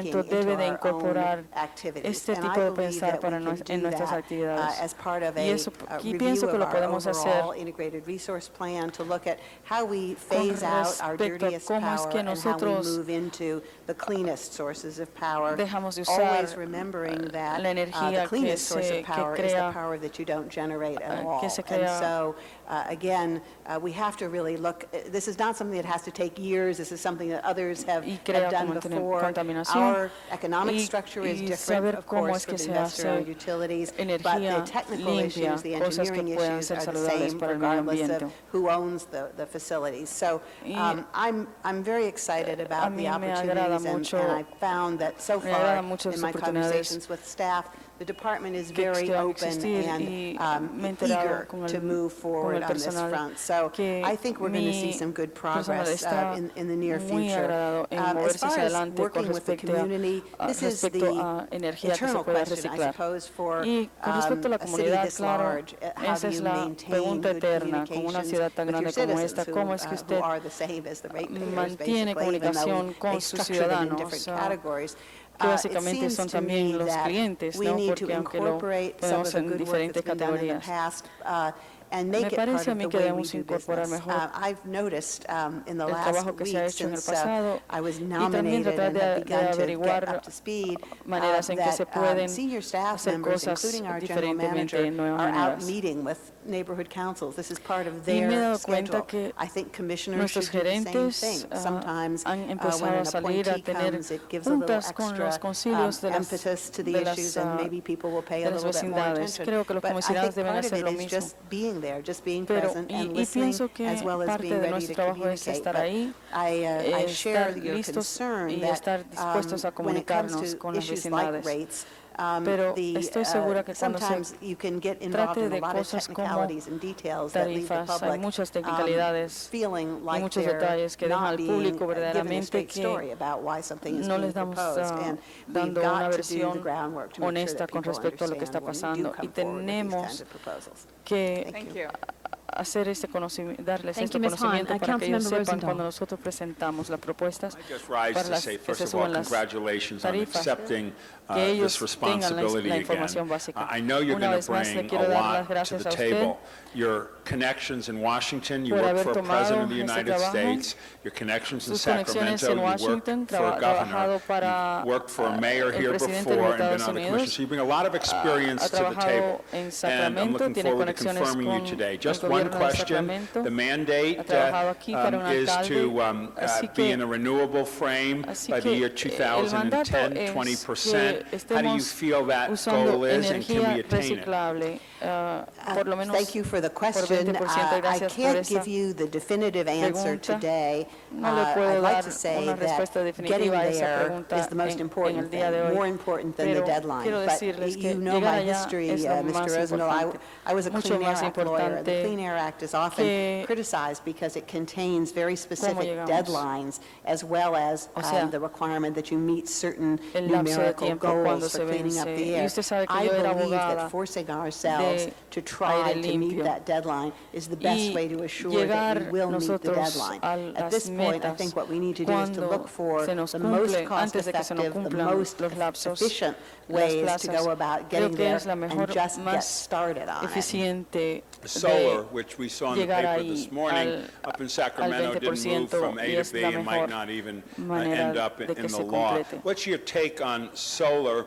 Speaker 1: Parlamento debe de incorporar este tipo de pensar en nuestras actividades. Y pienso que lo podemos hacer con respecto a cómo es que nosotros dejamos de usar la energía que se crea.
Speaker 6: Again, we have to really look, this is not something that has to take years, this is something that others have done before. Our economic structure is different, of course, for the investor-owned utilities, but the technical issues, the engineering issues are the same regardless of who owns the facilities. So I'm very excited about the opportunities, and I found that so far in my conversations with staff, the department is very open and eager to move forward on this front. So I think we're going to see some good progress in the near future. As far as working with the community, this is the eternal question, I suppose, for a city this large. How do you maintain good communications with your citizens who are the same as the ratepayers, basically, even though they structure them in different categories?
Speaker 1: Que básicamente son también los clientes, ¿no? Porque aunque lo podemos en diferentes categorías. Me parece a mí que debemos incorporar mejor el trabajo que se ha hecho en el pasado y también tratar de averiguar maneras en que se pueden hacer cosas diferentemente en nuevas maneras. Y me he dado cuenta que nuestros gerentes han empezado a salir a tener juntas con los concilios de las vecindades. Creo que los comisionados deben hacer lo mismo. Pero, y pienso que parte de nuestro trabajo es estar ahí, estar listos y estar dispuestos a comunicarnos con las vecindades. Pero estoy segura que cuando se trate de cosas como tarifas, hay muchas technicalidades y muchos detalles que dejan al público verdaderamente que no les damos dando una versión honesta con respecto a lo que está pasando. Y tenemos que hacer este conocimiento, darles este conocimiento para que ellos sepan cuando nosotros presentamos las propuestas para las que se suban las tarifas, que ellos tengan la información básica. Una vez más, le quiero dar las gracias a usted
Speaker 3: your connections in Washington, you work for a president of the United States, your connections in Sacramento, you work for a governor, you worked for a mayor here before and been on the commission, so you bring a lot of experience to the table, and I'm looking forward to confirming you today. Just one question, the mandate is to be in a renewable frame by the year 2010, 20%. How do you feel that goal is, and can we attain it?
Speaker 6: Thank you for the question. I can't give you the definitive answer today. I'd like to say that getting there is the most important thing, more important than the deadline. But you know my history, Mr. Rosendahl. I was a Clean Air Act lawyer. The Clean Air Act is often criticized because it contains very specific deadlines, as well as the requirement that you meet certain numerical goals for cleaning up the air. I believe that forcing ourselves to try to meet that deadline is the best way to assure that we will meet the deadline. At this point, I think what we need to do is to look for the most cost-effective, the most efficient ways to go about getting there and just get started on it.
Speaker 3: Solar, which we saw in the paper this morning, up in Sacramento didn't move from A to B and might not even end up in the law. What's your take on solar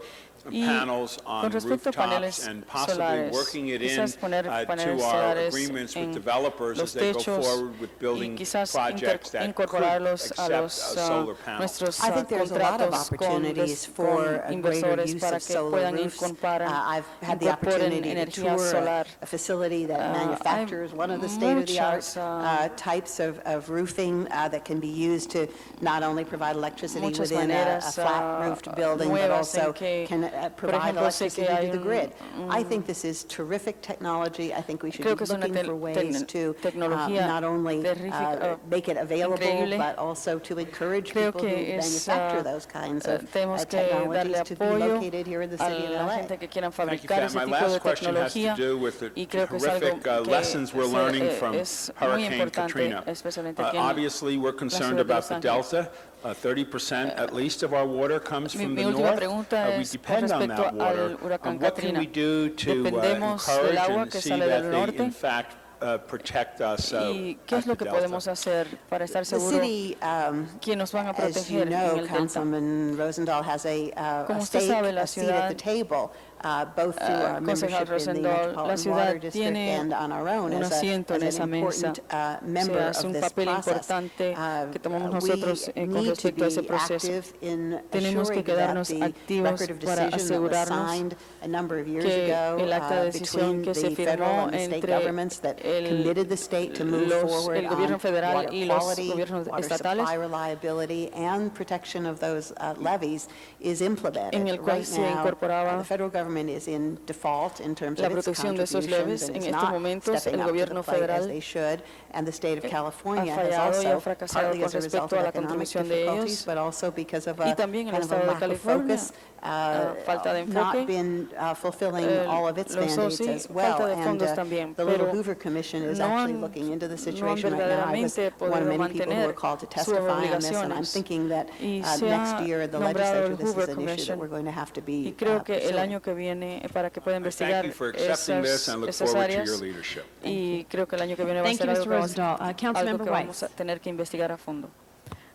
Speaker 3: panels on rooftops and possibly working it in to our agreements with developers as they go forward with building projects that could accept solar panels?
Speaker 6: I think there's a lot of opportunities for a greater use of solar roofs. I've had the opportunity to tour a facility that manufactures one of the state-of-the-art types of roofing that can be used to not only provide electricity within a flat-roofed building, but also can provide electricity to the grid. I think this is terrific technology. I think we should be looking for ways to not only make it available, but also to encourage people who manufacture those kinds of technologies to be located here in the city of LA.
Speaker 3: Thank you, Pat. My last question has to do with the horrific lessons we're learning from Hurricane Katrina. Obviously, we're concerned about the Delta. 30% at least of our water comes from the north. We depend on that water. What can we do to encourage and see that they, in fact, protect us
Speaker 1: ¿Y qué es lo que podemos hacer para estar seguros que nos van a proteger en el delta?
Speaker 6: Councilman Rosendahl has a
Speaker 1: Como usted sabe, la
Speaker 6: seat at the
Speaker 1: ciudad,
Speaker 6: table, both through our membership in the
Speaker 1: la
Speaker 6: Metropolitan
Speaker 1: ciudad
Speaker 6: Water District
Speaker 1: tiene
Speaker 6: and on our own
Speaker 1: un
Speaker 6: as
Speaker 1: asiento en esa
Speaker 6: an
Speaker 1: mesa.
Speaker 6: important member
Speaker 1: Es
Speaker 6: of
Speaker 1: un
Speaker 6: this
Speaker 1: papel
Speaker 6: process.
Speaker 1: importante que tomamos nosotros
Speaker 6: We
Speaker 1: con
Speaker 6: need to
Speaker 1: respecto a ese
Speaker 6: be
Speaker 1: proceso.
Speaker 6: active in
Speaker 1: Tenemos que
Speaker 6: assuring that
Speaker 1: quedarnos
Speaker 6: the
Speaker 1: activos
Speaker 6: record of
Speaker 1: para
Speaker 6: decision that was
Speaker 1: asegurarnos
Speaker 6: signed a number of years
Speaker 1: que
Speaker 6: ago
Speaker 1: el acta de decisión
Speaker 6: between
Speaker 1: que se
Speaker 6: the federal
Speaker 1: firmó
Speaker 6: and the state
Speaker 1: entre
Speaker 6: governments that committed the state to move forward
Speaker 1: el gobierno
Speaker 6: on
Speaker 1: federal
Speaker 6: water
Speaker 1: y los
Speaker 6: quality,
Speaker 1: gobiernos
Speaker 6: water
Speaker 1: estatales,
Speaker 6: supply reliability, and protection of those levees is implemented.
Speaker 1: en el cual
Speaker 6: Right
Speaker 1: se
Speaker 6: now,
Speaker 1: incorporaba
Speaker 6: the federal government is in default in terms
Speaker 1: la
Speaker 6: of its
Speaker 1: protección de esos
Speaker 6: contributions
Speaker 1: leves.
Speaker 6: and
Speaker 1: En
Speaker 6: is
Speaker 1: estos
Speaker 6: not
Speaker 1: momentos,
Speaker 6: stepping
Speaker 1: el
Speaker 6: up to the
Speaker 1: gobierno
Speaker 6: plate as
Speaker 1: federal
Speaker 6: they should, and the state of California
Speaker 1: ha
Speaker 6: has
Speaker 1: fallado y ha
Speaker 6: also,
Speaker 1: fracasado
Speaker 6: partly
Speaker 1: con
Speaker 6: as a result
Speaker 1: respecto
Speaker 6: of
Speaker 1: a la
Speaker 6: economic
Speaker 1: contribución de
Speaker 6: difficulties,
Speaker 1: ellos,
Speaker 6: but also because of
Speaker 1: y
Speaker 6: a
Speaker 1: también el
Speaker 6: kind of a
Speaker 1: estado de
Speaker 6: lack of
Speaker 1: California,
Speaker 6: focus,
Speaker 1: falta de enfoque,
Speaker 6: not been fulfilling all of its
Speaker 1: los
Speaker 6: mandates
Speaker 1: OSI,
Speaker 6: as well.
Speaker 1: falta de
Speaker 6: And
Speaker 1: fondos también,
Speaker 6: the Little
Speaker 1: pero
Speaker 6: Hoover Commission is
Speaker 1: no
Speaker 6: actually
Speaker 1: han-
Speaker 6: looking into the
Speaker 1: no han
Speaker 6: situation right now. I was
Speaker 1: verdaderamente
Speaker 6: one of
Speaker 1: podido
Speaker 6: many people who were
Speaker 1: mantener
Speaker 6: called to
Speaker 1: sus
Speaker 6: testify on this, and I'm
Speaker 1: obligaciones.
Speaker 6: thinking that
Speaker 1: Y se ha
Speaker 6: next year in the
Speaker 1: nombrado
Speaker 6: legislature,
Speaker 1: el
Speaker 6: this is
Speaker 1: Hoover
Speaker 6: an issue that
Speaker 1: Commission.
Speaker 6: we're going to have to
Speaker 1: Y
Speaker 6: be
Speaker 1: creo que el
Speaker 6: pursuing.
Speaker 1: año que viene, para que pueda investigar
Speaker 3: Thank you for accepting this and look
Speaker 1: esas
Speaker 3: forward to
Speaker 1: áreas,
Speaker 3: your leadership.
Speaker 1: y creo que el año que viene va a
Speaker 21: Thank
Speaker 1: ser
Speaker 21: you,
Speaker 1: algo
Speaker 21: Mr.
Speaker 1: que vamos,
Speaker 21: Rosendahl.
Speaker 1: algo
Speaker 21: Councilmember
Speaker 1: que vamos
Speaker 21: Weiss.
Speaker 1: a tener que investigar a fondo.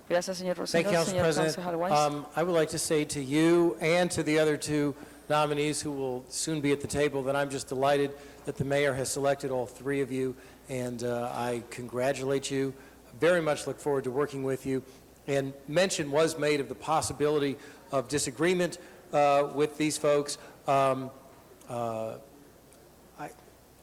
Speaker 1: Gracias, señor
Speaker 10: Thank you,
Speaker 1: Rosendahl.
Speaker 10: Council
Speaker 1: Señor
Speaker 10: President.
Speaker 1: concejal Weiss.
Speaker 10: I would like to say to you and to the other two nominees who will soon be at the table that I'm just delighted that the mayor has selected all three of you, and I congratulate you. Very much look forward to working with you. And mention was made of the possibility of disagreement with these folks.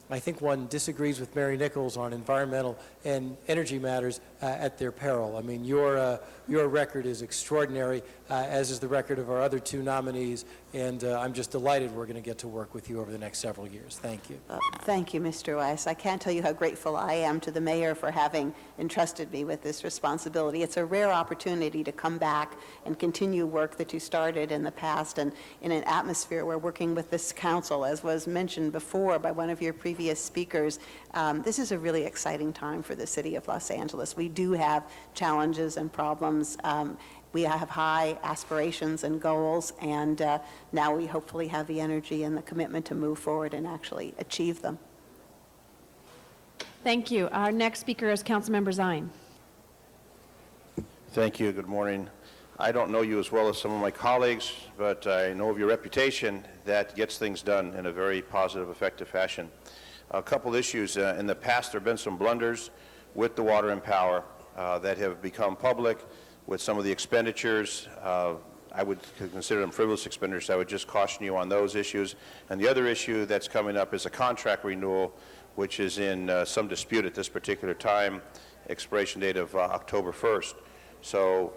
Speaker 10: I think one disagrees with Mary Nichols on environmental and energy matters at their peril. I mean, your record is extraordinary, as is the record of our other two nominees, and I'm just delighted we're going to get to work with you over the next several years. Thank you.
Speaker 6: Thank you, Mr. Weiss. I can't tell you how grateful I am to the mayor for having entrusted me with this responsibility. It's a rare opportunity to come back and continue work that you started in the past, and in an atmosphere where working with this council, as was mentioned before by one of your previous speakers, this is a really exciting time for the city of Los Angeles. We do have challenges and problems. We have high aspirations and goals, and now we hopefully have the energy and the commitment to move forward and actually achieve them.
Speaker 21: Thank you. Our next speaker is Councilmember Zine.
Speaker 7: Thank you. Good morning. I don't know you as well as some of my colleagues, but I know of your reputation that gets things done in a very positive, effective fashion. A couple issues. In the past, there have been some blunders with the Water and Power that have become public with some of the expenditures. I would consider them frivolous expenditures. I would just caution you on those issues. And the other issue that's coming up is a contract renewal, which is in some dispute at this particular time, expiration date of October 1st. So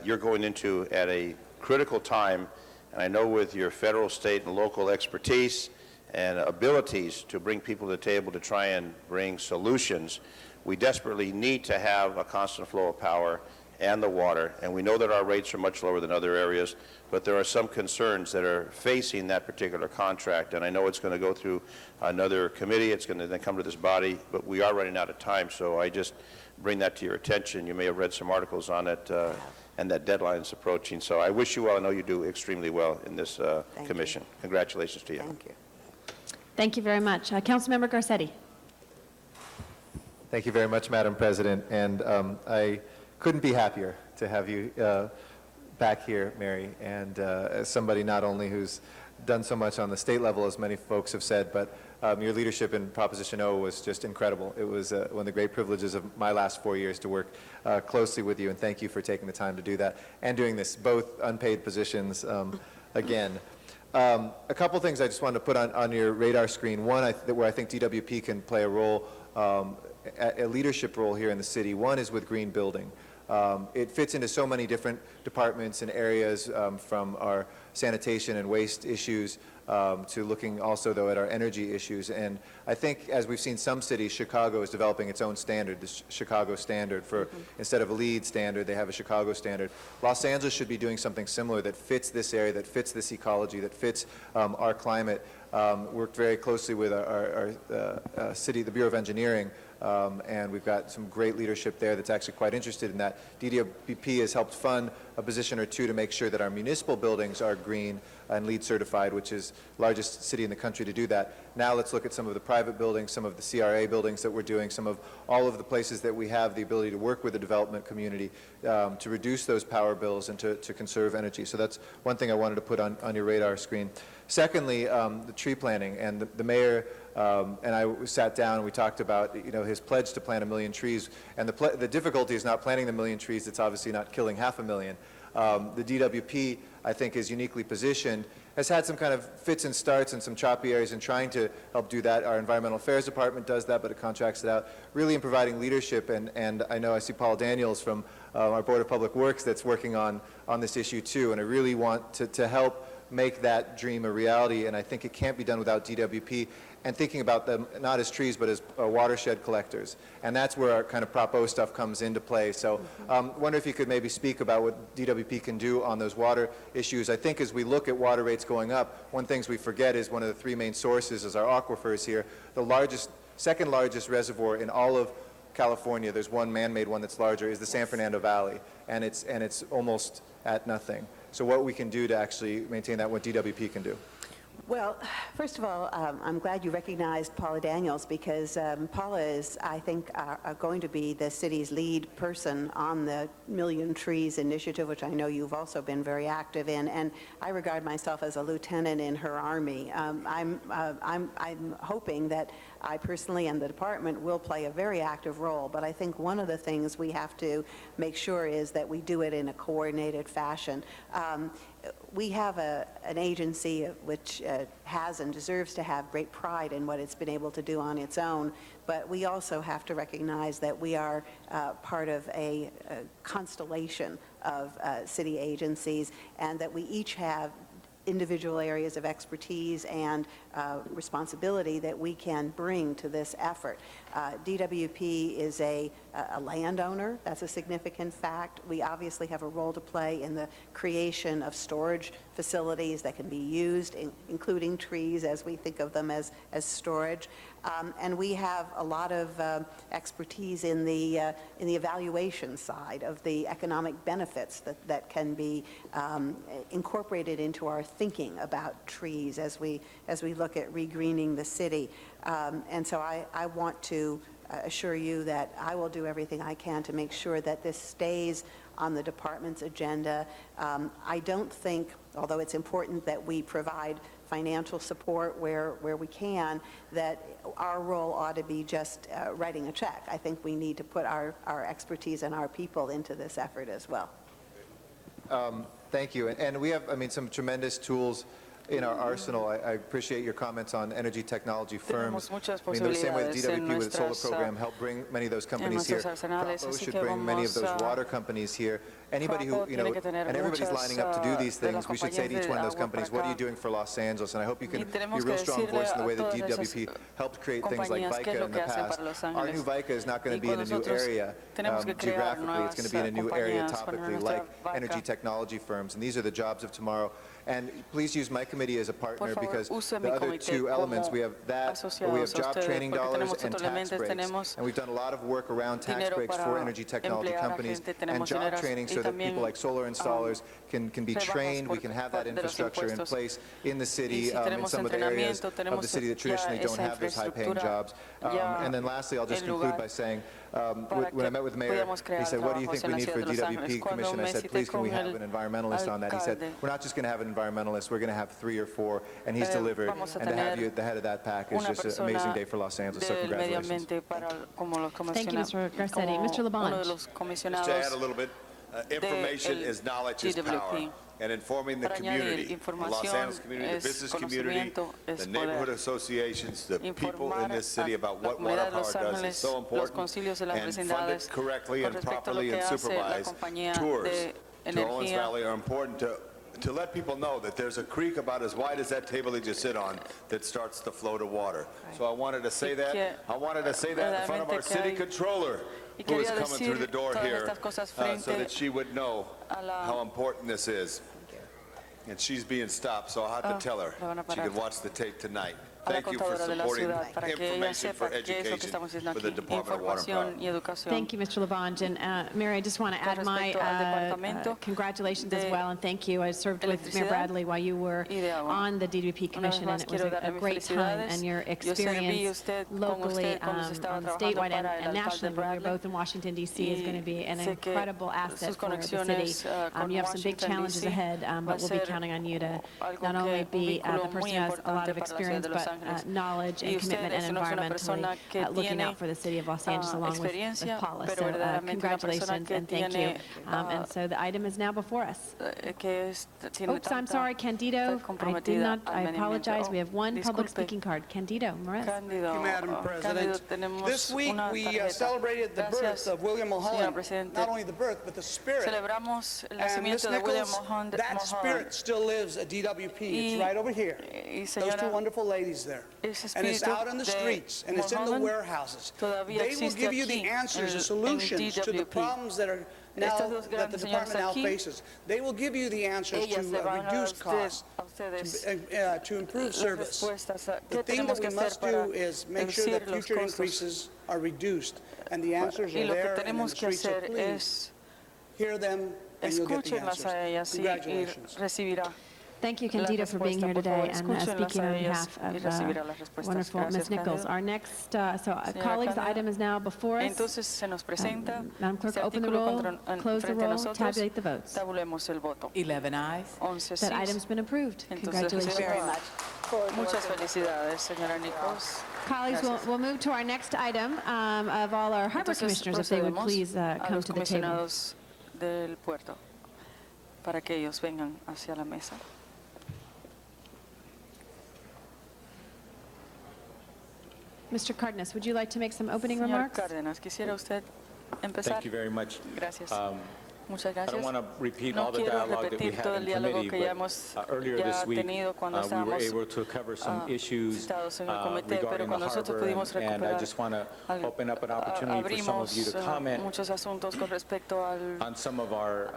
Speaker 7: you're going into at a critical time, and I know with your federal, state, and local expertise and abilities to bring people to the table to try and bring solutions, we desperately need to have a constant flow of power and the water, and we know that our rates are much lower than other areas, but there are some concerns that are facing that particular contract, and I know it's going to go through another committee, it's going to then come to this body, but we are running out of time, so I just bring that to your attention. You may have read some articles on it, and that deadline is approaching, so I wish you well. I know you do extremely well in this commission. Congratulations to you.
Speaker 6: Thank you.
Speaker 21: Thank you very much. Councilmember Garcetti.
Speaker 4: Thank you very much, Madam President, and I couldn't be happier to have you back here, Mary, and as somebody not only who's done so much on the state level, as many folks have said, but your leadership in Proposition O was just incredible. It was one of the great privileges of my last 4 years to work closely with you, and thank you for taking the time to do that and doing this, both unpaid positions again. A couple things I just wanted to put on your radar screen. One, where I think DWP can play a role, a leadership role here in the city. One is with green building. It fits into so many different departments and areas, from our sanitation and waste issues to looking also, though, at our energy issues. And I think, as we've seen some cities, Chicago is developing its own standard, the Chicago standard. For instead of a LEED standard, they have a Chicago standard. Los Angeles should be doing something similar that fits this area, that fits this ecology, that fits our climate. Worked very closely with our city, the Bureau of Engineering, and we've got some great leadership there that's actually quite interested in that. DWP has helped fund a position or two to make sure that our municipal buildings are green and LEED certified, which is the largest city in the country to do that. Now let's look at some of the private buildings, some of the CRA buildings that we're doing, some of all of the places that we have the ability to work with the development community to reduce those power bills and to conserve energy. So that's one thing I wanted to put on your radar screen. Secondly, the tree planting, and the mayor and I sat down and we talked about his pledge to plant 1 million trees, and the difficulty is not planting the 1 million trees, it's obviously not killing 500,000. The DWP, I think, is uniquely positioned, has had some kind of fits and starts and some choppy areas in trying to help do that. Our Environmental Affairs Department does that, but it contracts it out, really in providing leadership, and I know I see Paul Daniels from our Board of Public Works that's working on this issue too, and I really want to help make that dream a reality, and I think it can't be done without DWP, and thinking about them not as trees but as watershed collectors. And that's where our kind of Prop O stuff comes into play. So wonder if you could maybe speak about what DWP can do on those water issues. I think as we look at water rates going up, one thing we forget is one of the 3 main sources is our aquifers here. The second largest reservoir in all of California, there's one man-made one that's larger, is the San Fernando Valley, and it's almost at nothing. So what we can do to actually maintain that, what DWP can do.
Speaker 6: Well, first of all, I'm glad you recognized Paula Daniels, because Paula is, I think, going to be the city's lead person on the Million Trees initiative, which I know you've also been very active in, and I regard myself as a lieutenant in her army. I'm hoping that I personally and the department will play a very active role, but I think one of the things we have to make sure is that we do it in a coordinated fashion. We have an agency which has and deserves to have great pride in what it's been able to do on its own, but we also have to recognize that we are part of a constellation of city agencies, and that we each have individual areas of expertise and responsibility that we can bring to this effort. DWP is a landowner. That's a significant fact. We obviously have a role to play in the creation of storage facilities that can be used, including trees as we think of them as storage. And we have a lot of expertise in the evaluation side of the economic benefits that can be incorporated into our thinking about trees as we look at regreening the city. And so I want to assure you that I will do everything I can to make sure that this stays on the department's agenda. I don't think, although it's important that we provide financial support where we can, that our role ought to be just writing a check. I think we need to put our expertise and our people into this effort as well.
Speaker 4: Thank you. And we have, some tremendous tools in our arsenal. I appreciate your comments on energy technology firms. The same way that DWP with its solar program helped bring many of those companies here. Prop O should bring many of those water companies here. Anybody who, and everybody's lining up to do these things, we should say to each one of those companies, what are you doing for Los Angeles? And I hope you can be a real strong voice in the way that DWP helped create things like VICA in the past. Our new VICA is not going to be in a new area geographically. It's going to be in a new area topically, like energy technology firms. And these are the jobs of tomorrow. And please use my committee as a partner, because the other 2 elements, we have that, but we have job training dollars and tax breaks. And we've done a lot of work around tax breaks for energy technology companies and job training so that people like solar installers can be trained. We can have that infrastructure in place in the city, in some of the areas of the city that traditionally don't have those high-paying jobs. And then lastly, I'll just conclude by saying, when I met with the mayor, he said, what do you think we need for a DWP commission? I said, please, can we have an environmentalist on that? He said, we're not just going to have an environmentalist, we're going to have 3 or 4, and he's delivered. And to have you at the head of that pack is just an amazing day for Los Angeles, so congratulations.
Speaker 21: Thank you, Mr. Garcetti. Mr. LaBonge.
Speaker 15: Just to add a little bit, information is knowledge is power. And informing the community, the Los Angeles community, the business community, the neighborhood associations, the people in this city about what water power does is so important. And funded correctly and properly and supervised. Tours to Owens Valley are important to let people know that there's a creek about as wide as that table that you sit on that starts to flow to water. So I wanted to say that. I wanted to say that in front of our city controller, who is coming through the door here, so that she would know how important this is. And she's being stopped, so I'll have to tell her. She can watch the tape tonight.
Speaker 1: a la contadora de la ciudad para que ella sepa qué es lo que estamos haciendo aquí, información y educación.
Speaker 21: Thank you, Mr. Labange. And Mary, I just want to add my congratulations as well, and thank you. I served with Mayor Bradley while you were on the DWP Commission, and it was a great time, and your experience locally, statewide and nationally, when you're both in Washington, D.C., is going to be an incredible asset for the city. You have some big challenges ahead, but we'll be counting on you to not only be the person who has a lot of experience, but knowledge and commitment and environmentally looking out for the city of Los Angeles along with Paula. So congratulations and thank you. And so the item is now before us. Oops, I'm sorry, Candido. I apologize. We have one public speaking card. Candido Moraes.
Speaker 9: Thank you, Madam President. This week we celebrated the birth of William Mulholland. Not only the birth, but the spirit. And Ms. Nichols, that spirit still lives at DWP. It's right over here. Those two wonderful ladies there. And it's out in the streets, and it's in the warehouses. They will give you the answers, the solutions to the problems that are now that the department now faces. They will give you the answers to reduce costs, to improve service. The thing that we must do is make sure that future increases are reduced, and the answers are there in the streets. So please hear them, and you'll get the answers. Congratulations.
Speaker 21: Thank you, Candido, for being here today and speaking on behalf of wonderful Ms. Nichols. Our next, colleagues, the item is now before us. Madam Clerk, open the roll, close the roll, tabulate the votes.
Speaker 22: 11 ayes.
Speaker 21: That item's been approved. Congratulations.
Speaker 1: Very much. Muchas felicidades, señora Nichols.
Speaker 21: Colleagues, we'll move to our next item of all our harbor commissioners, if they would please come to the table.
Speaker 1: Del puerto, para que ellos vengan hacia la mesa.
Speaker 21: Mr. Cardenas, would you like to make some opening remarks?
Speaker 1: Cárdenas, ¿quisiera usted empezar?
Speaker 5: Thank you very much.
Speaker 1: Gracias. Muchas
Speaker 5: I
Speaker 1: gracias.
Speaker 5: don't want to repeat
Speaker 1: No
Speaker 5: all the
Speaker 1: quiero
Speaker 5: dialogue that we
Speaker 1: repetir todo
Speaker 5: had
Speaker 1: el
Speaker 5: in
Speaker 1: diálogo que
Speaker 5: committee,
Speaker 1: ya hemos
Speaker 5: but earlier this week
Speaker 1: tenido cuando
Speaker 5: we were
Speaker 1: estábamos
Speaker 5: able to cover some issues
Speaker 1: sentados en el comité, pero
Speaker 5: regarding the
Speaker 1: cuando nosotros
Speaker 5: harbor,
Speaker 1: pudimos
Speaker 5: and I
Speaker 1: recuperar,
Speaker 5: just want to open up an opportunity for some of you to comment
Speaker 1: muchos asuntos con respecto
Speaker 5: on some of our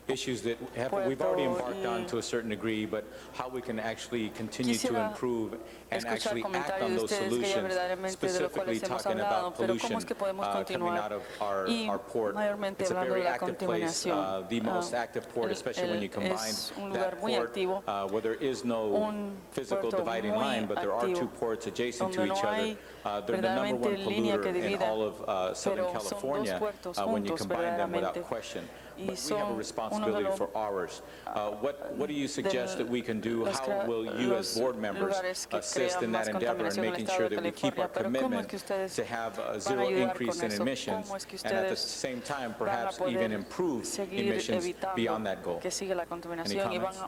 Speaker 5: issues that we've already embarked on to a certain degree, but how we can actually continue to improve and actually act on those solutions, specifically talking about pollution coming out of our port. It's a very active place, the most active port, especially when you combine that port where there is no physical dividing line, but there are two ports adjacent to each other. They're the number one polluter in all of Southern California when you combine them without question. But we have a responsibility for ours. What do you suggest that we can do? How will you as board members assist in that endeavor and making sure that we keep our commitment to have a zero increase in emissions and at the same time perhaps even improve emissions beyond that goal? Any comments?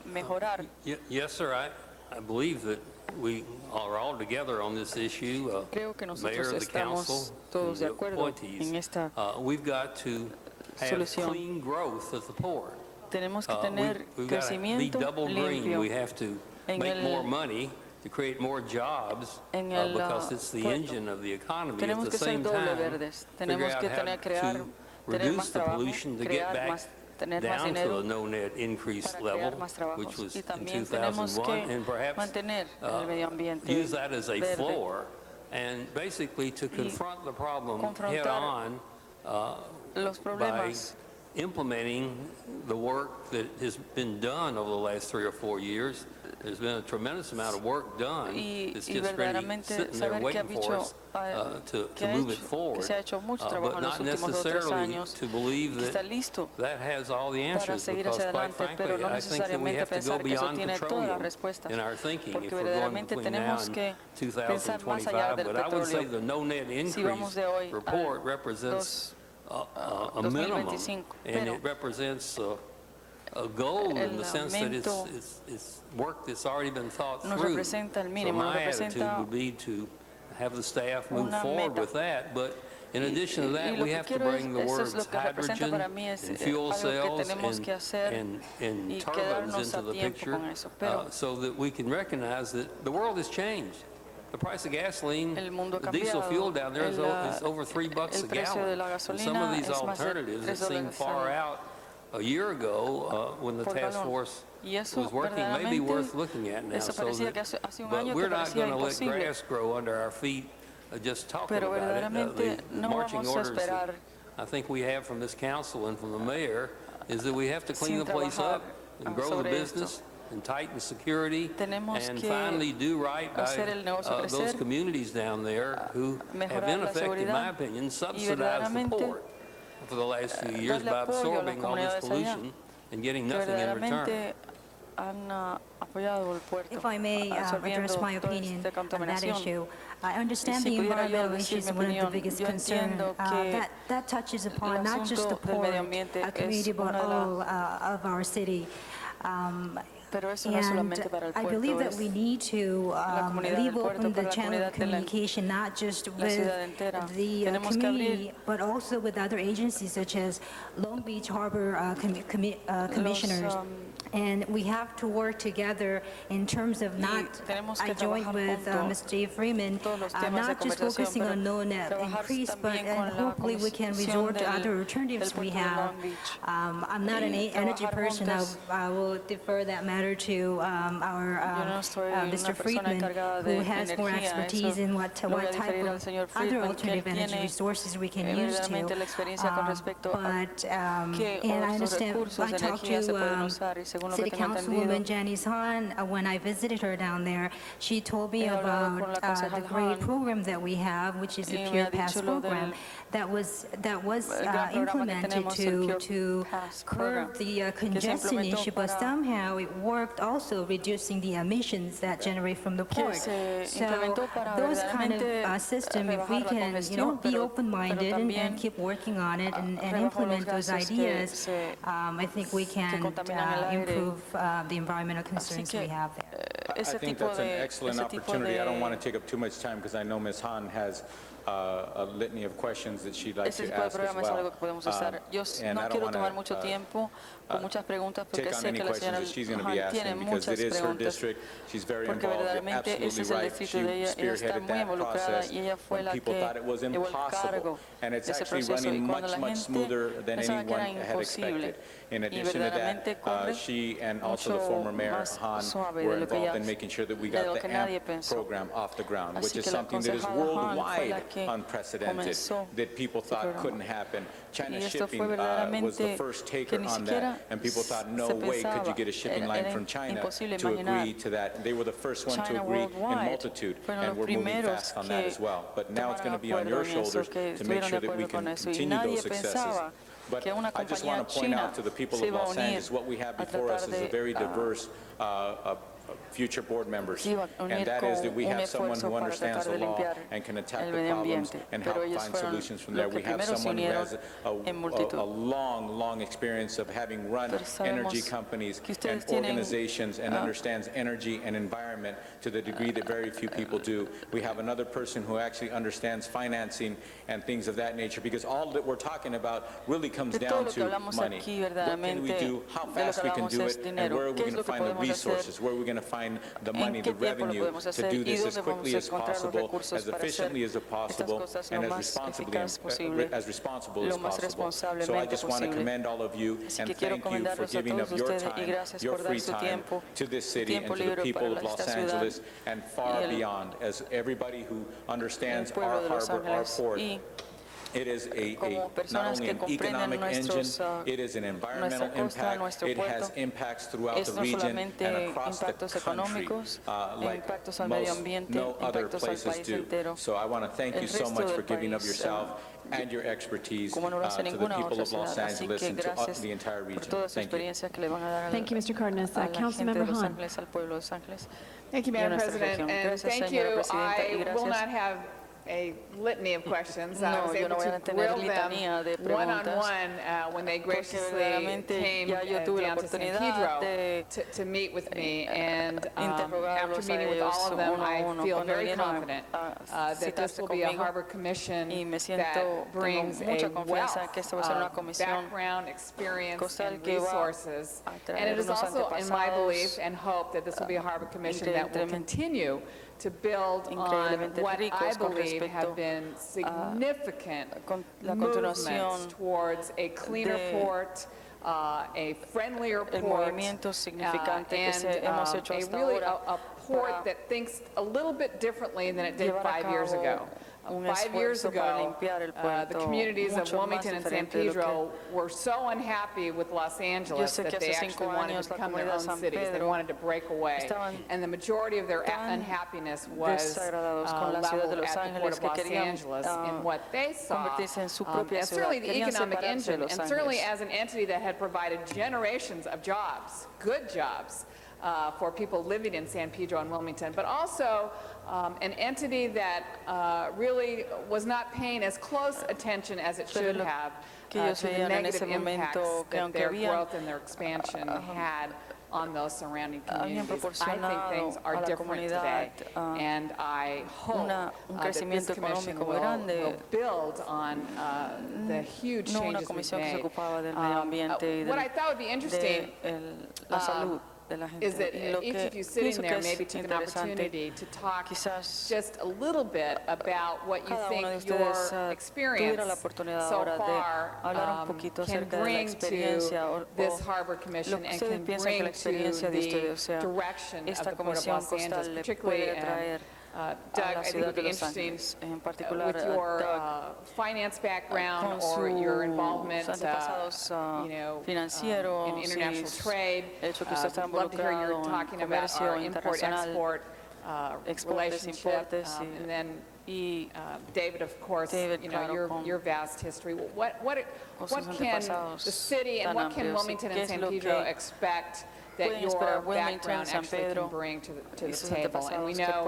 Speaker 11: Yes, sir. I believe that we are all together on this issue. Mayor, the council, the appointees. We've got to have clean growth at the port.
Speaker 1: Tenemos que tener crecimiento limpio.
Speaker 11: We have to make more money to create more jobs because it's the engine of the economy. At the same time, figure out how to reduce the pollution to get back down to the no net increase level, which was in 2001, and perhaps use that as a floor and basically to confront the problem head on by implementing the work that has been done over the last 3 or 4 years. There's been a tremendous amount of work done. It's just really sitting there waiting for us to move it forward, but not necessarily to believe that that has all the answers, because quite frankly, I think that we have to go beyond petroleum in our thinking if we're going between now and 2025. But I would say the no net increase report represents a minimum, and it represents a goal in the sense that it's work that's already been thought through. So my attitude would be to have the staff move forward with that, but in addition to that, we have to bring the words hydrogen and fuel cells and turbines into the picture so that we can recognize that the world has changed. The price of gasoline, the diesel fuel down there is over $3 a gallon. And some of these alternatives that seem far out a year ago when the task force was working, may be worth looking at now. But we're not going to let grass grow under our feet just talking about it. The marching orders that I think we have from this council and from the mayor is that we have to clean the place up and grow the business and tighten security and finally do right by those communities down there who have, in effect, in my opinion, subsidized the port for the last few years by absorbing all this pollution and getting nothing in return.
Speaker 8: If I may address my opinion on that issue, I understand the environmental issue is one of the biggest concerns. That touches upon not just the poor community, but all of our city. And I believe that we need to leave open the channel of communication, not just with the community, but also with other agencies such as Long Beach Harbor commissioners. And we have to work together in terms of not, I join with Mr. Dave Freeman, not just focusing on no net increase, but hopefully we can resort to other alternatives we have. I'm not an energy person. I will defer that matter to our Mr. Freeman, who has more expertise in what type of other alternative energy resources we can use to. And I understand, I talked to City Councilwoman Janice Hahn, when I visited her down there, she told me about the great program that we have, which is the Pure Pass program, that was implemented to curb the congestion issue, but somehow it worked also reducing the emissions that generate from the port. So those kind of system, if we can, be open-minded and keep working on it and implement those ideas, I think we can improve the environmental concerns we have there.
Speaker 5: I think that's an excellent opportunity. I don't want to take up too much time because I know Ms. Hahn has a litany of questions that she'd like to ask as well. And I don't want to take on any questions that she's going to be asking because it is her district. She's very involved. You're absolutely right. She spearheaded that process when people thought it was impossible. And it's actually running much, much smoother than anyone had expected. In addition to that, she and also the former Mayor Hahn were involved in making sure that we got the AMP program off the ground, which is something that is worldwide unprecedented, that people thought couldn't happen. China Shipping was the first taker on that, and people thought, no way could you get a shipping line from China to agree to that. They were the first one to agree in multitude, and we're moving fast on that as well. But now it's going to be on your shoulders to make sure that we can continue those successes. But I just want to point out to the people of Los Angeles, what we have before us is a very diverse future board members, and that is that we have someone who understands the law and can attack the problems and help find solutions from there. We have someone who has a long experience of having run energy companies and organizations and understands energy and environment to the degree that very few people do. We have another person who actually understands financing and things of that nature, because all that we're talking about really comes down to money. What can we do, how fast we can do it, and where are we going to find the resources, where are we going to find the money, the revenue to do this as quickly as possible, as efficiently as possible, and as responsible as possible. So I just want to commend all of you and thank you for giving up your time, your free time to this city and to the people of Los Angeles and far beyond. As everybody who understands our harbor, our port, it is not only an economic engine, it is an environmental impact. It has impacts throughout the region and across the country, like no other places do. So I want to thank you so much for giving of yourself and your expertise to the people of Los Angeles and to the entire region. Thank you.
Speaker 21: Thank you, Mr. Cardenas. Councilmember Hahn.
Speaker 22: Thank you, Madam President, and thank you. I will not have a litany of questions. I was able to grill them one-on-one when they graciously came down to San Pedro to meet with me. And after meeting with all of them, I feel very confident that this will be a Harbor Commission that brings a wealth of background, experience, and resources. And it is also in my belief and hope that this will be a Harbor Commission that will continue to build on what I believe have been significant movements towards a cleaner port, a friendlier
Speaker 1: el
Speaker 22: port,
Speaker 1: movimiento significante que hemos hecho hasta
Speaker 22: really
Speaker 1: ahora
Speaker 22: a port that thinks a little bit differently than it did 5 years ago. 5 years ago, the communities of Wilmington and San Pedro were so unhappy with Los Angeles that they actually wanted to become their own cities. They wanted to break away. And the majority of their unhappiness was leveled at the Port of Los Angeles in what they saw. And certainly the economic engine, and certainly as an entity that had provided generations of jobs, good jobs, for people living in San Pedro and Wilmington, but also an entity that really was not paying as close attention as it should have to the negative impacts that their growth and their expansion had on those surrounding communities. I think things are different today, and I hope that this commission will build on the huge changes we've made. What I thought would be interesting is that each of you sitting there maybe took an opportunity to talk just a little bit about what you think your experience so far can bring to this Harbor Commission and can bring to the direction of the Port of Los Angeles, particularly Doug, I think it would be interesting with your finance background or your involvement in international trade. I'd love to hear you talking about our import-export relationship. And then David, of course, your vast history. What can the city and what can Wilmington and San Pedro expect that your background actually can bring to the table? And we know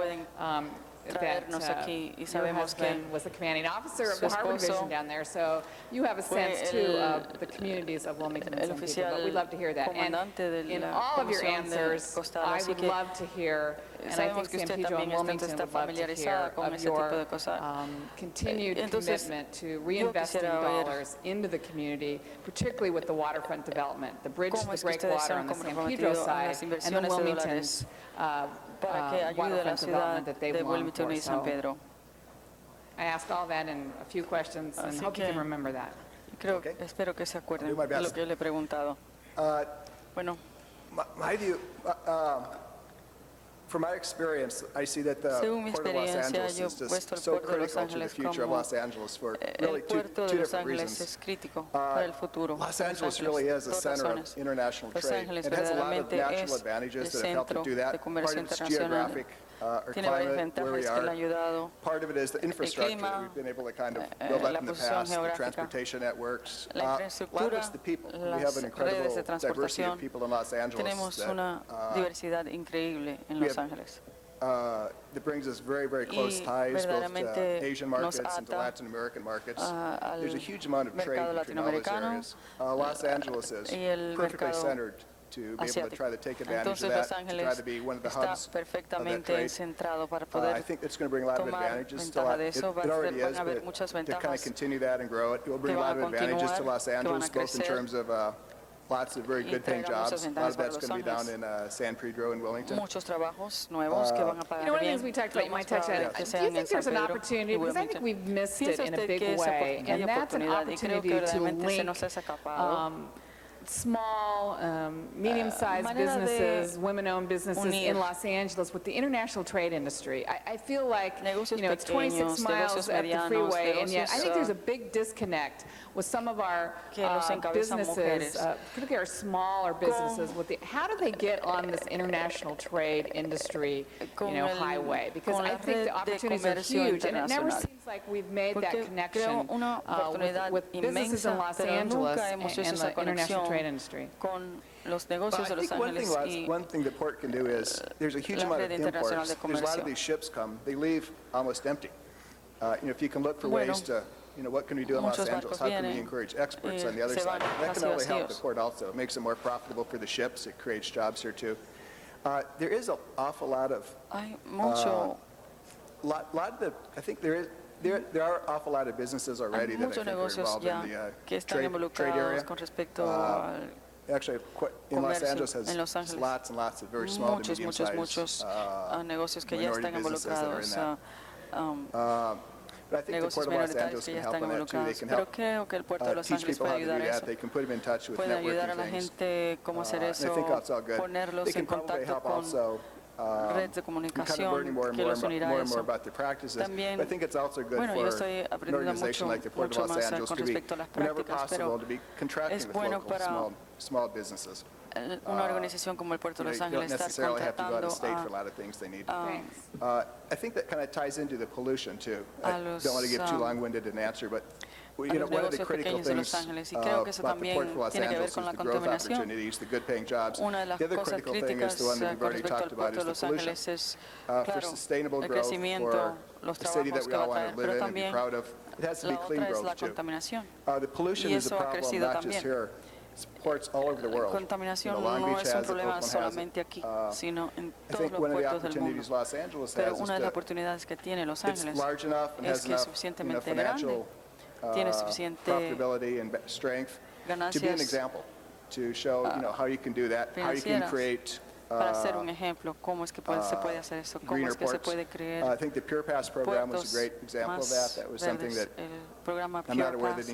Speaker 22: that your husband was the commanding officer of the Harbor Division down there, so you have a sense, too, of the communities of Wilmington and San Pedro, but we'd love to hear that. And in all of your answers, I would love to hear, and I think San Pedro and Wilmington would love to hear of your continued commitment to reinvesting dollars into the community, particularly with the waterfront development, the bridge to the breakwater on the San Pedro side, and the Wilmington's
Speaker 1: para que ayude a la ciudad de Wilmington y San Pedro.
Speaker 22: I asked all that in a few questions, and hope you can remember that.
Speaker 1: Espero que se acuerden de lo que le he preguntado. Bueno,
Speaker 12: my view, from my experience, I see that the Port of Los Angeles is just so critical to the future of Los Angeles for really two different reasons. Los Angeles really is a center of international trade. It has a lot of natural advantages that have helped it do that. Part of its geographic or climate, where we are. Part of it is the infrastructure that we've been able to kind of build up in the past, the transportation networks. A lot of it's the people. We have an incredible diversity of people in Los Angeles.
Speaker 1: Tenemos una diversidad increíble en Los Ángeles.
Speaker 12: That brings us very, very close ties both to Asian markets and to Latin American markets. There's a huge amount of trade between all these areas. Los Angeles is perfectly centered to be able to try to take advantage of that, to try to be one of the hubs of that trade. I think it's going to bring a lot of advantages to it already is, but to kind of continue that and grow it, it will bring a lot of advantages to Los Angeles, both in terms of lots of very good paying jobs. A lot of that's going to be down in San Pedro and Wilmington.
Speaker 1: Muchos trabajos nuevos que van a pagar bien.
Speaker 22: One of the things we talked about, you might touch on it. Do you think there's an opportunity, because I think we've missed it in a big way, and that's an opportunity to link small, medium-sized businesses, women-owned businesses in Los Angeles with the international trade industry. I feel like, it's 26 miles at the freeway, and yet I think there's a big disconnect with some of our businesses, particularly our smaller businesses. How do they get on this international trade industry, highway? Because I think the opportunities are huge, and it never seems like we've made that connection with businesses in Los Angeles and the international trade industry.
Speaker 12: One thing the port can do is, there's a huge amount of imports. There's a lot of these ships come, they leave almost empty. If you can look for ways to, what can we do in Los Angeles? How can we encourage exports on the other side? That can only help the port also. It makes it more profitable for the ships. It creates jobs here too. There is an awful lot of, I think there are an awful lot of businesses already that I think are involved in the trade area. Actually, in Los Angeles has lots and lots of very small to medium-sized minority businesses that are in that. But I think the Port of Los Angeles can help on that too. They can help teach people how to do that. They can put them in touch with networking things. I think that's all good. They can probably help also
Speaker 1: redes de comunicación que los unirá a eso. También, bueno, yo estoy aprendiendo mucho más con respecto a las prácticas, pero es bueno para una organización como el Puerto de Los Ángeles estar contratando
Speaker 12: I think that kind of ties into the pollution too. I don't want to get too long-winded in answer, but one of the critical things about the Port of Los Angeles is the growth opportunities, the good-paying jobs. The other critical thing is the one that we've already talked about, is the pollution. For sustainable growth, for a city that we all want to live in and be proud of, it has to be clean growth too. The pollution is a problem not just here. It's ports all over the world.
Speaker 1: Contaminación no es un problema solamente aquí, sino en todos los puertos del mundo. Pero una de las oportunidades que tiene Los Ángeles es que es suficientemente grande, tiene suficiente ganancias financieras para hacer un ejemplo, cómo es que se puede hacer eso, cómo es que se puede crear puertos más verdes. El programa Pure Pass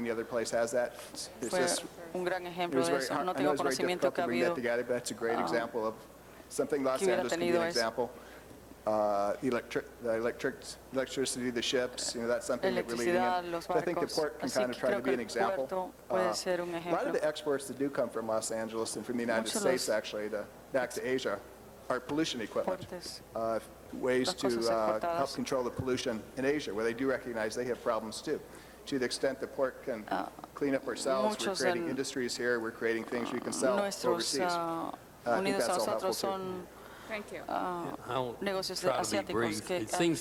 Speaker 1: fue un gran ejemplo de eso. No tengo conocimiento que ha habido que hubiera tenido eso.
Speaker 12: Electricity, the ships, that's something that we're leading in. So I think the port can kind of try to be an example. A lot of the exports that do come from Los Angeles and from the United States, actually, back to Asia, are pollution equipment. Ways to help control the pollution in Asia, where they do recognize they have problems too. To the extent the port can clean up ourselves, we're creating industries here, we're creating things we can sell overseas. I think that's all helpful too.
Speaker 1: Negocios asiáticos que han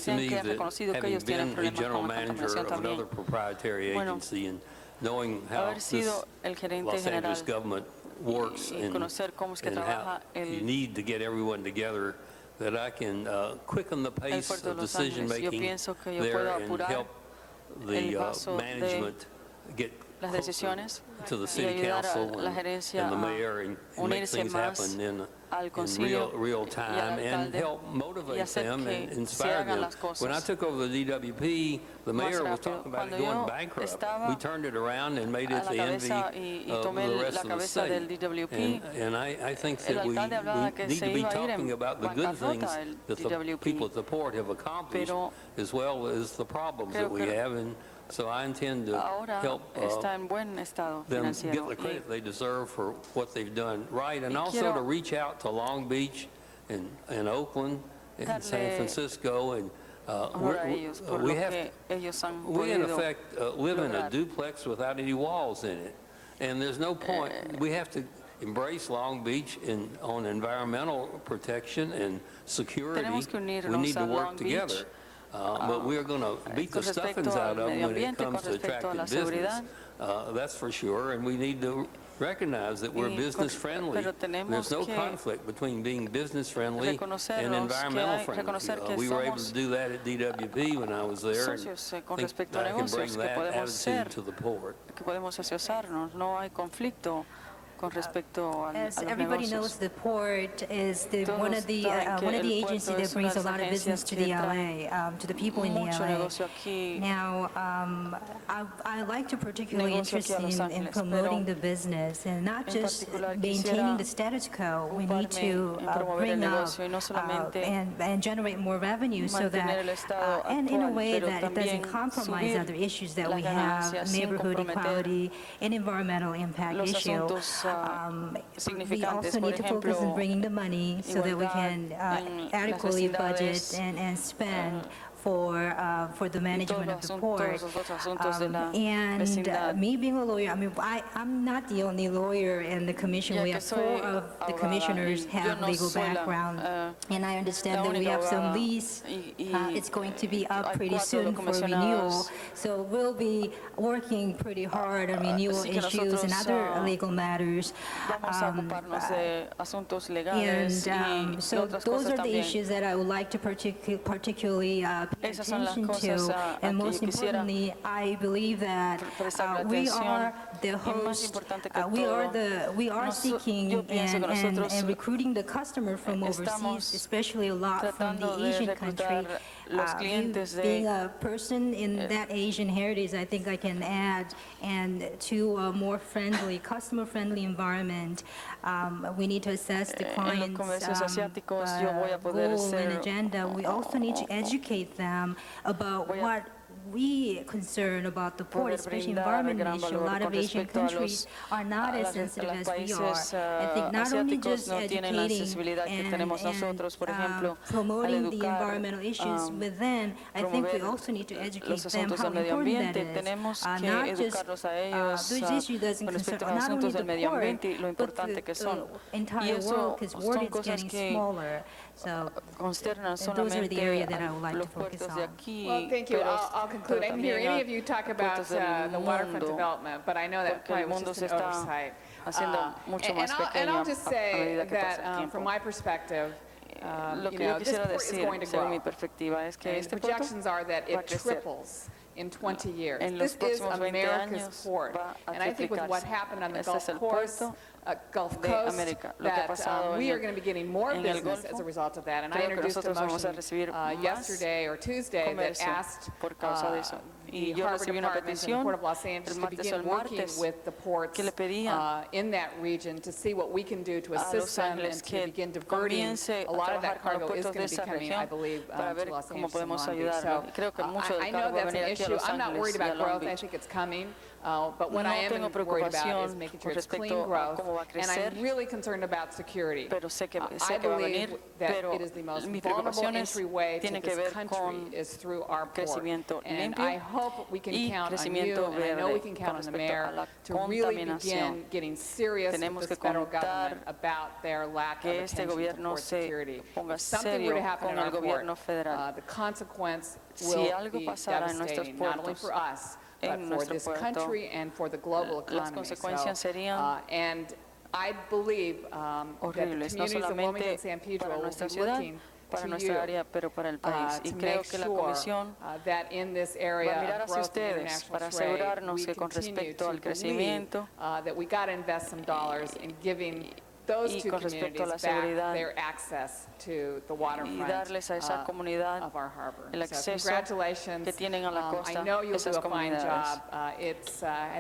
Speaker 1: reconocido que ellos tienen problemas con la contaminación también. Bueno, haber sido el gerente general y conocer cómo es que trabaja el puerto de Los Ángeles, yo pienso que yo puedo apurar el paso de las decisiones y ayudar a la gerencia a unirse más al concilio y al alcalde y hacer que se hagan las cosas.
Speaker 11: When I took over the DWP, the mayor was talking about it going bankrupt. We turned it around and made it the envy of the rest of the city. And I think that we need to be talking about the good things that the people at the port have accomplished, as well as the problems that we have. And so I intend to help them get the credit they deserve for what they've done right, and also to reach out to Long Beach and Oakland and San Francisco. And we in effect live in a duplex without any walls in it. And there's no point. We have to embrace Long Beach on environmental protection and security. We need to work together. But we are going to beat the stuffings out of them when it comes to attracting business. That's for sure. And we need to recognize that we're business friendly. There's no conflict between being business friendly and environmental friendly. We were able to do that at DWP when I was there. And I think I can bring that attitude to the port.
Speaker 8: As everybody knows, the port is one of the agencies that brings a lot of business to the LA, to the people in the LA. Now, I like to particularly interested in promoting the business and not just maintaining the status quo. We need to bring up and generate more revenue so that, and in a way that it doesn't compromise other issues that we have, neighborhood equality and environmental impact issue. We also need to focus on bringing the money so that we can adequately budget and spend for the management of the port. And me being a lawyer, I mean, I'm not the only lawyer in the commission. We have 4 of the commissioners have legal background, and I understand that we have some lease. It's going to be up pretty soon for renewal, so we'll be working pretty hard on renewal issues and other legal matters. And so those are the issues that I would like to particularly pay attention to. And most importantly, I believe that we are the host. We are seeking and recruiting the customer from overseas, especially a lot from the Asian country. Being a person in that Asian heritage, I think I can add, and to a more friendly, customer-friendly environment, we need to assess the client's goal and agenda. We also need to educate them about what we concern about the port, especially environmental issue. A lot of Asian countries are not as sensitive as we are. I think not only just educating and promoting the environmental issues within, I think we also need to educate them how important that is. Not just those issues doesn't concern not only the port, but the entire world, because the world is getting smaller. So those are the areas that I would like to focus on.
Speaker 22: Well, thank you. I'll conclude. I didn't hear any of you talk about the waterfront development, but I know that probably was just an oversight. And I'll just say that from my perspective, this port is going to grow. The projections are that it triples in 20 years. This is America's port. And I think with what happened on the Gulf Coast, that we are going to be getting more business as a result of that. And I introduced a motion yesterday or Tuesday that asked the Harbor Department and the Port of Los Angeles to begin working with the ports in that region to see what we can do to assist them and to begin diverting. A lot of that cargo is going to be coming, I believe, to Los Angeles and Long Beach. So I know that's an issue. I'm not worried about growth. I think it's coming. But what I am worried about is making sure it's clean growth, and I'm really concerned about security. I believe that it is the most vulnerable entryway to this country is through our port, and I hope we can count on you, and I know we can count on the mayor to really begin getting serious with the federal government about their lack of attention to port security. If something were to happen in our port, the consequence will be devastating, not only for us, but for this country and for the global economy. And I believe that the communities of Wilmington and San Pedro will be looking to you to make sure that in this area of growth and international trade, we continue to believe that we got to invest some dollars in giving those two communities back their access to the waterfront of our harbor. So congratulations. I know you'll do a fine job. I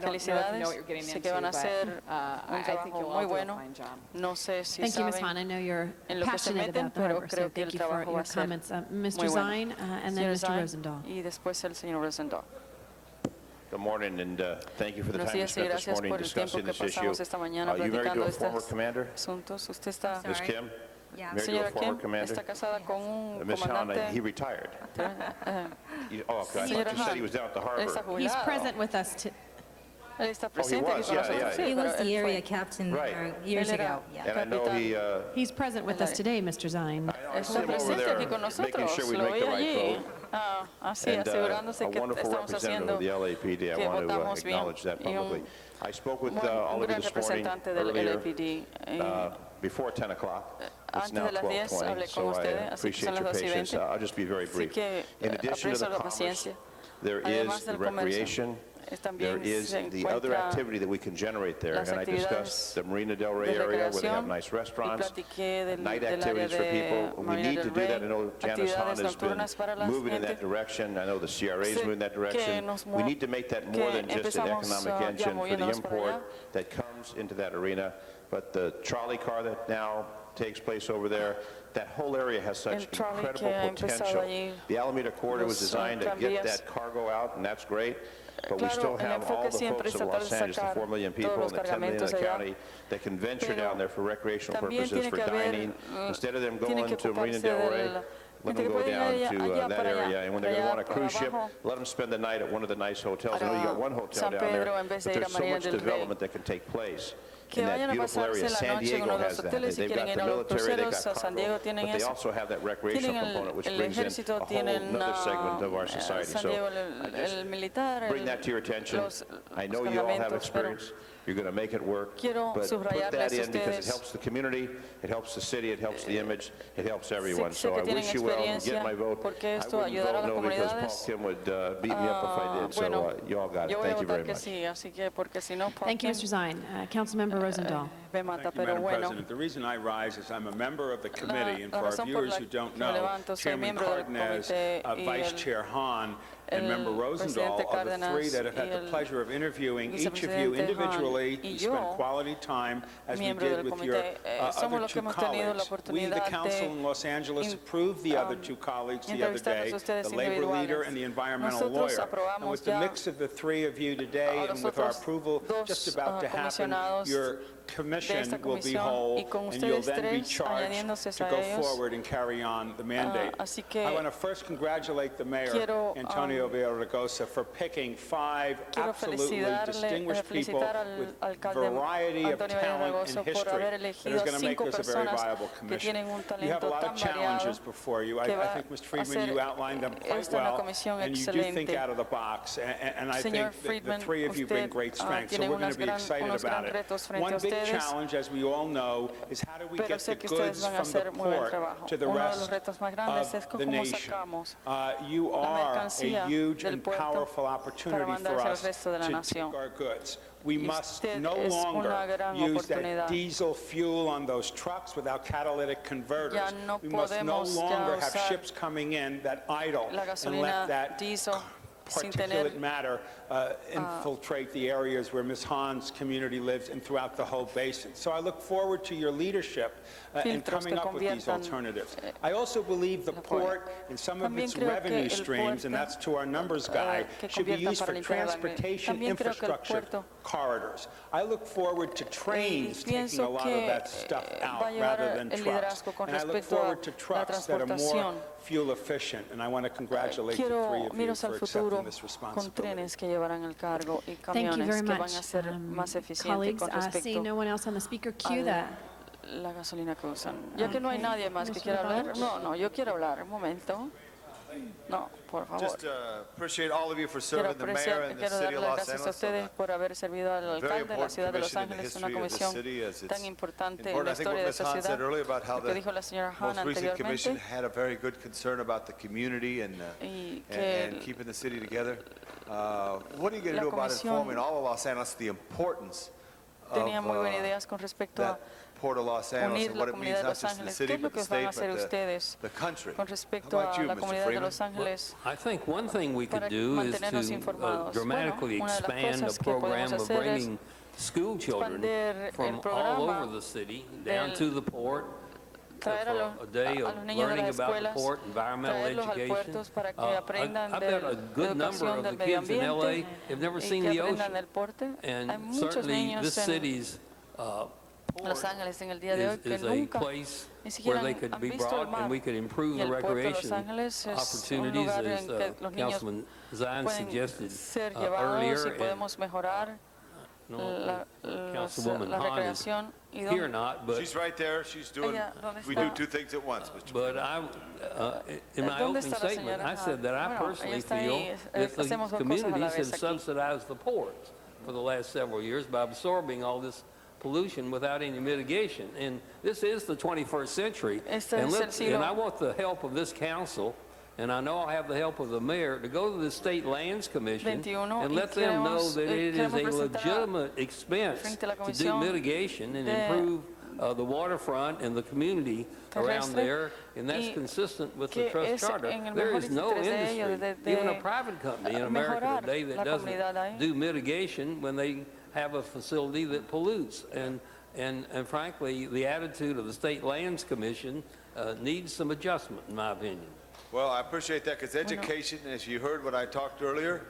Speaker 22: don't know if you know what you're getting into, but I think you'll all do a fine job.
Speaker 21: Thank you, Ms. Hahn. I know you're passionate about the harbor, so thank you for your comments. Mr. Zine, and then Mr. Rosendahl.
Speaker 7: Good morning, and thank you for the time you spent this morning discussing this issue. You married to a former commander? Ms. Kim?
Speaker 8: Yeah.
Speaker 7: Married to a former commander? Ms. Hahn, he retired. Okay. I thought you said he was down at the harbor.
Speaker 21: He's present with us
Speaker 7: He was, yeah.
Speaker 8: He was the area captain years ago.
Speaker 7: And I know
Speaker 21: he's present with us today, Mr. Zine.
Speaker 7: I see him over there making sure we make the right vote. And a wonderful representative of the LAPD. I want to acknowledge that publicly. I spoke with all of you this morning earlier before 10 o'clock. It's now 12:20, so I appreciate your patience. I'll just be very brief. In addition to the commerce, there is the recreation. There is the other activity that we can generate there, and I discussed the Marina Del Rey area where they have nice restaurants, night activities for people. We need to do that. I know Janice Hahn has been moving in that direction. I know the CRA is moving in that direction. We need to make that more than just an economic engine for the import that comes into that arena, but the trolley car that now takes place over there, that whole area has such incredible potential. The Alameda Corridor was designed to get that cargo out, and that's great. But we still have all the folks of Los Angeles, the 4 million people and the 10 million in the county that can venture down there for recreational purposes, for dining. Instead of them going to Marina Del Rey, let them go down to that area. And when they're going to want a cruise ship, let them spend the night at one of the nice hotels. I know you got one hotel down there, but there's so much development that can take place. in that beautiful area. San Diego has that. They've got the military, they've got cargo, but they also have that recreational component, which brings in a whole another segment of our society. So bring that to your attention. I know you all have experience. You're going to make it work, but put that in because it helps the community, it helps the city, it helps the image, it helps everyone. So I wish you well and get my vote. I wouldn't vote no because Paul Kim would beat me up if I did. So you all got it. Thank you very much.
Speaker 21: Thank you, Mr. Zine. Councilmember Rosendahl.
Speaker 3: Thank you, Madam President. The reason I rise is I'm a member of the committee, and for our viewers who don't know, Chairman Cardenas, Vice Chair Hahn, and Member Rosendahl are the three that have had the pleasure of interviewing each of you individually. We spent quality time, as we did with your other two colleagues. We, the council in Los Angeles, approved the other two colleagues the other day, the labor leader and the environmental lawyer. And with the mix of the three of you today, and with our approval just about to happen, your commission will be whole, and you'll then be charged to go forward and carry on the mandate. I want to first congratulate the mayor, Antonio Villaraigosa, for picking 5 absolutely distinguished people with a variety of talent and history that is going to make this a very viable commission. You have a lot of challenges before you. I think, Mr. Friedman, you outlined them quite well, and you do think out of the box, and I think the three of you bring great strength, so we're going to be excited about it. One big challenge, as we all know, is how do we get the goods from the port to the rest of the nation? You are a huge and powerful opportunity for us to take our goods. We must no longer use that diesel fuel on those trucks without catalytic converters. We must no longer have ships coming in that idle and let that particulate matter infiltrate the areas where Ms. Hahn's community lives and throughout the whole basin. So I look forward to your leadership in coming up with these alternatives. I also believe the port and some of its revenue streams, and that's to our numbers guy, should be used for transportation infrastructure corridors. I look forward to trains taking a lot of that stuff out rather than trucks. And I look forward to trucks that are more fuel efficient, and I want to congratulate the three of you for accepting this responsibility.
Speaker 21: Thank you very much, colleagues. Seeing no one else on the speaker queue,
Speaker 1: la gasolina que usan. Ya que no hay nadie más que quiera hablar, no, yo quiero hablar, un momento. No, por favor.
Speaker 15: Just appreciate all of you for serving the mayor and the city of Los
Speaker 1: Angeles. Gracias a ustedes por haber servido al alcalde de la ciudad de Los Ángeles, una comisión tan importante en la historia de esta ciudad. Lo que dijo la señora Hahn anteriormente,
Speaker 15: had a very good concern about the community and keeping the city together. What are you going to do about informing all of Los Angeles the importance
Speaker 1: tenía muy buenas ideas con respecto a
Speaker 15: Port of Los Angeles
Speaker 1: unir la comunidad de Los Ángeles. ¿Qué es lo que van a hacer ustedes con respecto a la comunidad de Los Ángeles?
Speaker 11: I think one thing we could do is to dramatically expand the program of bringing school children from all over the city down to the port.
Speaker 1: Traer a los niños de las escuelas, traerlos al puerto para que aprendan de la educación del medio ambiente y que aprendan del porte. Hay muchos niños en Los Ángeles en el día de hoy que nunca ni siquiera han visto el mar. Y el puerto de Los Ángeles es un lugar en que los niños pueden ser llevados y podemos mejorar la recreación.
Speaker 15: Here not, but she's right there. She's doing. We do two things at once, Mr.
Speaker 11: But in my opening statement, I said that I personally feel that the communities have subsidized the ports for the last several years by absorbing all this pollution without any mitigation. And this is the 21st century, and I want the help of this council. And I know I'll have the help of the mayor to go to the State Lands Commission and let them know that it is a legitimate expense to do mitigation and improve the waterfront and the community around there, and that's consistent with the trust charter. There is no industry, even a private company in America today, that doesn't do mitigation when they have a facility that pollutes. And frankly, the attitude of the State Lands Commission needs some adjustment, in my opinion.
Speaker 15: Well, I appreciate that, because education, as you heard when I talked earlier,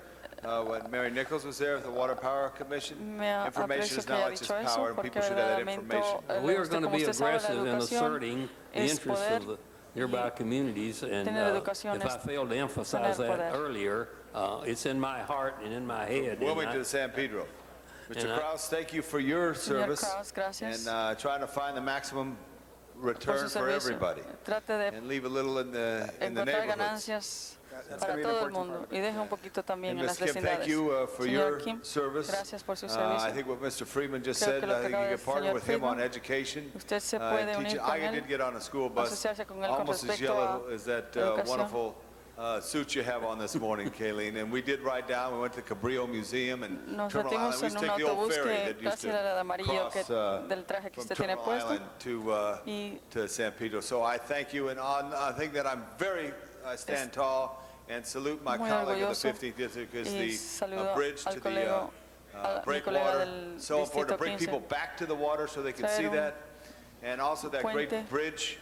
Speaker 15: when Mary Nichols was there with the Water Power Commission, information is knowledge is power, and people should have that information.
Speaker 11: We are going to be aggressive in asserting the interests of the nearby communities, and if I failed to emphasize that earlier, it's in my heart and in my head.
Speaker 15: Wilmington to San Pedro. Mr. Kraus, thank you for your service and trying to find the maximum return for everybody and leave a little in the neighborhoods.
Speaker 1: Para todo el mundo y deje un poquito también en las vecindades.
Speaker 15: Thank you for your
Speaker 1: Kim,
Speaker 15: service.
Speaker 1: gracias por su servicio.
Speaker 15: I think what Mr. Freeman just said, I think you can partner with him on education.
Speaker 1: Usted se puede unir con
Speaker 15: I did get on a school bus, almost as yellow as that wonderful suit you have on this morning, Kayleen. And we did ride down. We went to the Cabrillo Museum and Terminal Island. We used to take the old ferry that used to cross from Terminal Island to San Pedro. So I thank you, and I think that I stand tall and salute my colleague of the 15th District because the bridge to the breakwater, so important to bring people back to the water so they can see that. And also that great bridge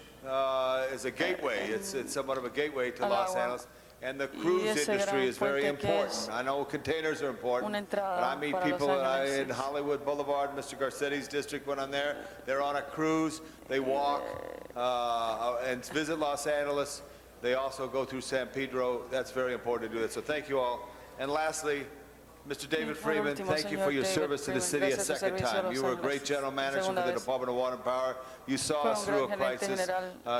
Speaker 15: is a gateway. It's somewhat of a gateway to Los Angeles. And the cruise industry is very important. I know containers are important, but I meet people in Hollywood Boulevard, Mr. Garcetti's district when I'm there. They're on a cruise. They walk and visit Los Angeles. They also go through San Pedro. That's very important to do that. So thank you all. And lastly, Mr. David Freeman, thank you for your service to the city a second time. You were a great general manager for the Department of Water and Power. You saw us through a crisis.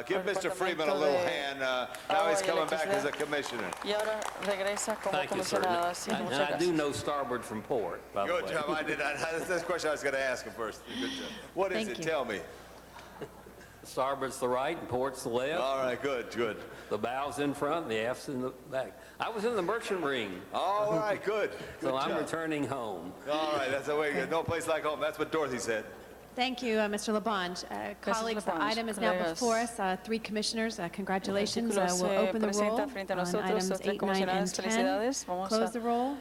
Speaker 15: Give Mr. Freeman a little hand. Now he's coming back as a commissioner.
Speaker 11: Thank you, sir. And I do know starboard from port, by the way.
Speaker 15: Good job. That's the question I was going to ask him first. Good job. What is it? Tell me.
Speaker 11: Starboard's the right and port's the left.
Speaker 15: All right, good.
Speaker 11: The bow's in front and the aft's in the back. I was in the Merchant Marine.
Speaker 15: All right, good.
Speaker 11: So I'm returning home.
Speaker 15: All right, that's the way. No place like home. That's what Dorothy said.
Speaker 21: Thank you, Mr. LaBonge. Colleagues, the item is now before us. 3 commissioners, congratulations. We'll open the roll on items 8, 9, and 10. Close the roll.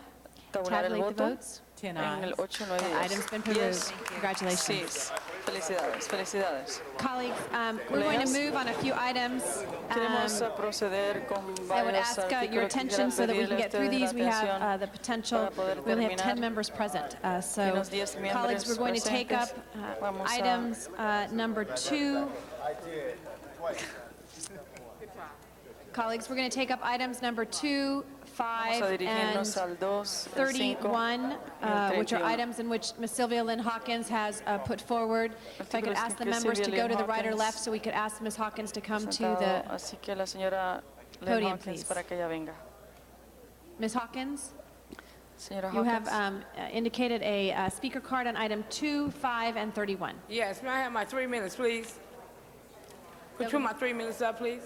Speaker 21: Tabulate the votes.
Speaker 1: 10 ayes.
Speaker 21: Item's been approved. Congratulations.
Speaker 1: Felicidades.
Speaker 21: Colleagues, we're going to move on a few items. I would ask your attention so that we can get through these. We have the potential, we only have 10 members present. So, colleagues, we're going to take up items number 2. Colleagues, we're going to take up items number 2, 5, and 31, which are items in which Ms. Sylvia Lynn Hawkins has put forward. If I could ask the members to go to the right or left so we could ask Ms. Hawkins to come to the podium, please. Ms. Hawkins, you have indicated a speaker card on item 2, 5, and 31.
Speaker 13: Yes, may I have my 3 minutes, please? Could you put my 3 minutes up, please?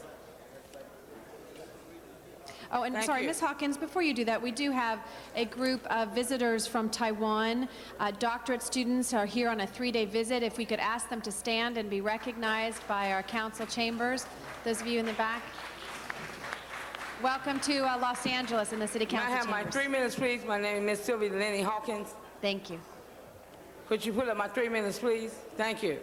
Speaker 21: Oh, and sorry, Ms. Hawkins, before you do that, we do have a group of visitors from Taiwan. Doctorate students are here on a 3-day visit. If we could ask them to stand and be recognized by our council chambers. Those of you in the back. Welcome to Los Angeles and the City Council chambers.
Speaker 13: May I have my 3 minutes, please? My name is Ms. Sylvia Lynn Hawkins.
Speaker 21: Thank you.
Speaker 13: Could you put up my 3 minutes, please? Thank you.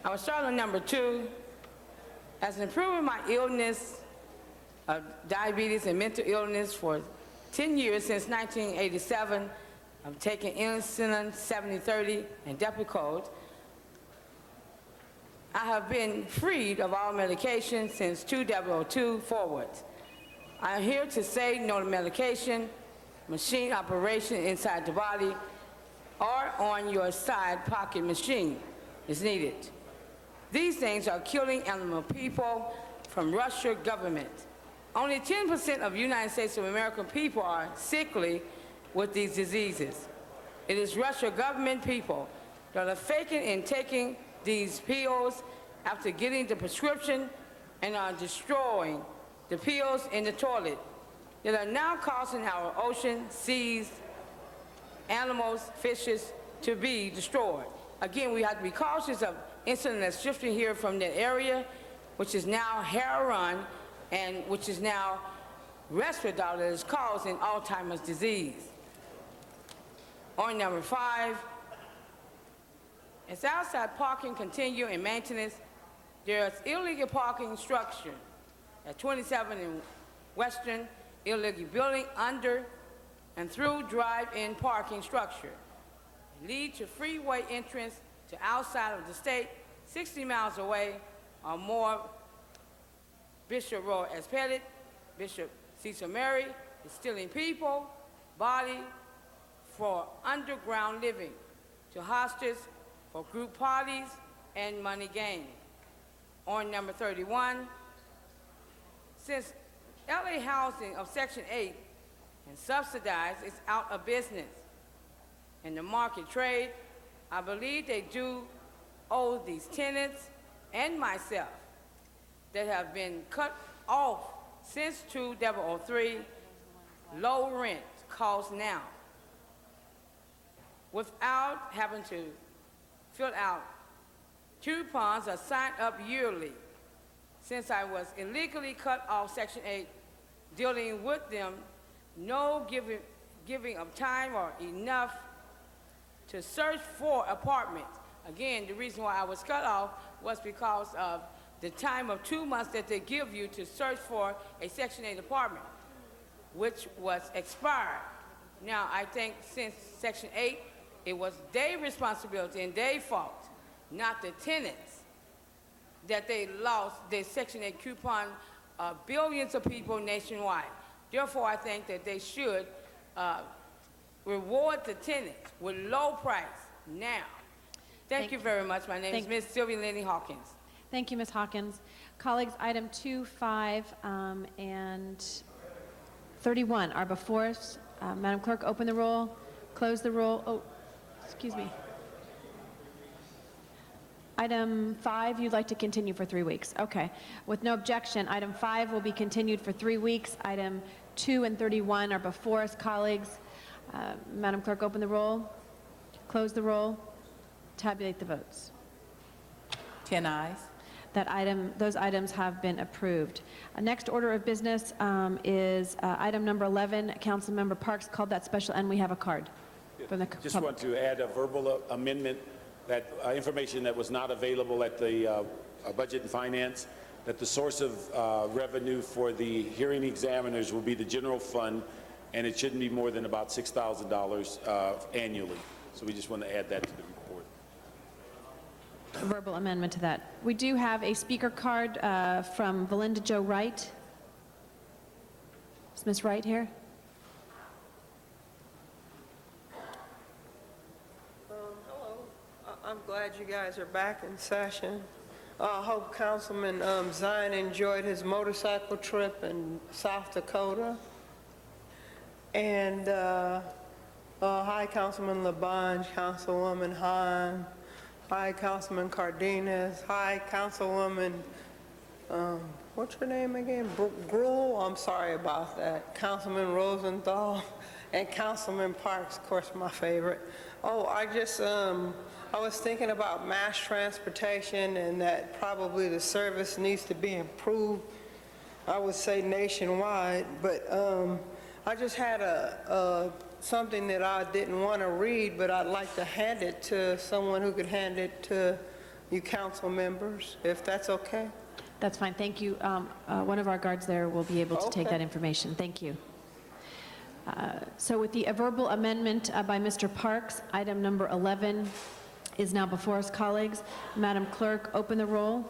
Speaker 13: I will start on number 2. As improving my illness of diabetes and mental illness for 10 years since 1987, I'm taking insulin 70/30 and Depakote. I have been freed of all medication since 2002 forward. I am here to say no to medication, machine operation inside the body, or on your side pocket machine is needed. These things are killing animal people from Russia government. Only 10% of United States of American people are sickly with these diseases. It is Russia government people that are faking and taking these pills after getting the prescription and are destroying the pills in the toilet that are now causing our ocean, seas, animals, fishes to be destroyed. Again, we have to be cautious of insulin that's shifting here from that area, which is now heroin, and which is now Risperdal that is causing Alzheimer's disease. On number 5, as outside parking continue and maintenance, there is illegal parking structure at 27 in Western, illegal building under and through drive-in parking structure. Lead to freeway entrance to outside of the state, 60 miles away or more, Bishop Road as Pettit, Bishop Cecil Mary is stealing people, body for underground living, to hostage for group parties and money gain. On number 31, since LA Housing of Section 8 and subsidized is out of business in the market trade, I believe they do owe these tenants and myself that have been cut off since 2003 low rent costs now, without having to fill out coupons or sign up yearly. Since I was illegally cut off Section 8, dealing with them, no giving of time or enough to search for apartments. Again, the reason why I was cut off was because of the time of 2 months that they give you to search for a Section 8 apartment, which was expired. Now, I think since Section 8, it was their responsibility and their fault, not the tenants, that they lost their Section 8 coupon, billions of people nationwide. Therefore, I think that they should reward the tenants with low price now. Thank you very much. My name is Ms. Sylvia Lenny Hawkins.
Speaker 21: Thank you, Ms. Hawkins. Colleagues, item 2, 5, and 31 are before us. Madam Clerk, open the roll, close the roll. Oh, excuse me. Item 5, you'd like to continue for 3 weeks. Okay. With no objection, item 5 will be continued for 3 weeks. Item 2 and 31 are before us, colleagues. Madam Clerk, open the roll, close the roll, tabulate the votes.
Speaker 14: 10 ayes.
Speaker 21: Those items have been approved. Next order of business is item number 11. Councilmember Parks called that special, and we have a card from the
Speaker 3: Just want to add a verbal amendment that information that was not available at the Budget and Finance, that the source of revenue for the hearing examiners will be the general fund, and it shouldn't be more than about $6,000 annually. So we just want to add that to the report.
Speaker 21: Verbal amendment to that. We do have a speaker card from Valinda Jo Wright. Is Ms. Wright here?
Speaker 16: Hello. I'm glad you guys are back in session. I hope Councilman Zion enjoyed his motorcycle trip in South Dakota. And hi, Councilman Labange, Councilwoman Hahn. Hi, Councilman Cardenas. Hi, Councilwoman, what's her name again? Gruhl? I'm sorry about that. Councilman Rosenthal and Councilman Parks, of course, my favorite. Oh, I was thinking about mass transportation and that probably the service needs to be improved, I would say nationwide, but I just had something that I didn't want to read, but I'd like to hand it to someone who could hand it to you council members, if that's okay.
Speaker 21: That's fine. Thank you. One of our guards there will be able to take that information. Thank you. So with the verbal amendment by Mr. Parks, item number 11 is now before us, colleagues. Madam Clerk, open the roll,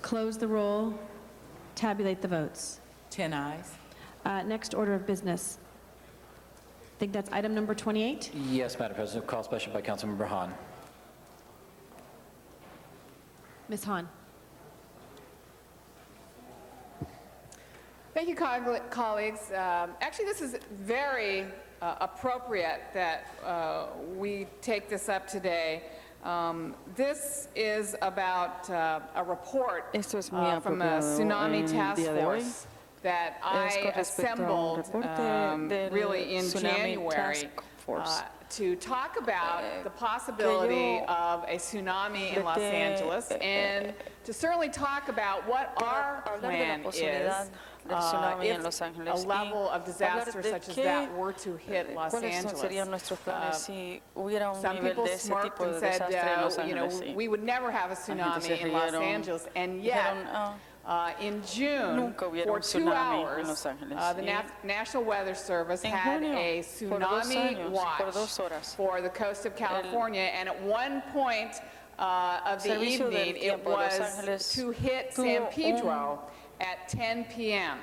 Speaker 21: close the roll, tabulate the votes.
Speaker 14: 10 ayes.
Speaker 21: Next order of business. I think that's item number 28.
Speaker 17: Yes, Madam President. Call special by Councilmember Hahn.
Speaker 21: Ms. Hahn.
Speaker 22: Thank you, colleagues. Actually, this is very appropriate that we take this up today. This is about a report from the Tsunami Task Force that I assembled really in January to talk about the possibility of a tsunami in Los Angeles and to certainly talk about what our plan is if a level of disaster such as that were to hit Los Angeles. Some people smirked and said, you know, we would never have a tsunami in Los Angeles, and yet in June, for 2 hours, the National Weather Service had a tsunami watch for the coast of California, and at one point of the evening, it was to hit San Pedro at 10 p.m.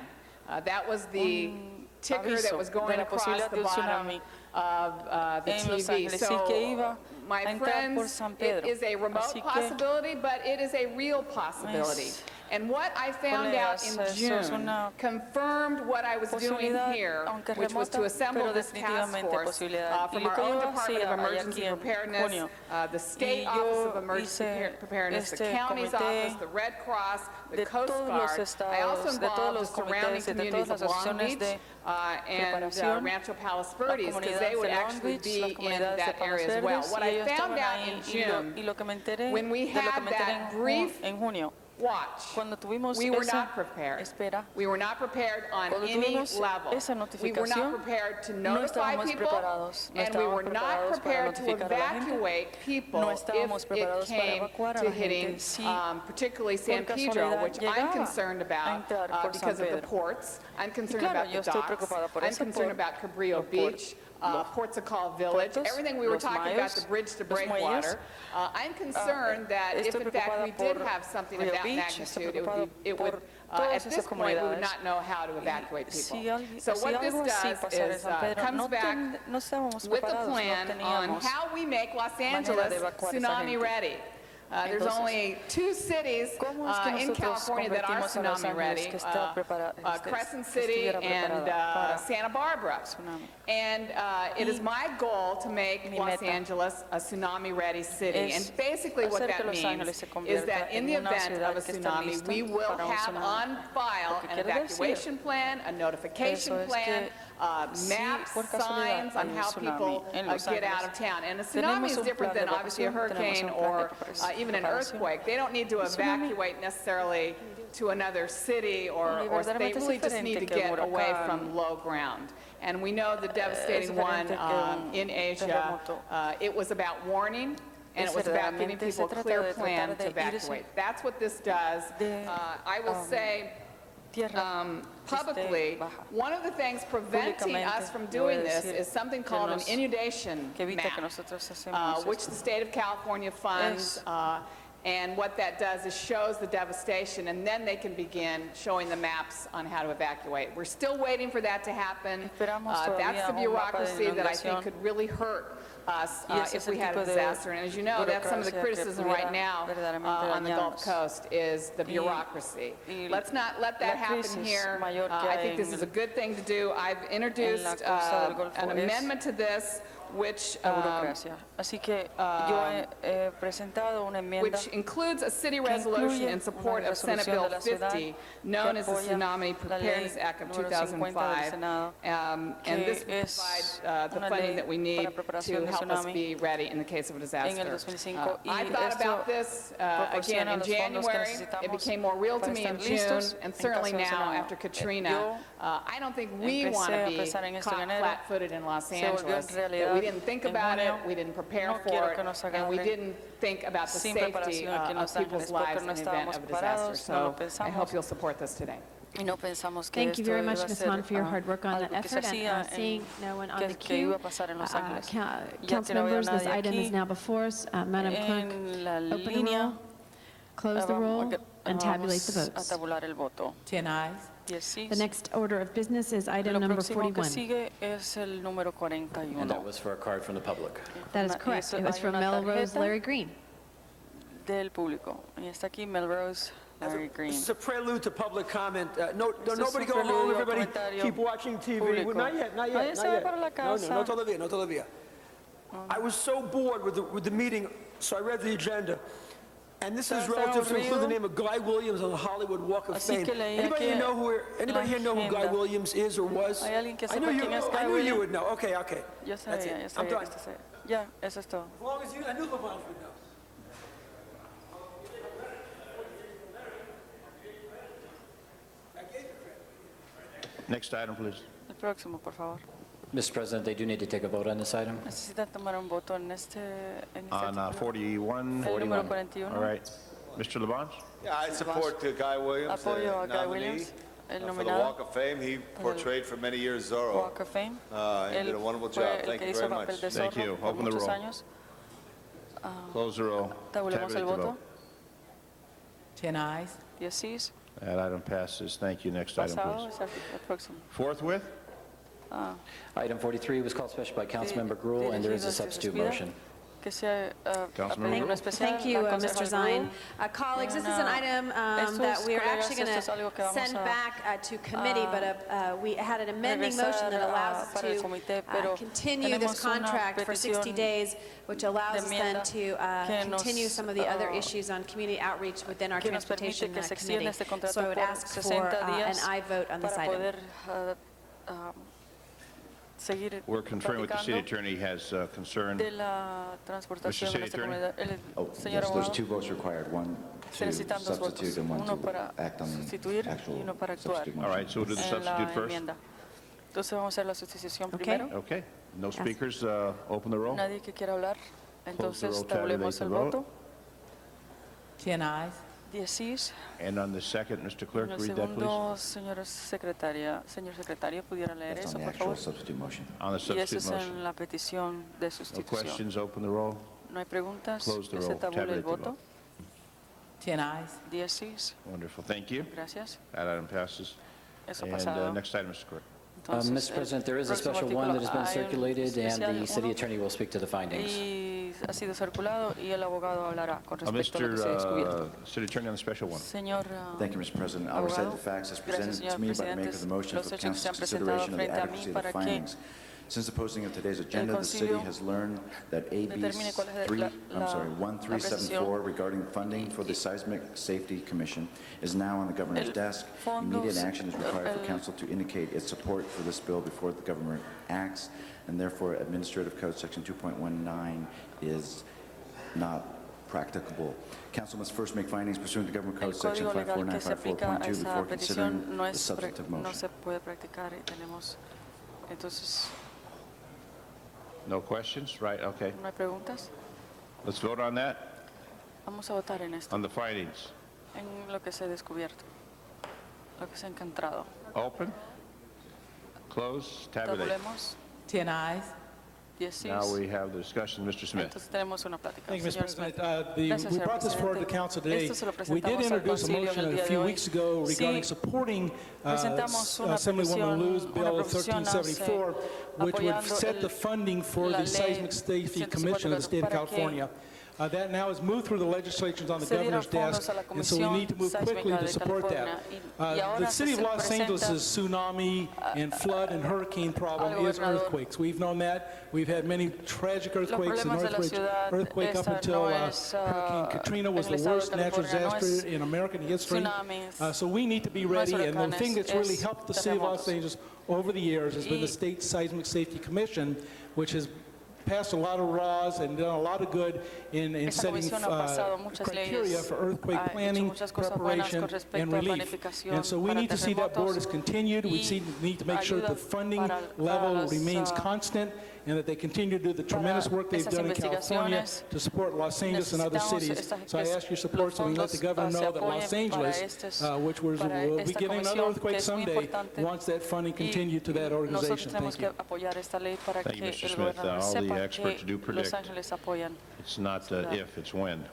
Speaker 22: That was the ticker that was going across the bottom of the TV. So, my friends, it is a remote possibility, but it is a real possibility. And what I found out in June confirmed what I was doing here, which was to assemble this task force from our own Department of Emergency Preparedness, the State Office of Emergency Preparedness, the county's office, the Red Cross, the Coast Guard. I also involved the surrounding communities of Long Beach and Rancho Palos Verdes, because they would actually be in that area as well. What I found out in June, when we had that brief watch, we were not prepared. We were not prepared on any level. We were not prepared to notify people, and we were not prepared to evacuate people if it came to hitting particularly San Pedro, which I'm concerned about because of the ports. I'm concerned about the docks. I'm concerned about Cabrillo Beach. Portugal Village, everything we were talking about, the bridge to Breakwater. I'm concerned that if in fact we did have something of that magnitude, it would at this point we would not know how to evacuate people. So what this does is comes back with a plan on how we make Los Angeles tsunami ready. There's only 2 cities in California that are tsunami ready, Crescent City and Santa Barbara. And it is my goal to make Los Angeles a tsunami ready city. And basically what that means is that in the event of a tsunami, we will have on file an evacuation plan, a notification plan, maps, signs on how people get out of town. And a tsunami is different than obviously a hurricane or even an earthquake. They don't need to evacuate necessarily to another city or they really just need to get away from low ground. And we know the devastating one in Asia, it was about warning, and it was about giving people a clear plan to evacuate. That's what this does. I will say publicly, one of the things preventing us from doing this is something called an inundation map, which the state of California funds. And what that does is shows the devastation, and then they can begin showing the maps on how to evacuate. We're still waiting for that to happen. That's the bureaucracy that I think could really hurt us if we had a disaster. And as you know, that's some of the criticism right now on the Gulf Coast is the bureaucracy. Let's not let that happen here. I think this is a good thing to do. I've introduced an amendment to this which includes a city resolution in support of Senate Bill 50, known as the Tsunami Preparedness Act of 2005. And this will provide the funding that we need to help us be ready in the case of a disaster. I thought about this again in January. It became more real to me in June, and certainly now after Katrina. I don't think we want to be caught flat-footed in Los Angeles. That we didn't think about it, we didn't prepare for it, and we didn't think about the safety of people's lives in the event of a disaster. So I hope you'll support this today.
Speaker 21: Thank you very much, Ms. Hahn, for your hard work on that effort. And seeing no one on the queue, council members, this item is now before us. Madam Clerk, open the roll, close the roll, and tabulate the votes.
Speaker 14: 10 ayes.
Speaker 21: The next order of business is item number 41.
Speaker 17: And that was for a card from the public.
Speaker 21: That is correct. It was from Melrose Larry Green.
Speaker 1: Del público. Y está aquí Melrose Larry Green.
Speaker 2: This is a prelude to public comment. Nobody go home, everybody keep watching TV. Well, not yet, not yet, not yet. No todavía, no todavía. I was so bored with the meeting, so I read the agenda. And this is relative to include the name of Guy Williams on the Hollywood Walk of Fame. Anybody here know who Guy Williams is or was? I knew you would know. Okay. That's it. I'm done.
Speaker 1: Ya, eso es todo.
Speaker 2: As long as I knew LeBron would know.
Speaker 7: Next item, please.
Speaker 1: El próximo, por favor.
Speaker 17: Mr. President, they do need to take a vote on this item.
Speaker 1: Necesita tomar un voto en este
Speaker 7: On 41.
Speaker 1: El número 41.
Speaker 7: All right. Mr. Labange?
Speaker 15: Yeah, I support Guy Williams,
Speaker 1: Apoyo a Guy
Speaker 15: nominee.
Speaker 1: Williams, el
Speaker 15: For the
Speaker 1: nominado.
Speaker 15: Walk of Fame, he portrayed for many years Zorro.
Speaker 1: Walk of Fame.
Speaker 15: And did a wonderful job. Thank you very much.
Speaker 7: Thank you. Open the roll. Close the roll.
Speaker 1: Tabulemos el voto.
Speaker 14: 10 ayes.
Speaker 1: 10 sís.
Speaker 7: That item passes. Thank you. Next item, please. Forthwith?
Speaker 17: Item 43 was called special by Councilmember Gruhl, and there is a substitute motion.
Speaker 21: Thank you, Mr. Zine. Colleagues, this is an item that we are actually going to send back to committee, but we had an amending motion that allows us to continue this contract for 60 days, which allows us then to continue some of the other issues on community outreach within our transportation committee. So I would ask for an aye vote on this item.
Speaker 7: We're conferring with the city attorney has concern. Mr. City Attorney?
Speaker 18: Yes, there's 2 votes required, one to substitute and one to act on the actual substitute motion.
Speaker 7: All right, so we'll do the substitute first. Okay. No speakers. Open the roll.
Speaker 1: Nadie que quiera hablar.
Speaker 7: Close the roll,
Speaker 1: Entonces
Speaker 7: tabulate
Speaker 1: tabulemos
Speaker 7: the
Speaker 1: el
Speaker 7: vote.
Speaker 1: voto.
Speaker 14: 10 ayes.
Speaker 1: 10 sís.
Speaker 7: And on the second, Mr. Clerk,
Speaker 1: En el
Speaker 7: read that, please.
Speaker 1: segundo, señor secretario, ¿pudiera leer
Speaker 18: That's
Speaker 1: eso,
Speaker 18: on the
Speaker 1: por
Speaker 18: actual
Speaker 1: favor?
Speaker 18: substitute motion.
Speaker 7: On the
Speaker 1: Y eso
Speaker 7: substitute
Speaker 1: es en
Speaker 7: motion.
Speaker 1: la petición de
Speaker 7: No
Speaker 1: sustitución.
Speaker 7: questions. Open the roll.
Speaker 1: No hay preguntas.
Speaker 7: Close the
Speaker 1: Que se
Speaker 7: roll.
Speaker 1: tabule
Speaker 7: Tabulate the
Speaker 1: el voto.
Speaker 7: vote.
Speaker 14: 10 ayes.
Speaker 1: 10 sís.
Speaker 7: Wonderful. Thank you.
Speaker 1: Gracias.
Speaker 7: That item passes.
Speaker 1: Eso
Speaker 7: And
Speaker 1: pasado.
Speaker 7: next item, Mr. Clerk.
Speaker 1: Entonces,
Speaker 17: Mr. President, there is a
Speaker 1: próximo
Speaker 17: special one that has been
Speaker 1: artículo, hay un
Speaker 17: circulated, and
Speaker 1: especial
Speaker 17: the city
Speaker 1: uno,
Speaker 17: attorney will speak to the findings.
Speaker 1: y ha sido circulado y el abogado hablará con respecto a lo que se ha descubierto.
Speaker 7: Mr. City Attorney on the special one.
Speaker 1: Señor
Speaker 18: Thank you, Mr. President. I'll recite the facts as presented to me by the maker of the motion
Speaker 1: Los
Speaker 18: for
Speaker 1: hechos que se han
Speaker 18: council's
Speaker 1: presentado
Speaker 18: consideration of the
Speaker 1: frente a mí
Speaker 18: adequacy of the
Speaker 1: para que
Speaker 18: findings. Since the posting of today's agenda, the city
Speaker 1: concilio
Speaker 18: has learned that AB
Speaker 1: determine cuál es la
Speaker 18: 1374 regarding funding for the Seismic Safety Commission is now on the governor's desk. Immediate action is required for council to indicate its support for this bill before the government acts, and therefore Administrative Code Section 2.19 is not practicable. Council must first make findings pursuant to Government Code Section 54954.2 before considering the substantive motion.
Speaker 1: no se puede practicar y tenemos entonces
Speaker 7: No questions? Right, okay.
Speaker 1: no hay preguntas.
Speaker 7: Let's vote on that,
Speaker 1: Vamos a votar en esto,
Speaker 7: on the findings.
Speaker 1: en lo que se ha descubierto, lo que se ha encontrado.
Speaker 7: Open, close, tabulate.
Speaker 1: Tabulemos
Speaker 14: 10 ayes.
Speaker 1: 10
Speaker 7: Now
Speaker 1: sís.
Speaker 7: we have the discussion. Mr. Smith.
Speaker 1: Entonces tenemos una plática.
Speaker 19: Thank you, Mr.
Speaker 1: Señor
Speaker 19: President.
Speaker 1: Smith. Gracias,
Speaker 19: We
Speaker 1: señor
Speaker 19: brought this forward to
Speaker 1: presidente.
Speaker 19: council today.
Speaker 1: Esto se lo
Speaker 19: We did
Speaker 1: presentamos al
Speaker 19: introduce a
Speaker 1: concilio en
Speaker 19: motion
Speaker 1: el
Speaker 19: a
Speaker 1: día
Speaker 19: few
Speaker 1: de hoy.
Speaker 19: weeks ago regarding
Speaker 1: Sí,
Speaker 19: supporting
Speaker 1: presentamos una
Speaker 19: Assemblywoman Liu's
Speaker 1: petición,
Speaker 19: bill
Speaker 1: una proposición
Speaker 19: 1374, which would
Speaker 1: apoyando
Speaker 19: set the funding for
Speaker 1: la
Speaker 19: the
Speaker 1: ley
Speaker 19: Seismic Safety Commission of the state of
Speaker 1: para que
Speaker 19: California. That now has moved through the legislature on the
Speaker 1: se dieron
Speaker 19: governor's desk,
Speaker 1: fondos a la
Speaker 19: and so we
Speaker 1: Comisión
Speaker 19: need to move quickly
Speaker 1: Sísmica
Speaker 19: to
Speaker 1: de
Speaker 19: support that.
Speaker 1: California. Y
Speaker 19: The
Speaker 1: ahora
Speaker 19: city of
Speaker 1: se
Speaker 19: Los
Speaker 1: presenta
Speaker 19: Angeles' tsunami and flood and hurricane problem
Speaker 1: al
Speaker 19: is
Speaker 1: gobernador.
Speaker 19: earthquakes. We've known that. We've had many tragic earthquakes and
Speaker 1: problemas de la ciudad,
Speaker 19: earthquake up
Speaker 1: esta
Speaker 19: until
Speaker 1: no es,
Speaker 19: Hurricane Katrina was
Speaker 1: en
Speaker 19: the
Speaker 1: el estado de
Speaker 19: worst natural
Speaker 1: California, no
Speaker 19: disaster
Speaker 1: es
Speaker 19: in American history.
Speaker 1: tsunamis,
Speaker 19: So we need to be
Speaker 1: no es
Speaker 19: ready, and the
Speaker 1: huracanes,
Speaker 19: thing that's really
Speaker 1: es
Speaker 19: helped the city of Los
Speaker 1: terremotos.
Speaker 19: Angeles over the years has been the
Speaker 1: Y-
Speaker 19: State Seismic Safety Commission, which has passed a lot of laws and done a lot of good in
Speaker 1: Esa
Speaker 19: setting
Speaker 1: comisión ha pasado muchas
Speaker 19: criteria
Speaker 1: leyes,
Speaker 19: for earthquake
Speaker 1: ha hecho
Speaker 19: planning,
Speaker 1: muchas cosas buenas
Speaker 19: preparation,
Speaker 1: con respecto
Speaker 19: and
Speaker 1: a
Speaker 19: relief.
Speaker 1: planificación
Speaker 19: And so we
Speaker 1: para
Speaker 19: need to see that board is
Speaker 1: terremotos
Speaker 19: continued. We
Speaker 1: y
Speaker 19: need to make sure that the
Speaker 1: ayuda
Speaker 19: funding
Speaker 1: para
Speaker 19: level
Speaker 1: las,
Speaker 19: remains constant and that they continue to do the tremendous work they've
Speaker 1: esas
Speaker 19: done in California
Speaker 1: investigaciones.
Speaker 19: to support Los Angeles and other
Speaker 1: Necesitamos
Speaker 19: cities.
Speaker 1: esta-
Speaker 19: So I ask your support so we can let the
Speaker 1: los
Speaker 19: governor
Speaker 1: fondos,
Speaker 19: know that
Speaker 1: se
Speaker 19: Los
Speaker 1: apoyen para
Speaker 19: Angeles,
Speaker 1: estes-
Speaker 19: which will
Speaker 1: para
Speaker 19: be
Speaker 1: esta
Speaker 19: getting another
Speaker 1: comisión,
Speaker 19: earthquake
Speaker 1: que es muy
Speaker 19: someday,
Speaker 1: importante.
Speaker 19: wants that funding
Speaker 1: Y
Speaker 19: continued to that
Speaker 1: nosotros
Speaker 19: organization.
Speaker 1: tenemos
Speaker 19: Thank you.
Speaker 1: que apoyar esta ley para
Speaker 7: Thank you,
Speaker 1: que
Speaker 7: Mr.
Speaker 1: el
Speaker 7: Smith.
Speaker 1: gobernador
Speaker 7: All the
Speaker 1: sepa
Speaker 7: experts do
Speaker 1: que
Speaker 7: predict.
Speaker 1: Los Ángeles apoyan.
Speaker 7: It's not
Speaker 1: Ciudad.
Speaker 7: if, it's when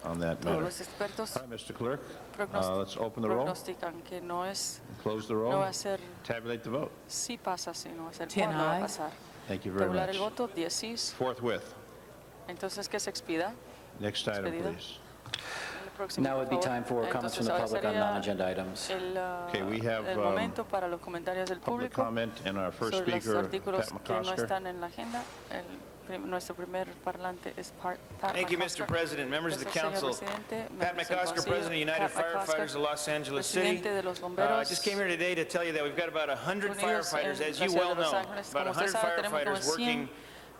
Speaker 7: on that
Speaker 1: Todos
Speaker 7: matter.
Speaker 1: los expertos
Speaker 7: All right, Mr. Clerk,
Speaker 1: prognosti-
Speaker 7: let's open the roll,
Speaker 1: prognostican que no es,
Speaker 7: close the
Speaker 1: no
Speaker 7: roll,
Speaker 1: va a ser
Speaker 7: tabulate the vote.
Speaker 1: si pasa, sino va a ser
Speaker 14: 10
Speaker 1: cuándo va a
Speaker 14: ayes.
Speaker 1: pasar.
Speaker 7: Thank you very
Speaker 1: Tabular
Speaker 7: much.
Speaker 1: el voto, 10 sís.
Speaker 7: Forthwith.
Speaker 1: Entonces, que se expida.
Speaker 7: Next item,
Speaker 1: Expedido.
Speaker 7: please.
Speaker 1: El próximo,
Speaker 17: Now would be
Speaker 1: por favor.
Speaker 17: time for comments from
Speaker 1: Entonces,
Speaker 17: the
Speaker 1: ahora
Speaker 17: public on
Speaker 1: sería
Speaker 17: non-agenda items.
Speaker 7: Okay, we have,
Speaker 1: el momento para los comentarios del
Speaker 7: Public
Speaker 1: público
Speaker 7: comment and our first
Speaker 1: sobre los
Speaker 7: speaker,
Speaker 1: artículos
Speaker 7: Pat
Speaker 1: que no
Speaker 7: McCosker.
Speaker 1: están en la agenda. Nuestro primer parlante es Pat
Speaker 23: Thank you,
Speaker 1: McCosker.
Speaker 23: Mr. President, members of the
Speaker 1: Gracias, señor
Speaker 23: council.
Speaker 1: presidente,
Speaker 23: Pat
Speaker 1: miembros del
Speaker 23: McCosker,
Speaker 1: Consejo.
Speaker 23: President of United
Speaker 1: Pat McCosker,
Speaker 23: Firefighters of Los Angeles City.
Speaker 1: presidente de los
Speaker 23: I
Speaker 1: bomberos
Speaker 23: just came here today to tell you that we've got about 100
Speaker 1: Unidos
Speaker 23: firefighters,
Speaker 1: en
Speaker 23: as
Speaker 1: la
Speaker 23: you
Speaker 1: ciudad
Speaker 23: well
Speaker 1: de Los
Speaker 23: know,
Speaker 1: Ángeles.
Speaker 23: about
Speaker 1: Como usted
Speaker 23: 100
Speaker 1: sabe, tenemos como
Speaker 23: firefighters working
Speaker 1: 100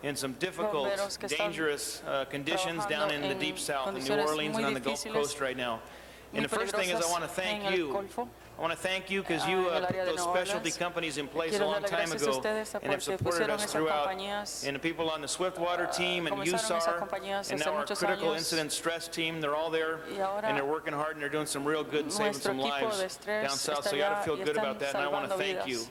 Speaker 23: in some difficult,
Speaker 1: bomberos que están
Speaker 23: dangerous conditions down in the
Speaker 1: en
Speaker 23: deep south, in New
Speaker 1: condiciones
Speaker 23: Orleans
Speaker 1: muy
Speaker 23: and on the Gulf
Speaker 1: difíciles,
Speaker 23: Coast right now.
Speaker 1: muy
Speaker 23: And the first thing is I
Speaker 1: peligrosas
Speaker 23: want to
Speaker 1: en
Speaker 23: thank
Speaker 1: el
Speaker 23: you.
Speaker 1: Golfo.
Speaker 23: I want to thank you because
Speaker 1: en
Speaker 23: you
Speaker 1: el
Speaker 23: put
Speaker 1: área de
Speaker 23: those
Speaker 1: New
Speaker 23: specialty
Speaker 1: Orleans.
Speaker 23: companies in place a
Speaker 1: Quiero
Speaker 23: long
Speaker 1: darle
Speaker 23: time
Speaker 1: gracias a
Speaker 23: ago
Speaker 1: ustedes
Speaker 23: and have
Speaker 1: porque
Speaker 23: supported
Speaker 1: pusieron
Speaker 23: us
Speaker 1: esas
Speaker 23: throughout.
Speaker 1: compañías,
Speaker 23: And the people on the Swiftwater team and
Speaker 1: comenzaron esas
Speaker 23: USAR
Speaker 1: compañías
Speaker 23: and
Speaker 1: hace
Speaker 23: now our
Speaker 1: muchos
Speaker 23: critical
Speaker 1: años.
Speaker 23: incident stress team, they're all there
Speaker 1: Y ahora
Speaker 23: and they're working hard and they're doing some real good and saving
Speaker 1: nuestro
Speaker 23: some
Speaker 1: equipo
Speaker 23: lives
Speaker 1: de estrés
Speaker 23: down south.
Speaker 1: está
Speaker 23: So you ought
Speaker 1: allá
Speaker 23: to feel
Speaker 1: y
Speaker 23: good
Speaker 1: están
Speaker 23: about that and I want to
Speaker 1: salvando
Speaker 23: thank
Speaker 1: vidas.
Speaker 23: you.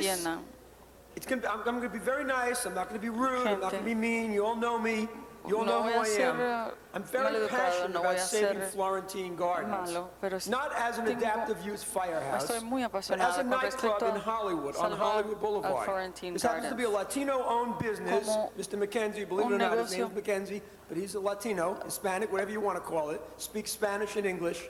Speaker 1: llena.
Speaker 2: I'm going to be very nice. I'm not going to be rude. I'm not going to be mean. You all know me. You all know who I am. I'm very passionate about saving Florentine Gardens, not as an adaptive use firehouse, but as a nightclub in Hollywood, on Hollywood Boulevard. This happens to be a Latino-owned business. Mr. McKenzie, believe it or not, his name is McKenzie, but he's a Latino, Hispanic, whatever you want to call it, speaks Spanish and English.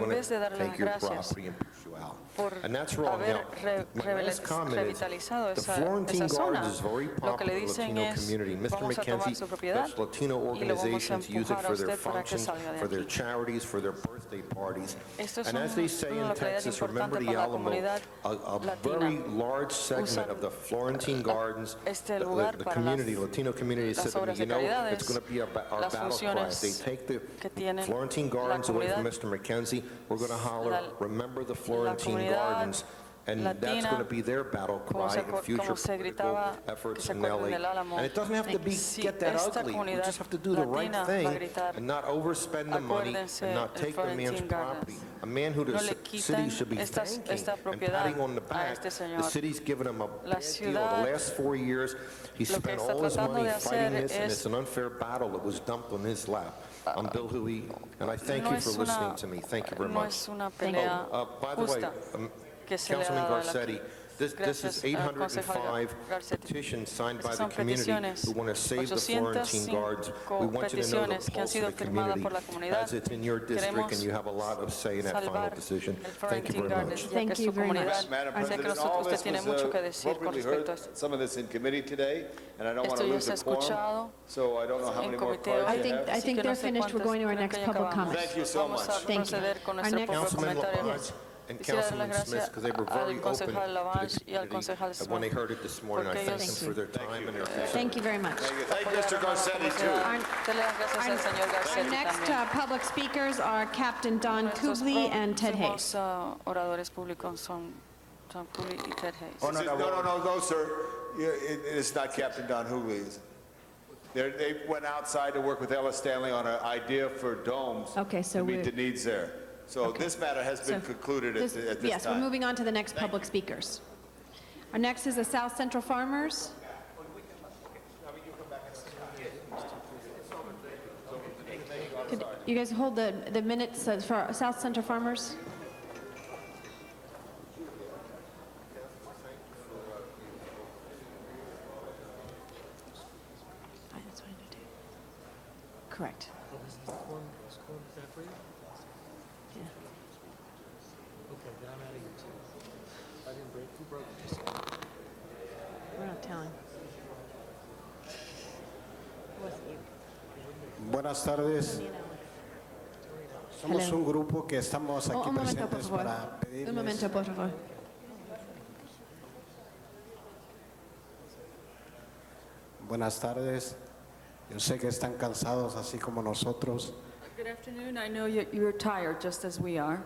Speaker 1: en
Speaker 4: going
Speaker 1: vez de
Speaker 4: to
Speaker 1: dar las
Speaker 4: take your
Speaker 1: gracias
Speaker 4: property and push you out.
Speaker 1: por
Speaker 4: And that's wrong.
Speaker 1: haber
Speaker 4: Now, my last comment is,
Speaker 1: revitalizado
Speaker 4: the
Speaker 1: esa
Speaker 4: Florentine
Speaker 1: zona,
Speaker 4: Gardens is very
Speaker 1: lo que le
Speaker 4: popular in the
Speaker 1: dicen
Speaker 4: Latino
Speaker 1: es,
Speaker 4: community. Mr.
Speaker 1: vamos a tomar
Speaker 4: McKenzie,
Speaker 1: su propiedad
Speaker 4: those Latino
Speaker 1: y lo vamos a
Speaker 4: organizations use it
Speaker 1: empujar a
Speaker 4: for their
Speaker 1: usted para que
Speaker 4: functions,
Speaker 1: salga de
Speaker 4: for their
Speaker 1: aquí.
Speaker 4: charities, for their birthday parties.
Speaker 1: Esto es
Speaker 4: And as they say
Speaker 1: una
Speaker 4: in
Speaker 1: localidad
Speaker 4: Texas, remember
Speaker 1: importante
Speaker 4: the
Speaker 1: para la
Speaker 4: Alamo,
Speaker 1: comunidad
Speaker 4: a
Speaker 1: latina.
Speaker 4: very large segment of the Florentine Gardens,
Speaker 1: este
Speaker 4: the
Speaker 1: lugar para
Speaker 4: community,
Speaker 1: las
Speaker 4: Latino Latino community said to me, you know, it's going to be our battle cry. If they take the Florentine Gardens away from Mr. McKenzie, we're going to holler, remember the Florentine Gardens. And that's going to be their battle cry in future political efforts in LA. And it doesn't have to get that ugly. We just have to do the right thing and not overspend the money and not take the man's property. A man who the city should be thanking and patting on the back. The city's given him a bad deal. The last 4 years, he spent all his money fighting this, and it's an unfair battle that was dumped on his lap. I'm Bill Huey, and I thank you for listening to me. Thank you very much. By the way, Councilman Garcetti, this is 805 petitions signed by the community who want to save the Florentine Gardens. We want you to know the pulse of the community, as it's in your district, and you have a lot of say in that final decision. Thank you very much.
Speaker 21: Thank you very much.
Speaker 15: Madam President, all this was appropriately heard, some of this in committee today, and I don't want to lose the quorum, so I don't know how many more cards you have.
Speaker 21: I think they're finished. We're going to our next public comment.
Speaker 15: Thank you so much.
Speaker 21: Thank you. Our next
Speaker 4: Councilman LaPage and Councilman Smith, because they were very open to the community when they heard it this morning. I thank them for their time and their appreciation.
Speaker 21: Thank you very much.
Speaker 15: Thank you, Mr. Garcetti, too.
Speaker 21: Our next public speakers are Captain Don Kubley and Ted Hayes.
Speaker 15: No, sir. It's not Captain Don Hugley. They went outside to work with Ella Stanley on an idea for domes to meet the needs there. So this matter has been concluded at this time.
Speaker 21: Yes, we're moving on to the next public speakers. Our next is the South Central Farmers. Could you guys hold the minutes for South Central Farmers? Correct. We're not telling.
Speaker 10: Buenas tardes. Somos un grupo que estamos aquí presentes para pedirles.
Speaker 21: Un momento, por favor.
Speaker 10: Buenas tardes. Yo sé que están cansados así como nosotros.
Speaker 1: Good afternoon. I know you're tired just as we are.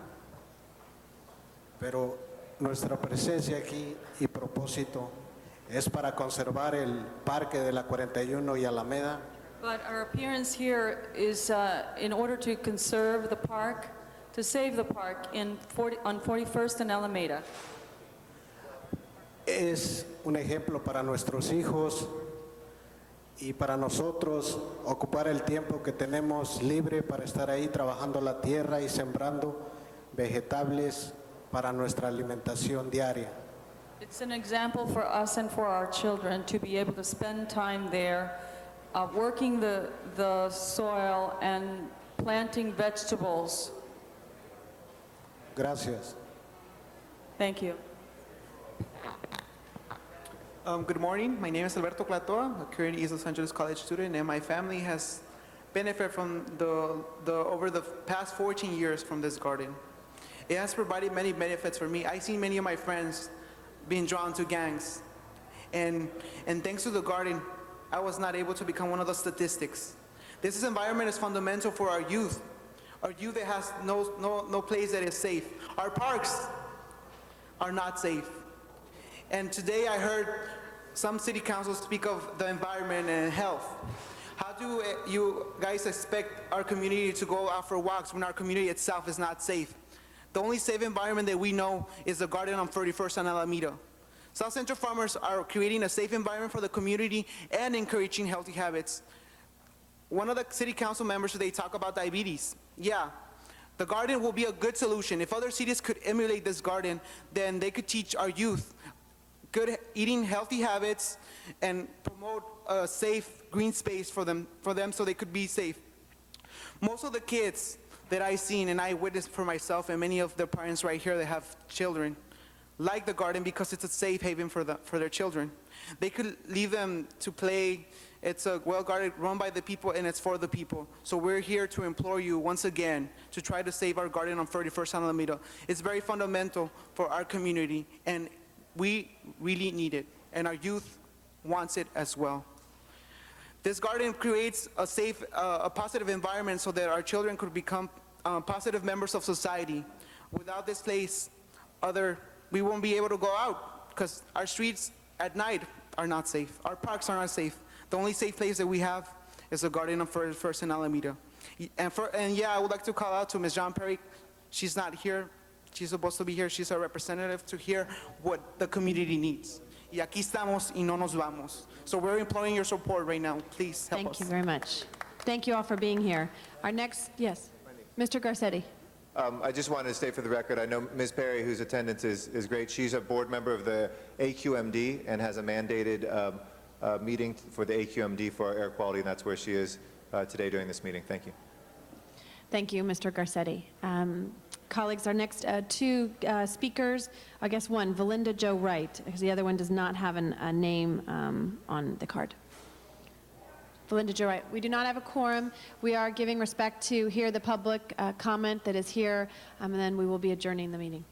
Speaker 10: Pero nuestra presencia aquí y propósito es para conservar el Parque de la 41 y Alameda.
Speaker 1: But our appearance here is in order to conserve the park, to save the park on 41st and Alameda.
Speaker 10: Es un ejemplo para nuestros hijos y para nosotros ocupar el tiempo que tenemos libre para estar ahí trabajando la tierra y sembrando vegetales para nuestra alimentación diaria.
Speaker 1: It's an example for us and for our children to be able to spend time there working the soil and planting vegetables.
Speaker 10: Gracias.
Speaker 1: Thank you.
Speaker 6: Good morning. My name is Alberto Clatoa, a current East Los Angeles College student, and my family has benefited from over the past 14 years from this garden. It has provided many benefits for me. I've seen many of my friends being drawn to gangs, and thanks to the garden, I was not able to become one of the statistics. This environment is fundamental for our youth that has no place that is safe. Our parks are not safe. And today I heard some city councils speak of the environment and health. How do you guys expect our community to go out for walks when our community itself is not safe? The only safe environment that we know is the garden on 31st and Alameda. South Central Farmers are creating a safe environment for the community and encouraging healthy habits. One of the city council members today talked about diabetes. Yeah, the garden will be a good solution. If other cities could emulate this garden, then they could teach our youth good eating, healthy habits, and promote a safe green space for them so they could be safe. Most of the kids that I've seen, and I witnessed for myself and many of the parents right here that have children, like the garden because it's a safe haven for their children. They could leave them to play. It's a well-guarded, run by the people, and it's for the people. So we're here to implore you once again to try to save our garden on 31st and Alameda. It's very fundamental for our community, and we really need it, and our youth wants it as well. This garden creates a safe, a positive environment so that our children could become positive members of society. Without this place, we won't be able to go out because our streets at night are not safe. Our parks are not safe. The only safe place that we have is the Garden of First in Alameda. And yeah, I would like to call out to Ms. John Perry. She's not here. She's supposed to be here. She's our representative to hear what the community needs. Y aquí estamos y no nos vamos. So we're imploring your support right now. Please help us.
Speaker 21: Thank you very much. Thank you all for being here. Our next, yes, Mr. Garcetti.
Speaker 5: I just wanted to state for the record, I know Ms. Perry, whose attendance is great. She's a board member of the AQMD and has a mandated meeting for the AQMD for our air quality, and that's where she is today during this meeting. Thank you.
Speaker 21: Thank you, Mr. Garcetti. Colleagues, our next two speakers, I guess one, Valinda Jo Wright, because the other one does not have a name on the card. Valinda Jo Wright. We do not have a quorum. We are giving respect to hear the public comment that is here, and then we will be adjourning the meeting.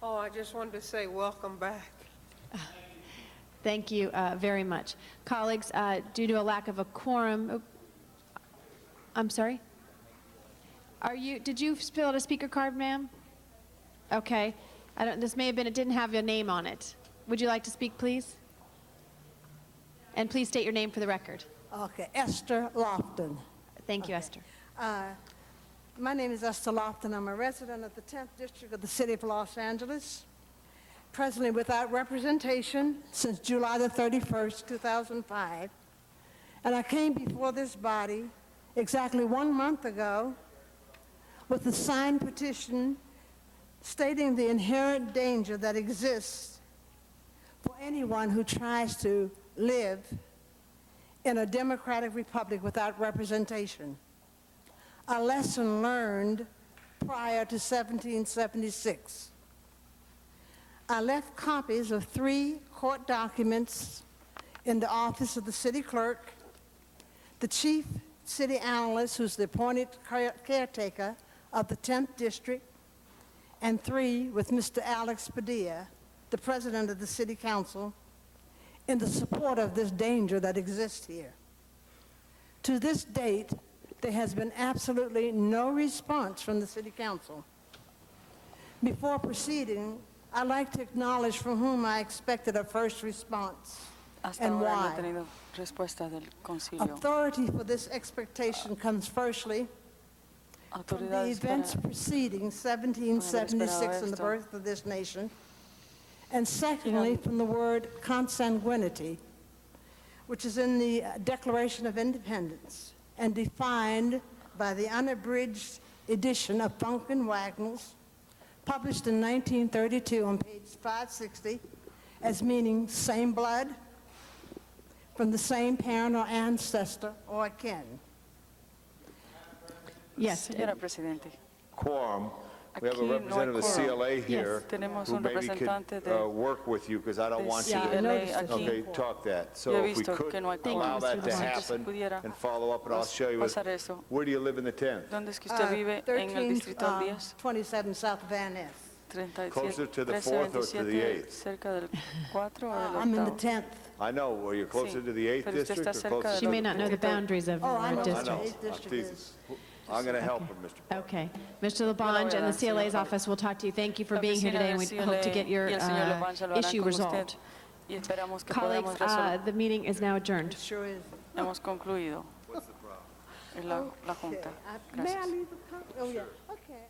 Speaker 16: Oh, I just wanted to say welcome back.
Speaker 21: Thank you very much. Colleagues, due to a lack of a quorum, I'm sorry? Did you fill out a speaker card, ma'am? Okay. This may have been, it didn't have your name on it. Would you like to speak, please? And please state your name for the record.
Speaker 9: Okay, Esther Lofton.
Speaker 21: Thank you, Esther.
Speaker 9: My name is Esther Lofton. I'm a resident of the 10th District of the City of Los Angeles, presently without representation since July the 31st, 2005. And I came before this body exactly 1 month ago with a signed petition stating the inherent danger that exists for anyone who tries to live in a democratic republic without representation. A lesson learned prior to 1776. I left copies of 3 court documents in the office of the city clerk, the chief city analyst, who's the appointed caretaker of the 10th District, and 3 with Mr. Alex Padilla, the president of the city council, in the support of this danger that exists here. To this date, there has been absolutely no response from the city council. Before proceeding, I'd like to acknowledge from whom I expected a first response and why. Authority for this expectation comes firstly from the events preceding 1776 and the birth of this nation, and secondly from the word consanguinity, which is in the Declaration of Independence and defined by the unabridged edition of Funk and Wagnalls, published in 1932 on page 560, as meaning same blood, from the same parent or ancestor or kin.
Speaker 21: Yes.
Speaker 1: Señora Presidente.
Speaker 15: Quorum. We have a representative of the CLA here who maybe could work with you, because I don't want you to talk that. So if we could allow that to happen and follow up, and I'll show you. Where do you live in the 10th?
Speaker 9: 27 South Van Ness.
Speaker 15: Closer to the 4th or to the 8th?
Speaker 9: I'm in the 10th.
Speaker 15: I know. Well, you're closer to the 8th district or closer?
Speaker 21: She may not know the boundaries of her district.
Speaker 15: I'm going to help him, Mr.
Speaker 21: Okay. Mr. Labange and the CLA's office will talk to you. Thank you for being here today, and we hope to get your issue resolved. Colleagues, the meeting is now adjourned.
Speaker 9: Sure is.
Speaker 1: Hemos concluido.
Speaker 15: What's the problem?
Speaker 1: La Junta.
Speaker 9: May I leave a copy? Oh, yeah. Okay.